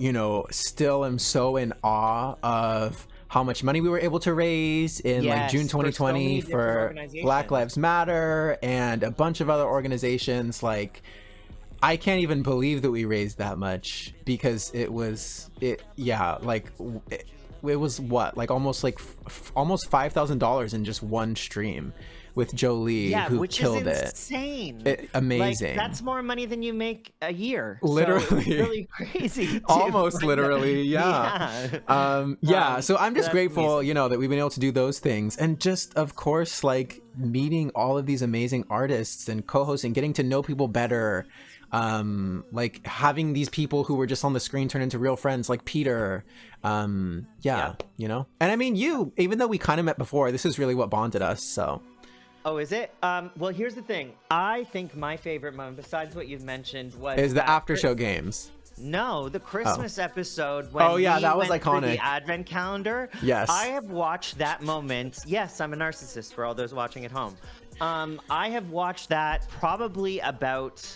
you know, still am so in awe of how much money we were able to raise in like June 2020 for Black Lives Matter and a bunch of other organizations. Like, I can't even believe that we raised that much, because it was what, like almost $5,000 in just one stream with Jolie, who killed it. Insane. Amazing. Like, that's more money than you make a year. Literally. So it's really crazy. Almost literally, yeah. So I'm just grateful, amazing, you know, that we've been able to do those things, and just, of course, like meeting all of these amazing artists and co-hosting, getting to know people better. Like having these people who were just on the screen turn into real friends, like Peter. You know. And I mean, even though we kind of met before, this is really what bonded us. So. Oh, is it? Well, here's the thing. I think my favorite moment, besides what you've mentioned, was the after show games. No, the Christmas episode when that was iconic. The Advent calendar. Yes. I have watched that moment. Yes, I'm a narcissist for all those watching at home. I have watched that probably about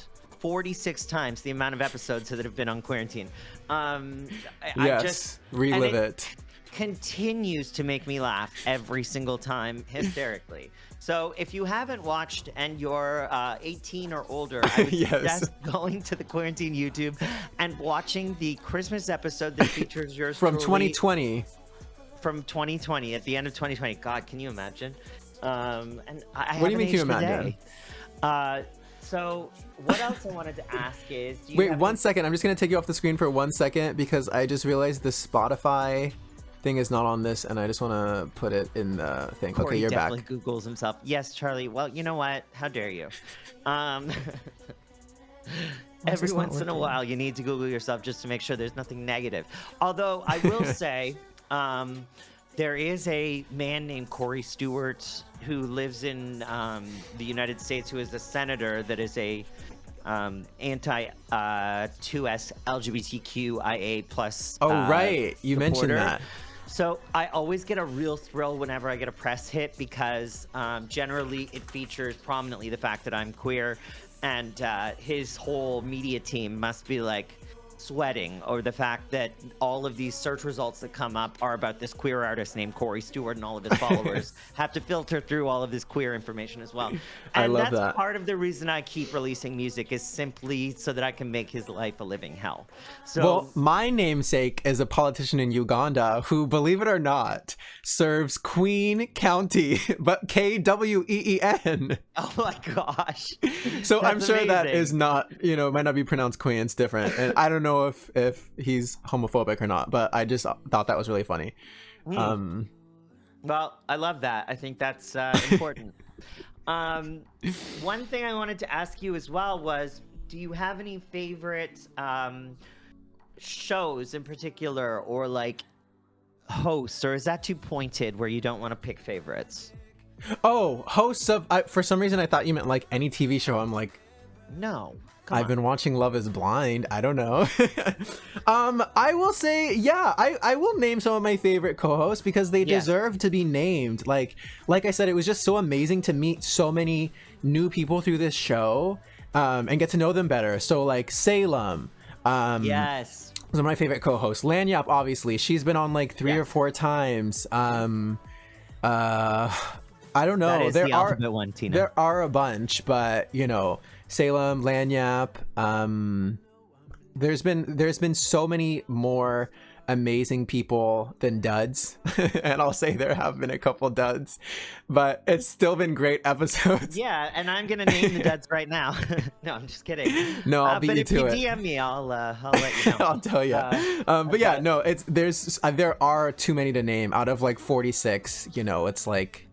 46 times the amount of episodes that have been on Quarantine. I just relive it. continues to make me laugh every single time hysterically. So if you haven't watched and you're 18 or older, I would suggest going to the Quarantine YouTube and watching the Christmas episode that features yours from truly, 2020. From 2020, at the end of 2020. God, can you imagine? And I what do you mean, haven't can you aged imagine? today. So what else I wanted to ask is, do you wait have 1 second. I'm just gonna take you off the screen for 1 second because I just realized the Spotify thing is not on this, and I just want to put it in the thing. Cory okay, you're back. definitely Googles himself. Yes, Charlie. Well, you know what? How dare you? Every once in a while, you need to Google yourself just to make sure there's nothing negative. Although I will say, there is a man named Cory Stewart who lives in the United States, who is a senator that is a anti-2S LGBTQIA plus. Oh, right. You mentioned that. So I always get a real thrill whenever I get a press hit because generally it features prominently the fact that I'm queer, and his whole media team must be like sweating over the fact that all of these search results that come up are about this queer artist named Cory Stewart, and all of his followers have to filter through all of this queer information as well. And I love that's that. part of the reason I keep releasing music, is simply so that I can make his life a living hell. So well, my namesake is a politician in Uganda who, believe it or not, serves Queen County, but Kween. oh my gosh. So I'm That's sure that amazing. is not, it might not be pronounced Queen. It's different. And I don't know if he's homophobic or not, but I just thought that was really funny. Well, I love that. I think that's important. One thing I wanted to ask you as well was, do you have any favorite shows in particular, or like hosts, or is that too pointed where you don't want to pick favorites? Oh, hosts of, for some reason I thought you meant like any TV show. I'm like, No. I've been watching Love is Blind. I don't know. I will say, yeah, I will name some of my favorite co-hosts because they deserve to be named. Like I said, it was just so amazing to meet so many new people through this show and get to know them better. So like Salem. Yes. Was my favorite co-host. Lanyap, obviously. She's been on like 3 or 4 times. I don't know. That is the alphabet one, Tina. There are a bunch, but Salem, Lanyap. There's been so many more amazing people than duds, and I'll say there have been a couple duds, but it's still been great episodes. Yeah, and I'm gonna name the duds right now. No, I'm just kidding. No, I'll beat you to it. But if you DM me, I'll let you know. I'll tell you. But yeah, no, there are too many to name. Out of like 46, it's like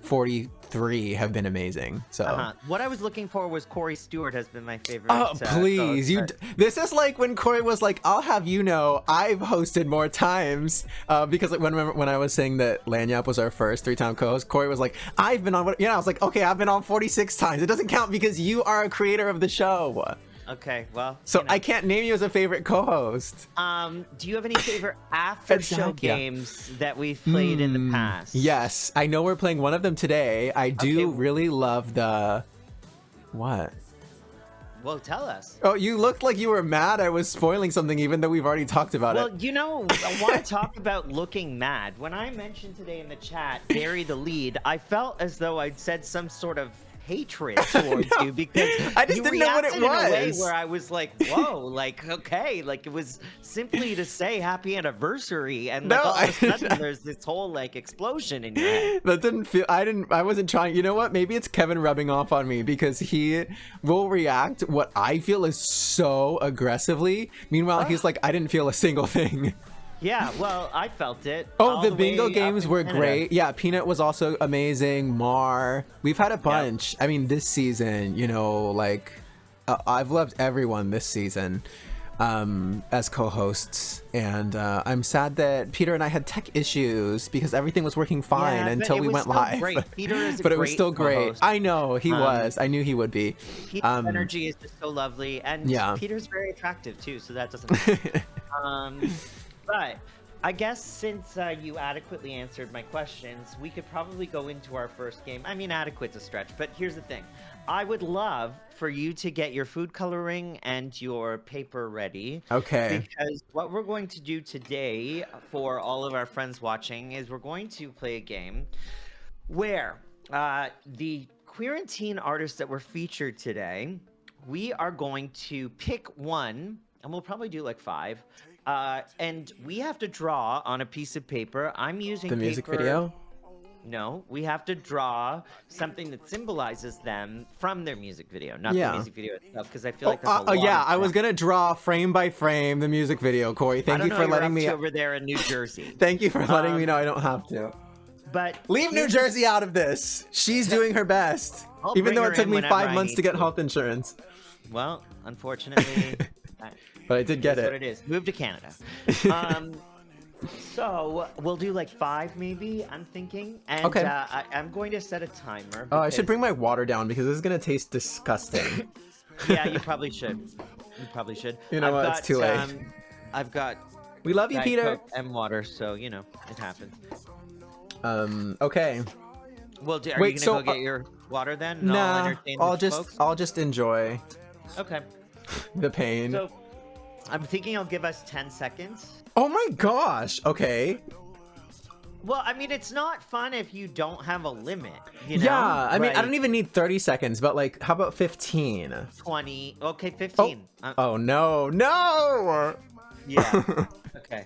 43 have been amazing. So what I was looking for was Cory Stewart has been my favorite. Oh, please. This is like when Cory was like, I'll have you know, I've hosted more times. Because when I was saying that Lanyap was our first 3-time co-host, Cory was like, I've been on, I was like, okay, I've been on 46 times. It doesn't count because you are a creator of the show. Okay, well. So I can't name you as a favorite co-host. Do you have any favorite after-show games that we've played in the past? Yes, I know we're playing one of them today. I do really love the... What? Well, tell us. Oh, you looked like you were mad I was spoiling something even though we've already talked about it. Well, I want to talk about looking mad. When I mentioned today in the chat, bury the lead, I felt as though I'd said some sort of hatred towards you because I just didn't know what it in a way was. where I was like, whoa, like, okay, like it was simply to say happy anniversary, and like all of a sudden there's this whole like explosion in your head. That didn't feel, I wasn't trying. You know what? Maybe it's Kevin rubbing off on me because he will react what I feel is so aggressively. Meanwhile, he's like, I didn't feel a single thing. Yeah, well, I felt it. Oh, the bingo games were great. Yeah, Peanut was also amazing. Mar. We've had a bunch. I mean, this season, I've loved everyone this season as co-hosts. And I'm sad that Peter and I had tech issues because everything was working fine until we went live. Great. Peter is a but it was still great. co-host. I know, he was. I knew he would be. Peter's energy is just so lovely. And Peter's very attractive, too, so that doesn't matter. But I guess since you adequately answered my questions, we could probably go into our first game. I mean, adequate's a stretch, but here's the thing. I would love for you to get your food coloring and your paper ready. Okay. Because what we're going to do today for all of our friends watching is we're going to play a game where the Queerantine artists that were featured today, we are going to pick one, and we'll probably do like 5. And we have to draw on a piece of paper. I'm using the music video. No, we have to draw something that symbolizes them from their music video, not the music video itself, because I feel like that's a lot yeah, of I was gonna draw frame by frame the music video, Corey. Thank you for letting me over there in New Jersey. Thank you for letting me know I don't have to. But leave New Jersey out of this. She's doing her best, even though it took me 5 months to get health insurance. Well, unfortunately. But I did get it. That's what it is. Move to Canada. So we'll do like 5 maybe, I'm thinking. And okay. I'm going to set a timer. Oh, I should bring my water down because this is going to taste disgusting. Yeah, you probably should. You probably should. You know what? It's too late. I've got... We love you, Diet Peter. Coke and water, so, you know, it happens. Okay. Well, are you going to go get your water then? And nah, I'll just enjoy. Okay. The pain. So, I'm thinking I'll give us 10 seconds. Oh my gosh. Okay. Well, I mean, it's not fun if you don't have a limit, you know? Yeah, I mean, I don't even need 30 seconds, but like, how about 15? 20. Okay, 15. Oh no, no! Yeah. Okay.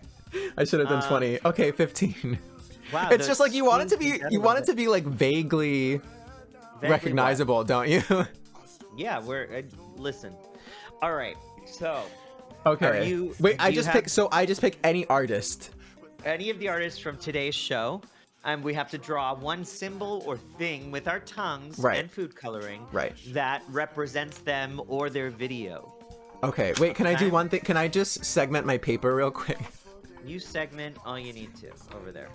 I should have done 20. Okay, 15. Wow. It's just like you want it to be like vaguely recognizable, don't you? Yeah, listen. All right. So, okay. Wait, I just pick any artist. Any of the artists from today's show, and we have to draw one symbol or thing with our tongues and food coloring that represents them or their video. Okay, wait, can I do one thing? Can I just segment my paper real quick? You segment all you need to over there.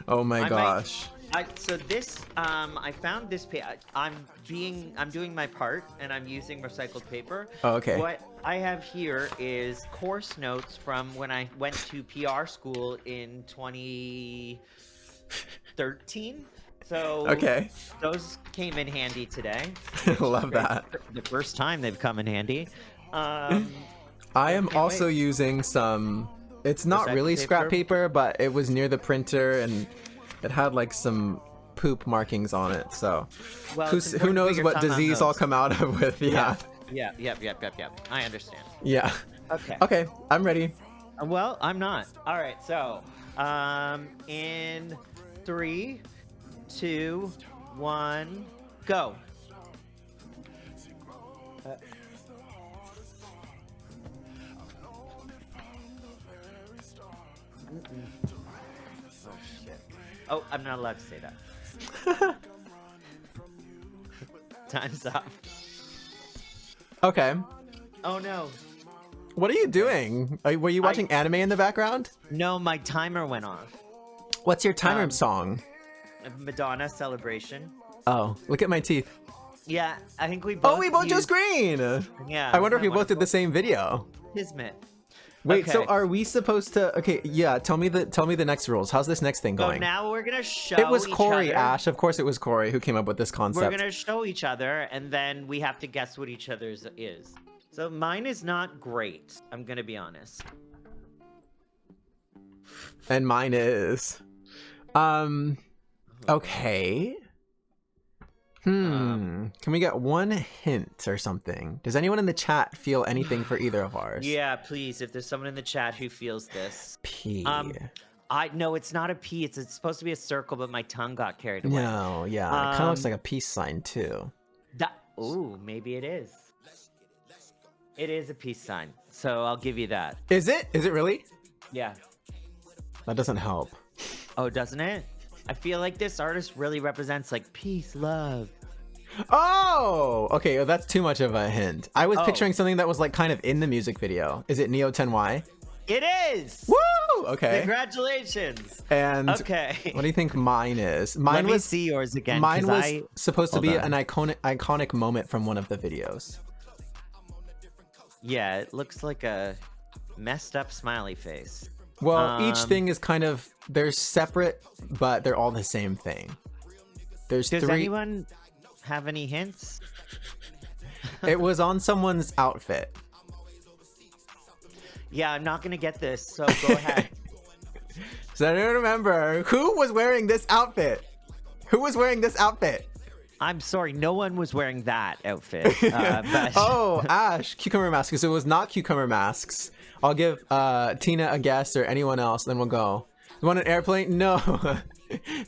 Oh my gosh. So this, I found this I'm doing my part, and I'm using recycled paper. Oh, okay. What I have here is course notes from when I went to PR school in 2013. So okay, those came in handy today. Love that. The first time they've come in handy. I am also using some. It's not really scrap paper, but it was near the printer and it had like some poop markings on it. So who knows what disease I'll come out of with? Yeah. Yep. I understand. Yeah. Okay. Okay, I'm ready. Well, I'm not. All right. So, in 3, 2, 1, go. Oh shit. Oh, I'm not allowed to say that. Time's up. Okay. Oh no. What are you doing? Were you watching anime in the background? No, my timer went off. What's your timer song? Madonna Celebration. Oh, look at my teeth. Yeah, I think we both. Oh, we both chose green. Yeah. I wonder if we both did the same video. Kismet. Wait, so are we supposed to? Okay, yeah. Tell me the next rules. How's this next thing going? So now we're gonna show. It was Corey, each other. Ash. Of course, it was Corey who came up with this concept. We're gonna show each other, and then we have to guess what each other's is. So mine is not great. I'm gonna be honest. And mine is, okay. Can we get one hint or something? Does anyone in the chat feel anything for either of ours? Yeah, please. If there's someone in the chat who feels this. P. No, it's not a P. It's supposed to be a circle, but my tongue got carried away. No, yeah. It kind of looks like a peace sign too. Ooh, maybe it is. It is a peace sign, so I'll give you that. Is it? Is it really? Yeah. That doesn't help. Oh, doesn't it? I feel like this artist really represents like peace, love. Oh, okay. Well, that's too much of a hint. I was picturing something that was like kind of in the music video. Is it Neo 10Y? It is. Woo! Okay. Congratulations. And what do you think mine is? Let me see yours again. Mine was supposed to be an iconic moment from one of the videos. Yeah, it looks like a messed up smiley face. Well, each thing is kind of, they're separate, but they're all the same thing. There's Does 3. anyone have any hints? It was on someone's outfit. Yeah, I'm not gonna get this, so go ahead. So I don't remember who was wearing this outfit. Who was wearing this outfit? I'm sorry, no one was wearing that outfit. But... Oh, Ash, cucumber masks. So it was not cucumber masks. I'll give Tina a guess or anyone else, then we'll go. You want an airplane? No.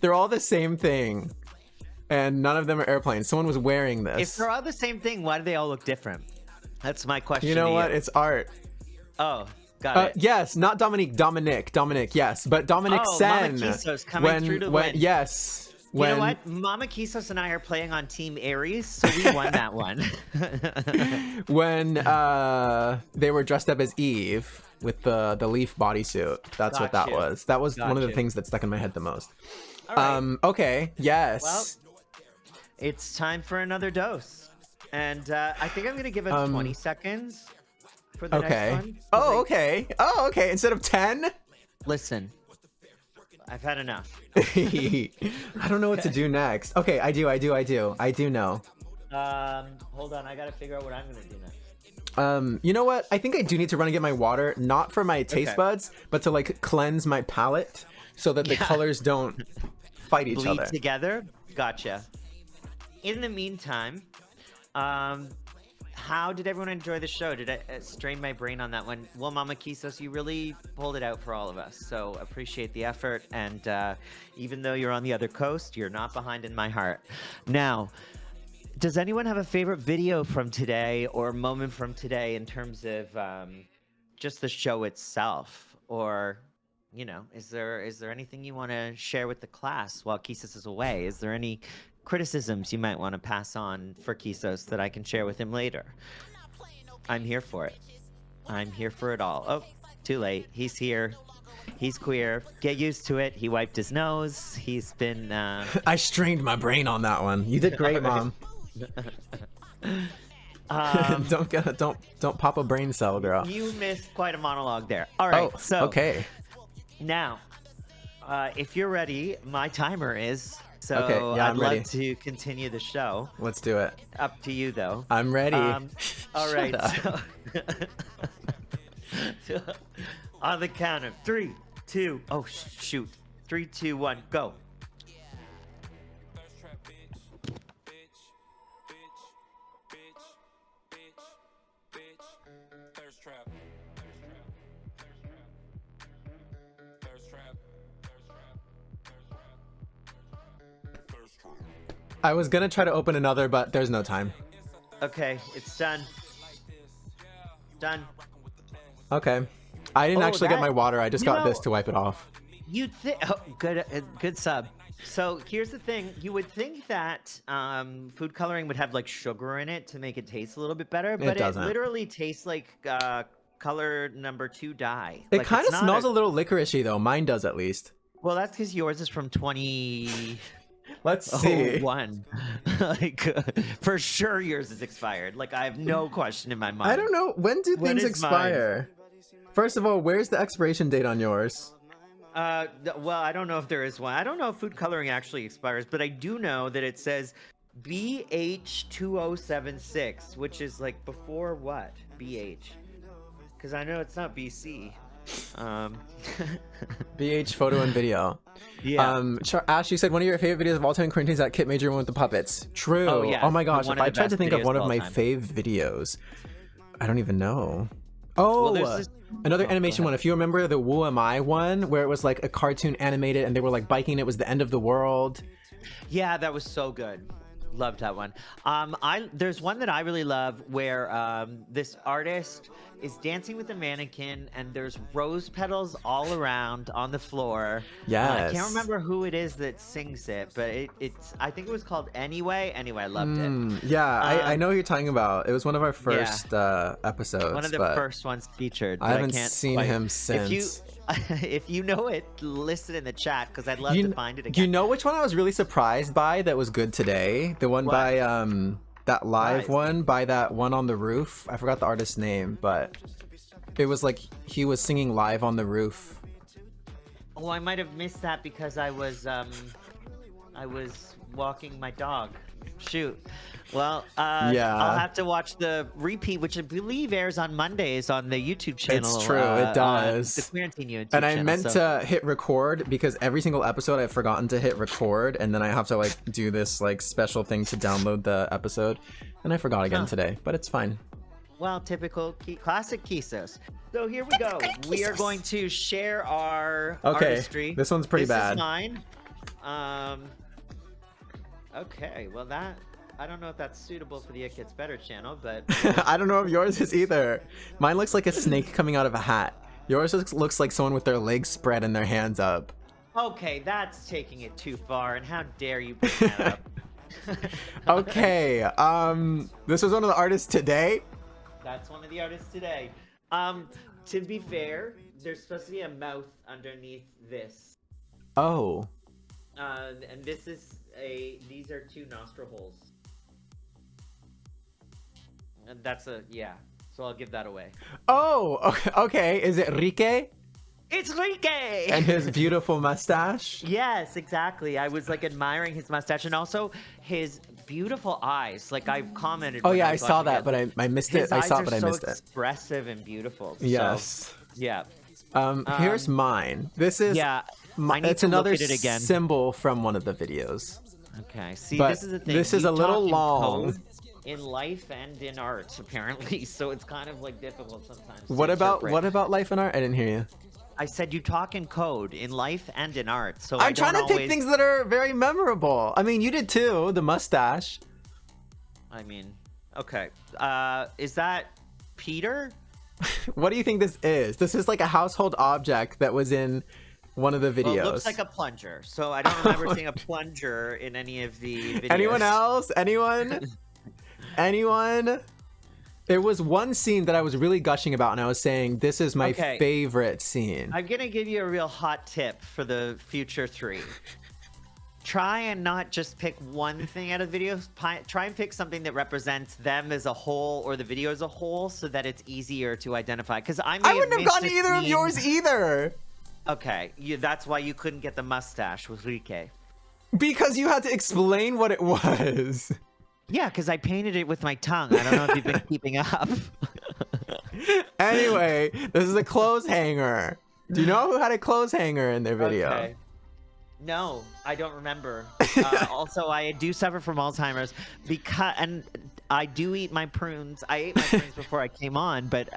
They're all the same thing. And none of them are airplanes. Someone was wearing this. If they're all the same thing, why do they all look different? That's my question. You know to what? you. It's art. Oh, got it. Yes, not Dominique. Dominic, yes. But Dominic Sen. Mama Kisos coming through to win. Yes. You know what? Mama Kisos and I are playing on Team Aries, so we won that one. When they were dressed up as Eve with the leaf bodysuit. That's what that was. That was one of the things that stuck in my head the most. Right. Okay, yes. Well, it's time for another dose. And I think I'm going to give it 20 seconds for the next one. Oh, okay. Oh, okay. Instead of 10? Listen, I've had enough. I don't know what to do next. Okay, I do know. Hold on, I gotta figure out what I'm gonna do next. You know what? I think I do need to run and get my water, not for my taste buds, but to like cleanse my palate so that the colors don't fight each Bleed other. together? Gotcha. In the meantime, how did everyone enjoy the show? Did I strain my brain on that one? Well, Mama Kisos, you really pulled it out for all of us, so appreciate the effort. And even though you're on the other coast, you're not behind in my heart. Now, does anyone have a favorite video from today or moment from today in terms of just the show itself? Or, you know, is there anything you want to share with the class while Kisos is away? Is there any criticisms you might want to pass on for Kisos that I can share with him later? I'm here for it. I'm here for it all. Oh, too late. He's here. He's queer. Get used to it. He wiped his nose. He's been... I strained my brain on that one. You did great, Mom. Don't pop a brain cell, girl. You missed quite a monologue there. All right, okay. Now, if you're ready, my timer is... So okay, yeah, I'd love to continue the show. Let's do it. Up to you, though. I'm ready. All right. So, on the count of 3, 2. Oh shoot! 3, 2, 1, go. I was gonna try to open another, but there's no time. Okay, it's done. Done. Okay. I didn't actually get my water. I just got this to wipe it off. You think? Oh, good sub. So here's the thing: you would think that food coloring would have like sugar in it to make it taste a little bit better, but it literally tastes like color number 2 dye. It kind of smells a little licoricey though. Mine does at least. Well, that's because yours is from 20. Let's see. One. Like, for sure yours is expired. Like, I have no question in my mind. I don't know. When do things expire? First of all, where's the expiration date on yours? Well, I don't know if there is one. I don't know if food coloring actually expires, but I do know that it says BH2076, which is like before what? BH? Because I know it's not BC. BH photo and video. Yeah. Ash, you said one of your favorite videos of all time quarantine is that Kit Major one with the puppets. True. Oh, yeah. Oh my gosh, if I tried to think of one of my time. fave videos, I don't even know. Oh, well, another animation one. If you remember the Who Am I one, where it was like a cartoon animated and they were like biking, it was the end of the world. Yeah, that was so good. Loved that one. There's one that I really love where this artist is dancing with a mannequin and there's rose petals all around on the floor. Yes. I can't remember who it is that sings it, but it's I think it was called Anyway. Anyway, I loved it. Yeah, I know who you're talking about. It was one of our first episodes. One of the first ones featured. I haven't seen him since. If you know it, list it in the chat because I'd love to find it again. You know which one I was really surprised by that was good today? The one by that live one by that one on the roof. I forgot the artist's name, but it was like he was singing live on the roof Oh, I might have missed that because I was walking my dog. Shoot. Well, yeah. I'll have to watch the repeat, which I believe airs on Mondays on the YouTube channel. It's true, it does. The QUEERANTINE YouTube and I channel, meant to hit record because every single episode I've forgotten to hit record, and then I have to like do this like special thing to download the episode, and I forgot again today, but it's fine. Well, typical classic Kisos. So here we go. We are going to share our artistry. This one's pretty bad. This is mine. Okay, well I don't know if that's suitable for the It Gets Better channel, but I don't know if yours is either. Mine looks like a snake coming out of a hat. Yours looks like someone with their legs spread and their hands up. Okay, that's taking it too far, and how dare you bring that up? Okay, this was one of the artists today. That's one of the artists today. To be fair, there's supposed to be a mouth underneath this. Oh. And these are 2 nostril holes. And that's yeah. So I'll give that away. Oh, okay. Is it Rike? It's Rike! And his beautiful mustache? Yes, exactly. I was like admiring his mustache and also his beautiful eyes. Like I commented. Oh yeah, I saw that, but I missed it. I saw it, but I missed it. Expressive and beautiful. Yes. So, yeah. Here's mine. This is it's another symbol from one of the videos. Okay. See, but this is the thing. This is a little long. In life and in art, apparently, so it's kind of like difficult sometimes. What about life and art? I didn't hear you. I said you talk in code in life and in art, so I'm trying to pick things that are very memorable. I mean, you did too. The mustache. I mean, okay. Is that Peter? What do you think this is? This is like a household object that was in one of the videos. Well, it looks like a plunger, so I don't remember seeing a plunger in any of the videos. Anyone else? Anyone? Anyone? There was one scene that I was really gushing about, and I was saying this is my favorite scene. I'm gonna give you a real hot tip for the future 3. Try and not just pick one thing out of the video. Try and pick something that represents them as a whole or the video as a whole, so that it's easier to identify. Because I wouldn't have gotten either of yours either. Okay, that's why you couldn't get the mustache with Rike. Because you had to explain what it was. Yeah, because I painted it with my tongue. I don't know if you've been keeping up. Anyway, this is a clothes hanger. Do you know who had a clothes hanger in their video? Okay. No, I don't remember. Also, I do suffer from Alzheimer's and I do eat my prunes. I ate my prunes before I came on, but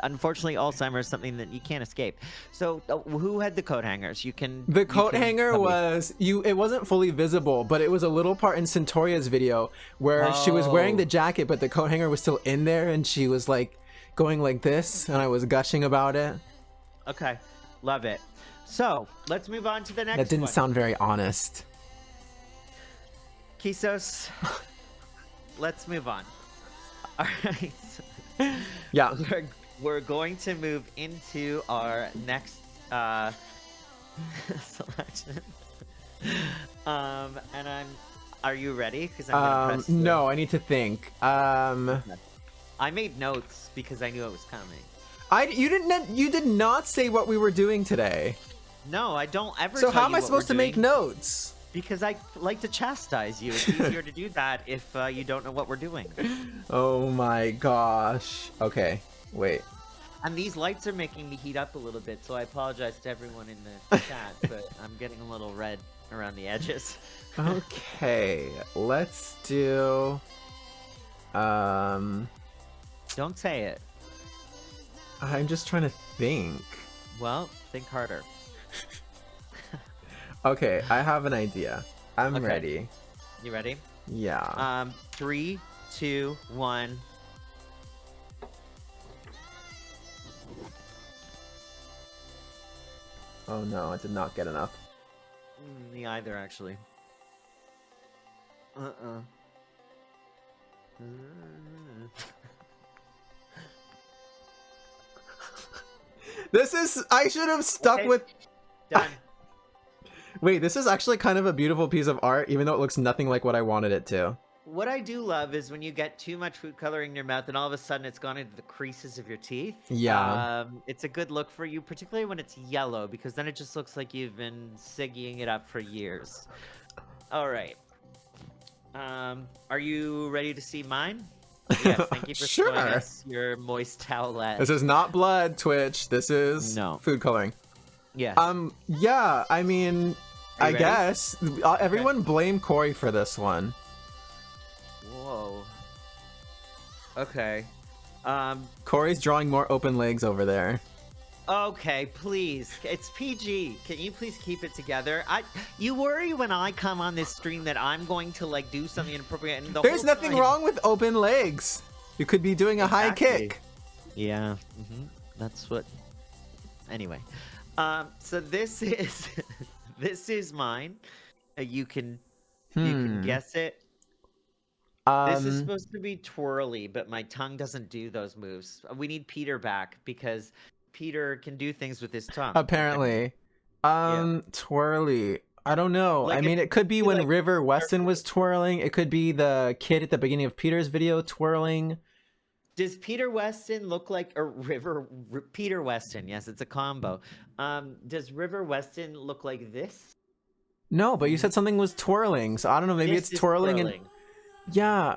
unfortunately, Alzheimer's is something that you can't escape. So, who had the coat hangers? The coat hanger was It wasn't fully visible, but it was a little part in Centoria's video where she was wearing the jacket, but the coat hanger was still in there, and she was like going like this, and I was gushing about it. Okay, love it. So let's move on to the next one. That didn't sound very honest. Kisos, let's move on. All right. Yeah. We're going to move into our next selection. Are you ready? Because I'm gonna press no, I need to think. I made notes because I knew it was coming. You did not say what we were doing today. No, I don't ever. So how am I supposed to make notes? Because I like to chastise you. It's easier to do that if you don't know what we're doing. Oh my gosh. Okay, wait. And these lights are making me heat up a little bit, so I apologize to everyone in the chat, but I'm getting a little red around the edges. Okay, let's do... Don't say it. I'm just trying to think. Well, think harder. Okay, I have an idea. I'm ready. You ready? Yeah. 3, 2, 1. Oh no, I did not get enough. Me either, actually. This is... I should have stuck with... Done. Wait, this is actually kind of a beautiful piece of art, even though it looks nothing like what I wanted it to. what I do love is when you get too much food coloring in your mouth and all of a sudden it's gone into the creases of your teeth. Yeah. It's a good look for you, particularly when it's yellow, because then it just looks like you've been siggying it up for years. All right. Are you ready to see mine? Yes, thank you for showing us your moist towelette. This is not blood, Twitch. This is food coloring. Yes. Yeah, I mean, I guess everyone blame Cory for this one. Whoa. Okay. Cory's drawing more open legs over there. Okay, please. It's PG. Can you please keep it together? You worry when I come on this stream that I'm going to like do something inappropriate. And there's nothing wrong with open legs. You could be doing a high kick. Yeah. That's what. Anyway, so this is this is mine. You can guess it. This is supposed to be twirly, but my tongue doesn't do those moves. We need Peter back because Peter can do things with his tongue. Apparently. Twirly. I don't know. Like I mean, it could be when River Weston was twirling. It could be the kid at the beginning of Peter's video twirling. Does Peter Weston look like a Peter Weston? Yes, it's a combo. Does River Weston look like this? No, but you said something was twirling, so I don't know. Maybe it's twirling and yeah.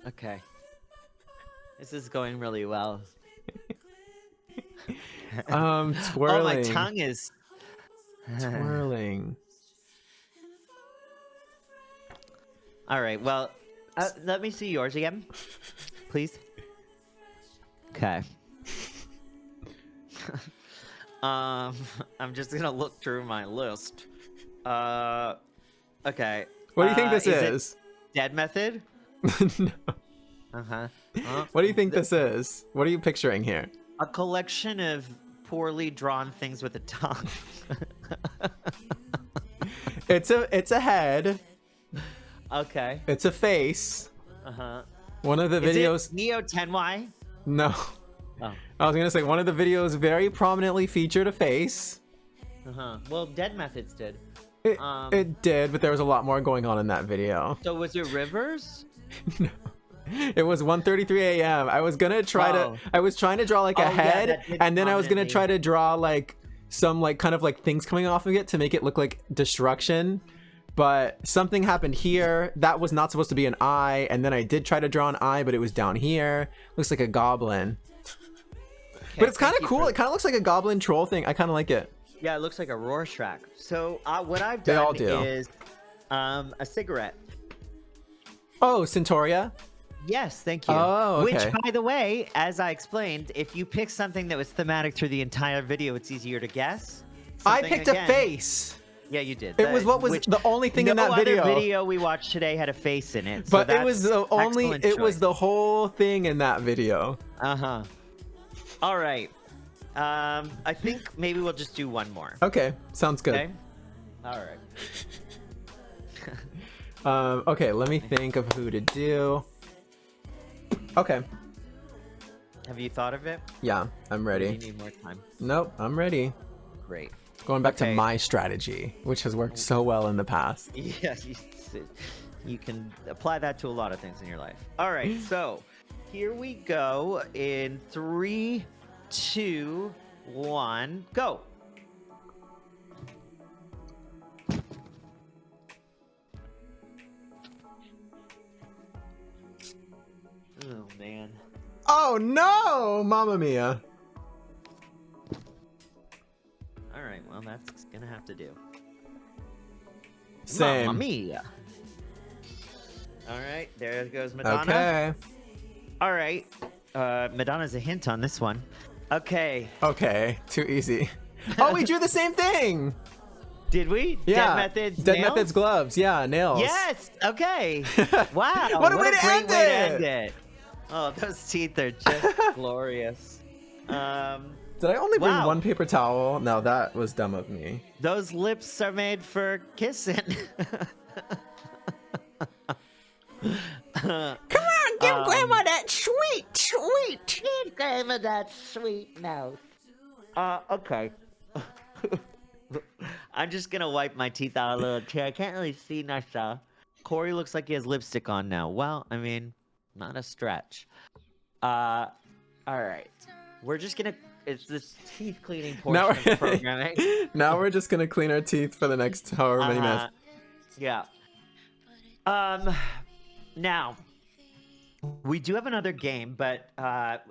Okay. This is going really well. Twirling. Oh, my tongue is twirling. All right. Well, let me see yours again, please. Okay. I'm just gonna look through my list. Okay. What do you think this is? Dead method? No. What do you think this is? What are you picturing here? A collection of poorly drawn things with a tongue. It's a head. Okay. It's a face. One of the is videos. It Neo 10Y? No. Oh. I was gonna say one of the videos very prominently featured a face. Well, Dead Methods did. It did, but there was a lot more going on in that video. So was it Rivers? No. It was 1:33 a.m. I was gonna try to. I was trying to draw like a head, and then I was gonna try to draw like some like kind of like things coming off of it to make it look like destruction. But something happened here. That was not supposed to be an eye, and then I did try to draw an eye, but it was down here. Looks like a goblin. Okay, but it's kind of cool. It kind of looks like a goblin troll thing. I kind of like it. Yeah, it looks like a Rorschach. So what I've done is a cigarette. Oh, Centauria? Yes, thank you. Oh, okay. Which, by the way, as I explained, if you pick something that was thematic through the entire video, it's easier to guess. I picked a face. Yeah, you did. It was what was the only thing in that video. No other video we watched today had a face in it. But it was the only. It was the whole thing in that video. All right. I think maybe we'll just do one more. Okay, sounds good. Okay. All right. Okay, let me think of who to do. Okay. Have you thought of it? Yeah, I'm ready. Or do you need more time? Nope, I'm ready. Great. Going back to my strategy, which has worked so well in the past. Yes, you can apply that to a lot of things in your life. All right, so here we go in 3, 2, 1, go. Oh, man. Oh, no! Mamma mia. All right, well, that's gonna have to do. Same. Mamma mia. All right, there goes Madonna. Okay. All right. Madonna's a hint on this one. Okay. Okay, too easy. Oh, we drew the same thing! Did we? Yeah. Dead Methods nails? gloves. Yeah, nails. Yes. Okay. Wow. What a way to great end way to it! end it. Oh, those teeth are just glorious. Did I only bring one paper towel? No, that was dumb of me. Those lips are made for kissing. Come on, give Grandma that sweet. Give Grandma that sweet mouth. Okay. I'm just gonna wipe my teeth out a little too. I can't really see myself. Cory looks like he has lipstick on now. Well, I mean, not a stretch. All right. We're just gonna. It's this teeth cleaning portion of the programming. Now we're just gonna clean our teeth for the next however many minutes. Yeah. Now, we do have another game, but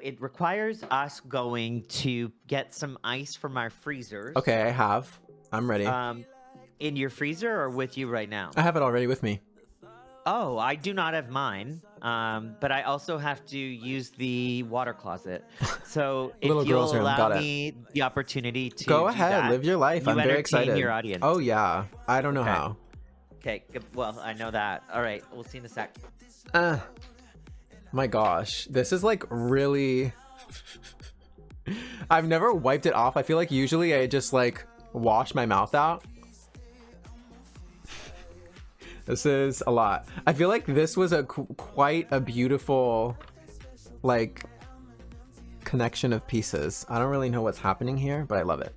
it requires us going to get some ice from our freezers. Okay, I have. I'm ready. In your freezer or with you right now? I have it already with me. Oh, I do not have mine. But I also have to use the water closet. So if Little girl's you'll room. allow Got it. me the opportunity to Go do ahead, that, live your life. you I'm very entertain excited. your audience. Oh yeah, I don't know Okay. how. Okay, good. Well, I know that. All right, we'll see in a sec. My gosh, this is like really. I've never wiped it off. I feel like usually I just like wash my mouth out. This is a lot. I feel like this was a quite a beautiful, like, connection of pieces. I don't really know what's happening here, but I love it.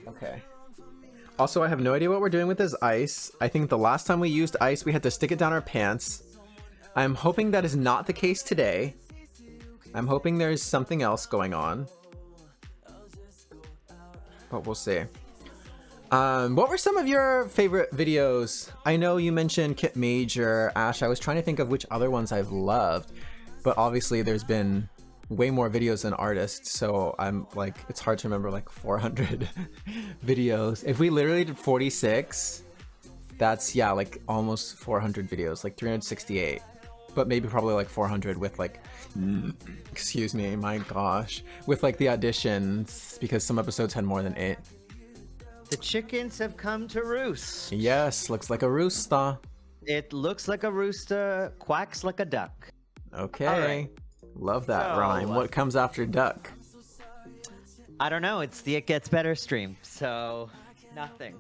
Okay. Also, I have no idea what we're doing with this ice. I think the last time we used ice, we had to stick it down our pants. I'm hoping that is not the case today. I'm hoping there's something else going on. But we'll see. What were some of your favorite videos? I know you mentioned Kit Major, Ash. I was trying to think of which other ones I've loved, but obviously there's been way more videos than artists, so I'm like, it's hard to remember like 400 videos. If we literally did 46, that's, yeah, like almost 400 videos, like 368, but maybe probably like 400 with like, excuse me, my gosh, with like the auditions, because some episodes had more than 8. The chickens have come to roost. Yes, looks like a rooster. It looks like a rooster, quacks like a duck. Okay. All right. Love that So, rhyme. What comes after duck? I don't know. It's the It Gets Better stream, so nothing.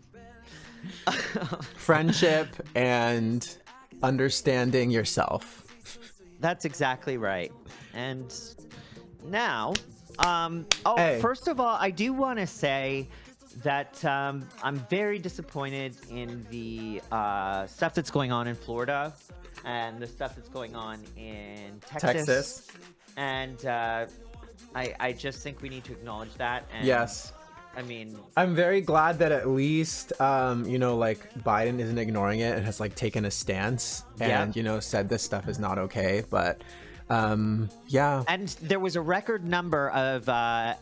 Friendship and understanding yourself. That's exactly right. And now, Hey. first of all, I do want to say that I'm very disappointed in the stuff that's going on in Florida and the stuff that's going on in Texas. And I just think we need to acknowledge that. And, Yes. I mean, I'm very glad that at least, you know, like Biden isn't ignoring it and has like taken a stance and, you know, said this stuff is not okay. But yeah. And there was a record number of 2S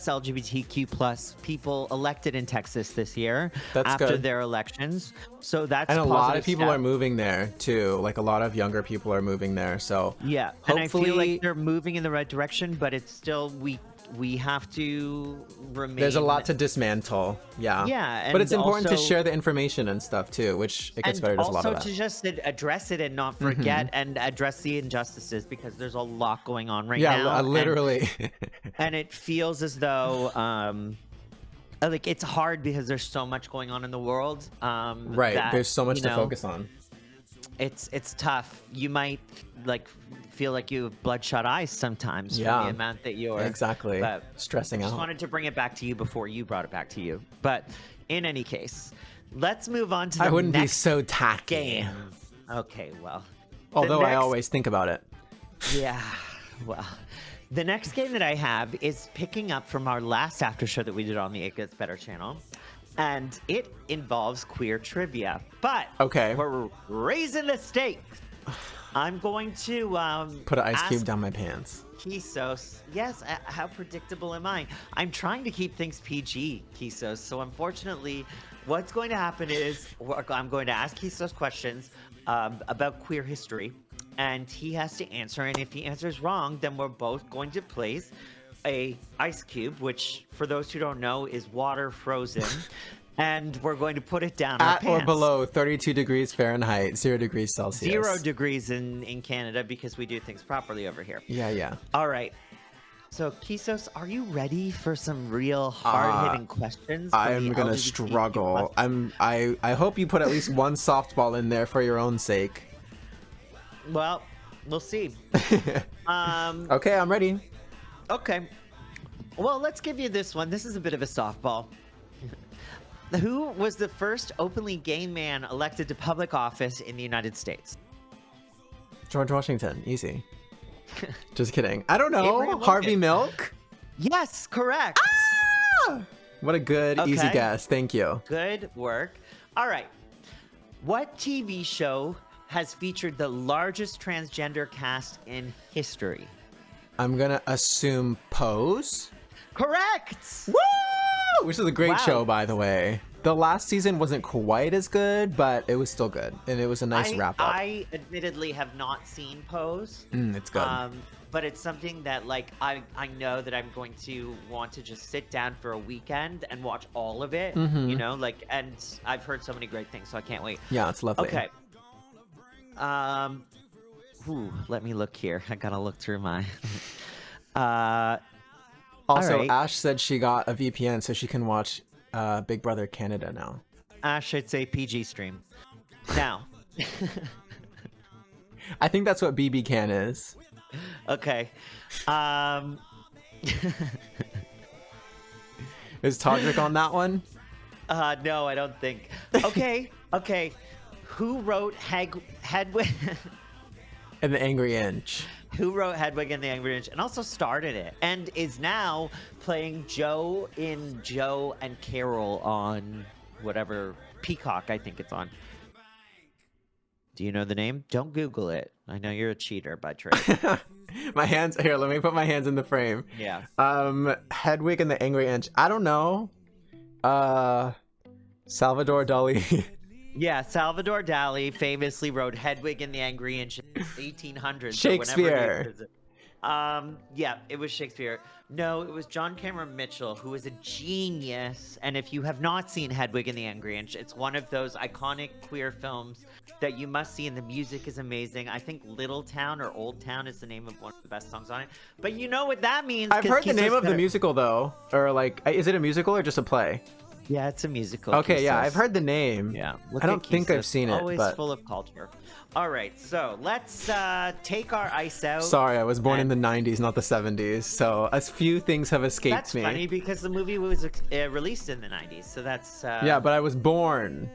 LGBTQ plus people elected in Texas this year after good. their elections. So that's And a lot of positive people step. are moving there too. Like a lot of younger people are moving there. So Yeah, hopefully and I feel like they're moving in the right direction, but it's still we have to remain. there's a lot to dismantle. Yeah. Yeah, but it's and important to also- share the information and stuff too, which It Gets Better does a lot of also that. to just address it and not forget and address the injustices, because there's a lot going on right Yeah, now. literally. And it feels as though like it's hard because there's so much going on in the world. Right. that, There's so much you to know, focus on. It's tough. You might like feel like you have bloodshot eyes sometimes from Yeah. the amount that you're Exactly. But Stressing I just out. wanted to bring it back to you before you brought it back to you. But in any case, let's move on to the I wouldn't be next so tacky. game. Okay, well. the Although I next- always think about it. Yeah, well. The next game that I have is picking up from our last after show that we did on the It Gets Better channel. And it involves queer trivia. But Okay. we're raising the stakes. I'm going to Put an ice ask cube down my pants. Kisos. Yes, how predictable am I? I'm trying to keep things PG, Kisos. So unfortunately, what's going to happen is I'm going to ask Kisos questions about queer history, and he has to answer. And if he answers wrong, then we're both going to place a ice cube, which for those who don't know is water frozen. And we're going to put it down our At or pants. below 32 degrees Fahrenheit, 0 degrees Celsius. 0 degrees in Canada, because we do things properly over here. Yeah, yeah. All right. So, Kisos, are you ready for some real hard-hitting questions? from I'm the gonna LGBTQ+? struggle. I hope you put at least one softball in there for your own sake. Well, we'll see. Okay, I'm ready. Okay. Well, let's give you this one. This is a bit of a softball. Who was the first openly gay man elected to public office in the United States? George Washington. Easy. Just kidding. I don't know. Abraham Harvey Lincoln. Milk? Yes, correct. What a good, easy Okay. guess. Thank you. Good work. All right. What TV show has featured the largest transgender cast in history? I'm going to assume Pose. Correct. Woo! Which is a great Wow. show, by the way. The last season wasn't quite as good, but it was still good. And it was a nice wrap up. I admittedly have not seen Pose. It's good. But it's something that like I know that I'm going to want to just sit down for a weekend and watch all of it. Mm-hmm. You know, like, and I've heard so many great things, so I can't wait. Yeah, it's lovely. Okay. Let me look here. I gotta look through my. Also, all right. Ash said she got a VPN so she can watch Big Brother Canada now. Ash, it's a PG stream. Now. I think that's what BB Can is. Okay. Is Todrick on that one? No, I don't think. Okay. Okay. Who wrote Hedwig? And the Angry Inch. Who wrote Hedwig and the Angry Inch and also started it and is now playing Joe in Joe and Carol on whatever Peacock I think it's on. Do you know the name? Don't Google it. I know you're a cheater by trade. My hands here. Let me put my hands in the frame. Yeah. Hedwig and the Angry Inch. I don't know. Salvador Dali. Yeah, Salvador Dali famously wrote Hedwig and the Angry Inch in the 1800s. Shakespeare. Yeah, it was Shakespeare. No, it was John Cameron Mitchell, who is a genius. And if you have not seen Hedwig and the Angry Inch, it's one of those iconic queer films that you must see, and the music is amazing. I think Little Town or Old Town is the name of one of the best songs on it. But you know what that means. I've 'cause heard the name Kisos of the better- musical though, or like, is it a musical or just a play? Yeah, it's a musical. Okay, yeah, Kisos. I've heard the name. Yeah, I don't think I've seen it, Always but full of culture. All right, so let's take our ice out. sorry, I was born in and- the 90s, not the 70s, so a few things have escaped That's me. funny because the movie was released in the 90s, so that's Yeah, but I was born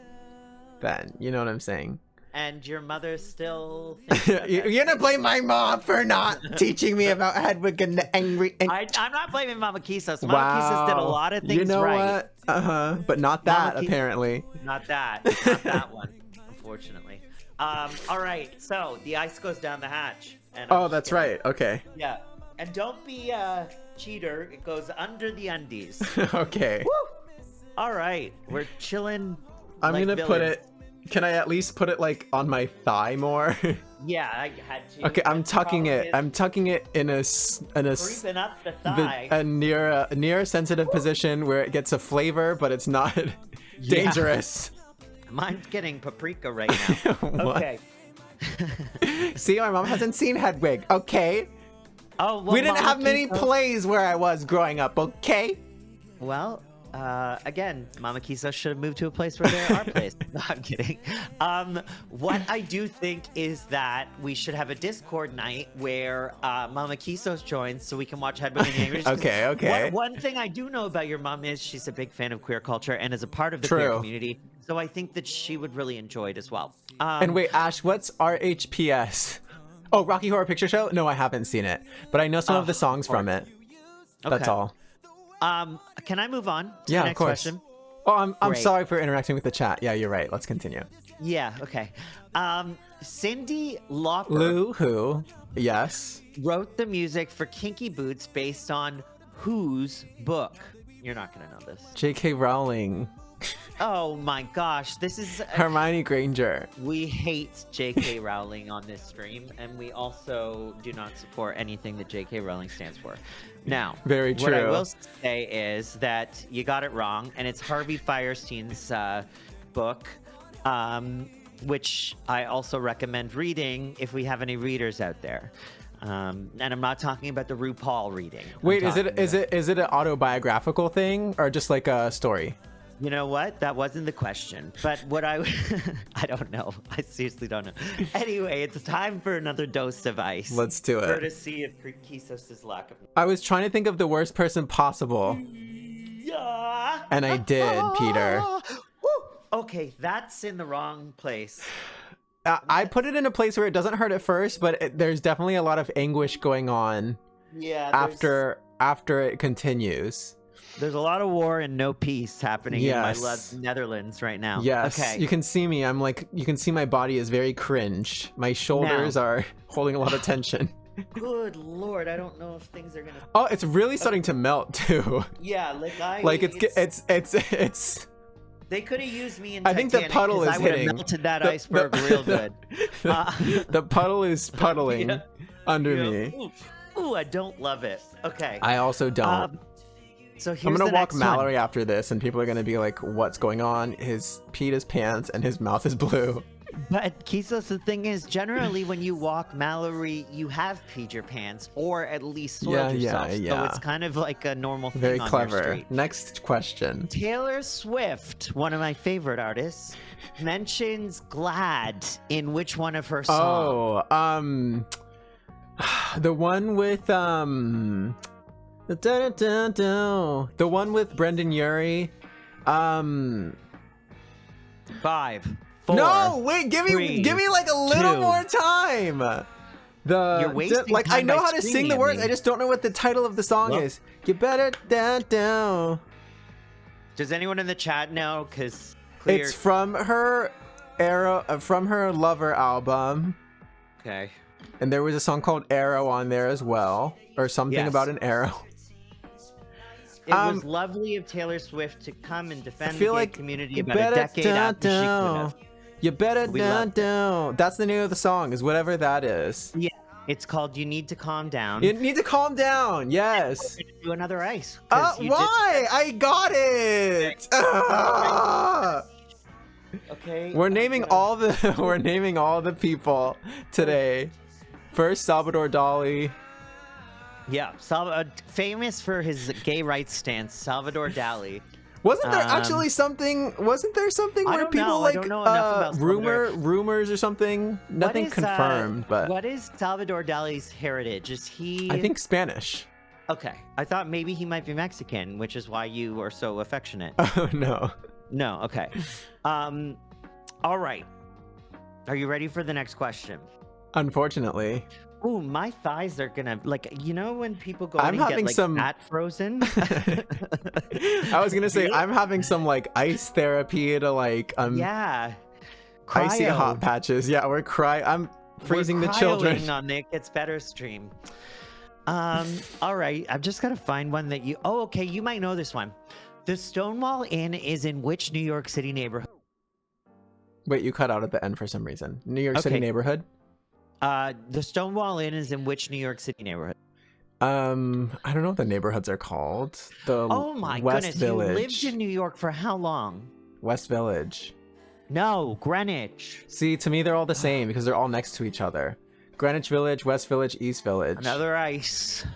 then. You know what I'm saying? and your mother still You're gonna blame my mom for not teaching me about Hedwig and the Angry Inch. I'm not blaming Mama Kisos. Mama Kisos did a lot of things You know right. what? But not that, Mama Ki- apparently. Not that one, unfortunately. All right, so the ice goes down the hatch. And I'm Oh, just that's gonna- right. Okay. Yeah, and don't be a cheater. It goes under the undies. Okay. All right, we're chilling. I'm like gonna put villains. it. Can I at least put it like on my thigh more? Yeah, I had to. Okay, I'm That's tucking probably it. I'm tucking it in a creeping up the thigh. a near a sensitive position where it gets a flavor, but it's not dangerous. Mine's getting paprika right now. What? Okay. See, my mom hasn't seen Hedwig. Okay. Oh, well, We didn't Mama have many Kisos- plays where I was growing up. Okay. Well, again, Mama Kisos should have moved to a place where there are plays. No, I'm kidding. What I do think is that we should have a Discord night where Mama Kisos joins so we can watch Hedwig and the Angry Inch. 'Cause Okay, okay. One thing I do know about your mom is she's a big fan of queer culture and is a part of the True. queer community. So I think that she would really enjoy it as well. And wait, Ash, what's RHPS? Oh, Rocky Horror Picture Show? No, I haven't seen it, but I know some of the songs from it. That's Okay. all. Can I move on to Yeah, the of next course. question? Oh, I'm Great. sorry for interacting with the chat. Yeah, you're right. Let's continue. Yeah, okay. Cindy Lauper Lou Who? Yes. wrote the music for Kinky Boots based on whose book? You're not gonna know this. J.K. Rowling. Oh my gosh, this is... Hermione Granger. We hate J.K. Rowling on this stream, and we also do not support anything that J.K. Rowling stands for. Now, Very what I true. will say is that you got it wrong, and it's Harvey Firestein's book, which I also recommend reading if we have any readers out there. And I'm not talking about the RuPaul reading. I'm Wait, is talking it an autobiographical thing or just like a story? You know what? That wasn't the question. But what I don't know. I seriously don't know. Anyway, it's time for another dose of ice. Let's do it. Courtesy of Kisos' lack of. I was trying to think of the worst person possible. And I did, Peter. Okay, that's in the wrong place. I put it in a place where it doesn't hurt at first, but there's definitely a lot of anguish going on. Yeah. After it continues. There's a lot of war and no peace happening in my Netherlands right now. Yes. Okay. You can see me. You can see my body is very cringe. My shoulders are holding a lot of tension. Good Lord, I don't know if things are gonna. Oh, it's really starting to melt too. Yeah, it's. They could have used me in I think Titanic, the puddle is I would hitting. have melted that iceberg real good. The puddle is puddling under me. Ooh, I don't love it. Okay. I also don't. So here's I'm gonna the walk next Mallory one. after this, and people are gonna be like, "What's going on? His peed his pants, and his mouth is blue." But Kisos, the thing is, generally when you walk Mallory, you have peed your pants, or at least soiled yourself. So it's kind of like a normal thing. Very on clever. Your street. Next question. Taylor Swift, one of my favorite artists, mentions "Glad" in which one of her songs? Oh, the one with the one with Brendan Urie. 5, 4. No, wait, give me like a little 2. more time. You're wasting like time I know by how to sing screaming the at words. me. I just don't know what the title of the song is. You better down. Does anyone in the chat know? Because It's from her from her Lover album. Okay. And there was a song called Arrow on there as well, or something about an arrow. It was lovely of Taylor Swift to come and defend the gay community you about a decade after she could have. You better We down loved it. down. That's the name of the song, is whatever that is. Yeah, it's called "You Need to Calm Down." You need to calm down. Yes. We're gonna do another ice. 'cause you did- Why? I got it. Okay. We're naming all the people today. First, Salvador Dali. Yeah, famous for his gay rights stance, Salvador Dali. Wasn't there actually something? Wasn't there something I where don't people know. I like don't know enough about Salvador. rumors or something? Nothing confirmed, but what is Salvador Dali's heritage? Is he? I think Spanish. Okay, I thought maybe he might be Mexican, which is why you are so affectionate. Oh no. No. Okay. All right. Are you ready for the next question? Unfortunately. Ooh, my thighs are gonna when people go I'm and having get like some fat frozen. I was gonna say I'm having some like ice therapy to like yeah, icy cryo. hot patches. Yeah, I'm freezing the children cryoing on the It Gets Better stream. All right, I've just gotta find one that you. Oh, okay, you might know this one. The Stonewall Inn is in which New York City neighborhood? Wait, you cut out at the end for some reason. New York City neighborhood? The Stonewall Inn is in which New York City neighborhood? I don't know what the neighborhoods are called. The Oh my West goodness, Village. you lived in New York for how long? West Village. No, Greenwich. See, to me they're all the same because they're all next to each other. Greenwich Village, West Village, East Village. Another ice.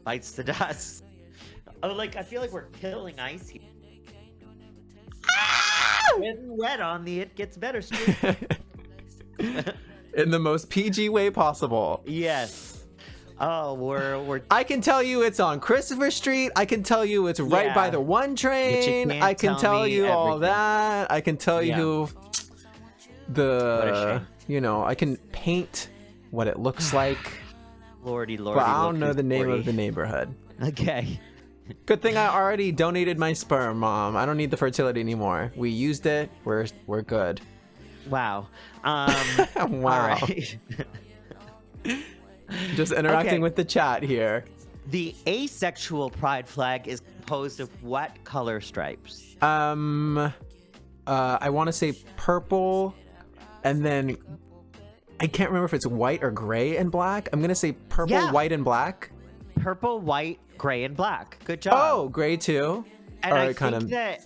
Bites the dust. Oh, I feel like we're killing ice here. Getting wet on the It Gets Better stream. In the most PG way possible. Yes. Oh, we're. I can tell you it's on Christopher Street. I can tell you it's right by the one train. I can tell you all that. I can tell you I can paint what it looks like. Lordy. But I don't know the name of the neighborhood. Okay. Good thing I already donated my sperm, Mom. I don't need the fertility anymore. We used it. We're good. Wow. Wow. All right. Just interacting with the chat here. The asexual pride flag is composed of what color stripes? I want to say purple, and then I can't remember if it's white or gray and black. I'm gonna say purple, white, and black. Purple, white, gray, and black. Good job. Oh, gray too. And I think that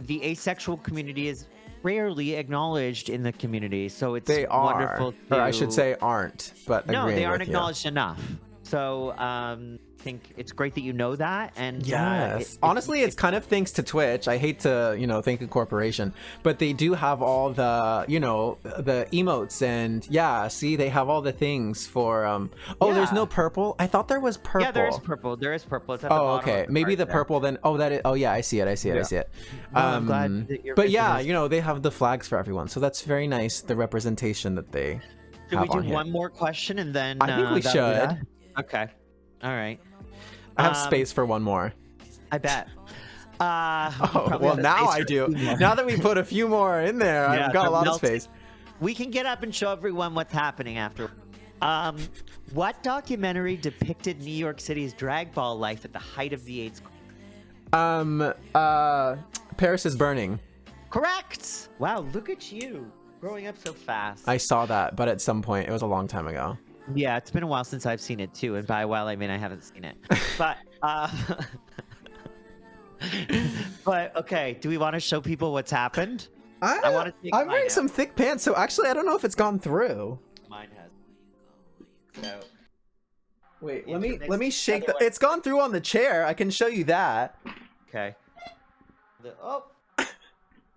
the asexual community is rarely acknowledged in the community, so it's they are, wonderful. or I should say aren't. But no, they aren't with you. acknowledged enough. So I think it's great that you know that. And yes, honestly, it's kind of thanks to Twitch. I hate to, thank a corporation, but they do have all the, the emotes and see, they have all the things for. There's no purple. I thought there was purple. Yeah, there is purple. There is purple. It's at the bottom okay. of the Maybe card the purple then. Oh, that is. Oh, yeah, I see it. I see it. Well, I'm glad that you're but yeah, they have the flags for everyone, so that's very nice. The representation that they. Should we do one more question and then? I think we should. Okay. All right. I have space for one more. I bet. Well, now I do. Now that we put a few more in there, I've got a lot of space. We can get up and show everyone what's happening after. What documentary depicted New York City's drag ball life at the height of the AIDS? Paris is Burning. Correct. Wow, look at you growing up so fast. I saw that, but at some point, it was a long time ago. Yeah, it's been a while since I've seen it too, and by a while I mean I haven't seen it. But but okay, do we want to show people what's happened? I want to. I'm wearing some thick pants, so actually I don't know if it's gone through. Mine has. So wait, let me shake the. It's gone through on the chair. I can show you that. Okay.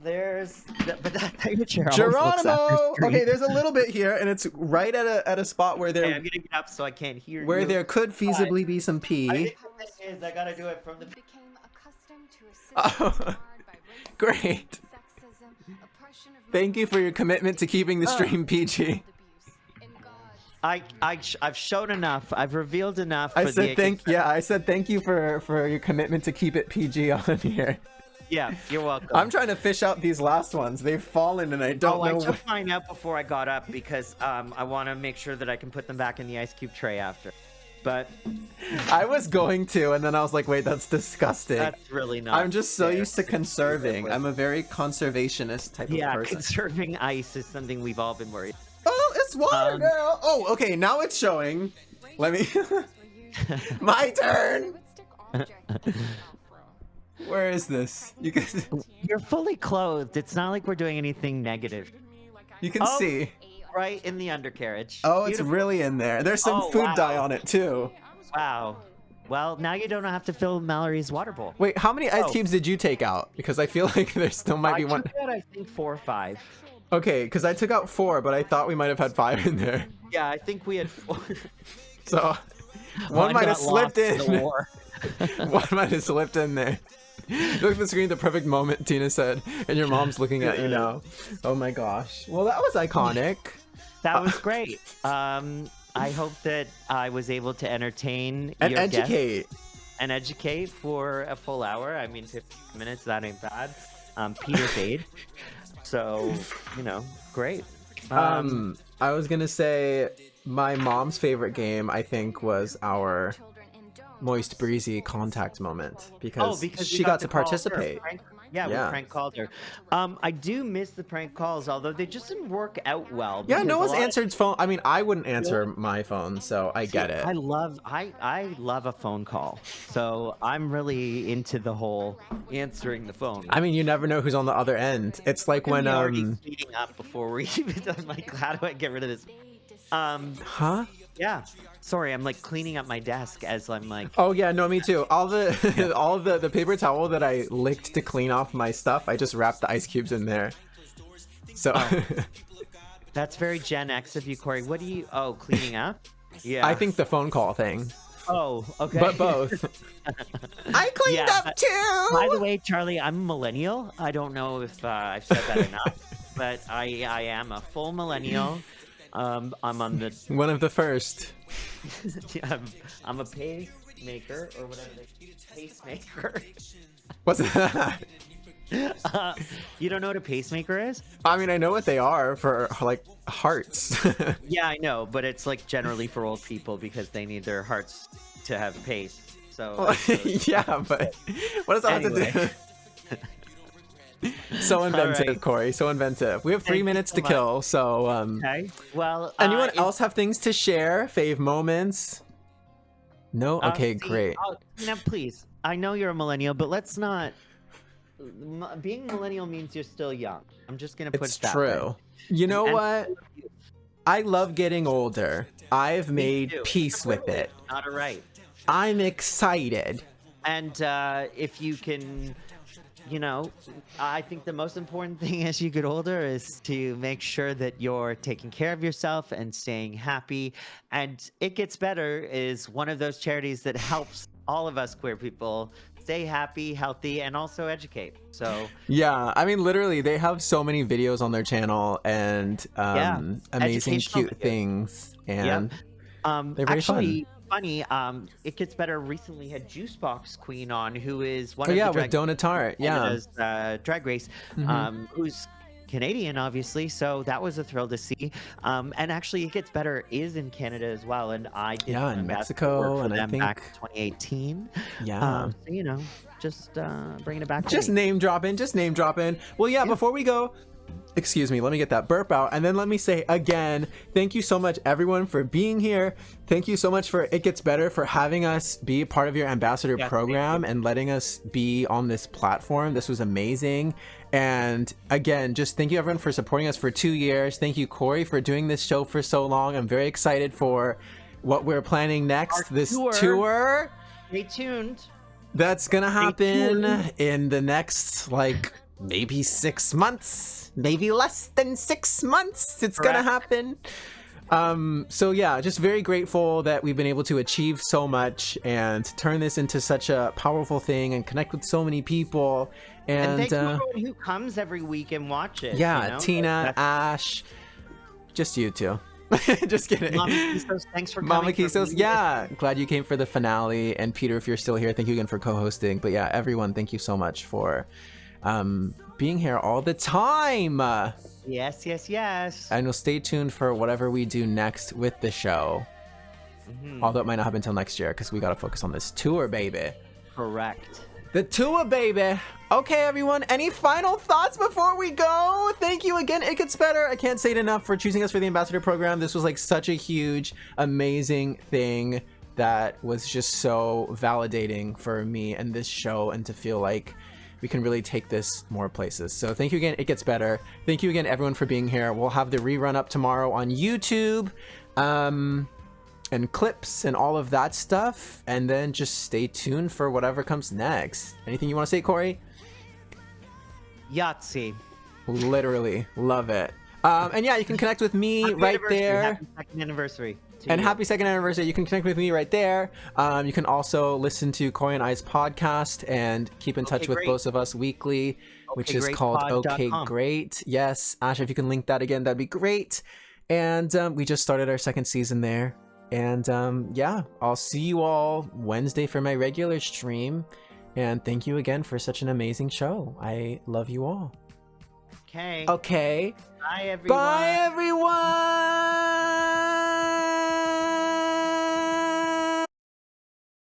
There's, but that's how your chair Geronimo. Okay, there's a little bit here, and it's right at a spot where there. Okay, I'm gonna get up so I can't hear where you. there could feasibly be some pee. I think what this is, I gotta do it from the. Oh, great. Thank you for your commitment to keeping the stream PG. I've shown enough. I've revealed enough. I said thank you for your commitment to keep it PG on here. Yeah, you're welcome. I'm trying to fish out these last ones. They've fallen and I don't know. I took mine out before I got up because I want to make sure that I can put them back in the ice cube tray after. But I was going to, and then I was like, wait, that's disgusting. That's really not. I'm just so used to conserving. I'm a very conservationist type of person. Yeah, conserving ice is something we've all been worried. Oh, it's water, girl. Oh, okay, now it's showing. Let me. My turn. Where is this? You can. You're fully clothed. It's not like we're doing anything negative. You can see. Right in the undercarriage. Oh, it's really in there. There's some food dye on it too. Wow. Well, now you don't have to fill Mallory's water bowl. Wait, how many ice cubes did you take out? Because I feel like there still might be one. I took out, I think 4 or 5. Okay, because I took out 4, but I thought we might have had 5 in there. Yeah, I think we had 4. So one might have slipped in. One might have slipped in there. Look at the screen, the perfect moment, Tina said, and your mom's looking at you now. Oh my gosh. Well, that was iconic. That was great. I hope that I was able to entertain and your educate. Guests and educate for a full hour. I mean, 15 minutes, that ain't bad. Peter paid. So, great. I was gonna say my mom's favorite game, I think, was our Moist Breezy contact moment because she got to participate. We prank called her. I do miss the prank calls, although they just didn't work out well. Yeah, no one's answered phone. I mean, I wouldn't answer my phone, so I get it. I love a phone call, so I'm really into the whole answering the phone. I mean, you never know who's on the other end. It's like when already speeding up before we even. I'm like, how do I get rid of this? Huh? Yeah. Sorry, I'm like cleaning up my desk as I'm like. Oh yeah, no, me too. All the paper towel that I licked to clean off my stuff, I just wrapped the ice cubes in there. So. That's very Gen X of you, Corey. What do you? Oh, cleaning up. Yeah. I think the phone call thing. Oh, okay. But both. I cleaned up too. By the way, Charlie, I'm a millennial. I don't know if I've said that enough, but I am a full millennial. I'm on the one of the first. Yeah, I'm a pacemaker or whatever. Pacemaker. What's that? You don't know what a pacemaker is? I mean, I know what they are for like hearts. Yeah, I know, but it's like generally for old people because they need their hearts to have pace. So yeah, but what does that have to do? So inventive, right. Corey. So inventive. We have 3 minutes to kill, so okay. Well, anyone else have things to share? Fave moments? No? Okay, great. Now, please. I know you're a millennial, but let's not. Being millennial means you're still young. I'm just gonna put it that way. It's true. You know what? I love getting older. I've made peace with it. Not a right. I'm excited. And if you can, I think the most important thing as you get older is to make sure that you're taking care of yourself and staying happy. And It Gets Better is one of those charities that helps all of us queer people stay happy, healthy, and also educate. So yeah, I mean, literally, they have so many videos on their channel and amazing, cute things, and they're very fun. Funny, It Gets Better recently had Juicebox Queen on, who is one of the with Donut Tart, Drag Race, who's Canadian, obviously, so that was a thrill to see. And actually, It Gets Better is in Canada as well, and I did in Mexico, and I think back in 2018. Yeah, so, just bringing it back. Just name dropping. Well, yeah. Before we go. Excuse me, let me get that burp out. And then let me say again, thank you so much, everyone, for being here. Thank you so much for It Gets Better for having us be part of your ambassador program and letting us be on this platform. This was amazing. And again, just thank you, everyone, for supporting us for 2 years. Thank you, Cory, for doing this show for so long. I'm very excited for what we're planning next. This tour. Stay tuned. That's going to happen in the next, maybe 6 months, maybe less than 6 months. It's gonna happen. So yeah, just very grateful that we've been able to achieve so much and turn this into such a powerful thing and connect with so many people. And thank you everyone who comes every week and watches. Tina, Ash, just you two. Just kidding. Mama Kisos, thanks for coming. Mama Kisos, glad you came for the finale. And Peter, if you're still here, thank you again for co-hosting. But yeah, everyone, thank you so much for being here all the time. Yes. And we'll stay tuned for whatever we do next with the show. Although it might not happen until next year because we gotta focus on this tour, baby. Correct. The tour, baby. Okay, everyone, any final thoughts before we go? Thank you again, It Gets Better. I can't say it enough for choosing us for the ambassador program. This was such a huge, amazing thing that was just so validating for me and this show, and to feel like we can really take this more places. So thank you again, It Gets Better. Thank you again, everyone, for being here. We'll have the rerun up tomorrow on YouTube, and clips and all of that stuff. And then just stay tuned for whatever comes next. Anything you want to say, Cory? Yahtzee. Literally. Love it. And yeah, you can connect with me right there. Happy second anniversary. And happy second anniversary. You can connect with me right there. You can also listen to Cory and I's podcast and keep in touch with both of us weekly, which is called Okay Great. Yes, Ash, if you can link that again, that'd be great. And we just started our second season there. And yeah, I'll see you all Wednesday for my regular stream. And thank you again for such an amazing show. I love you all. Okay. Okay. Bye, everyone. Bye, everyone.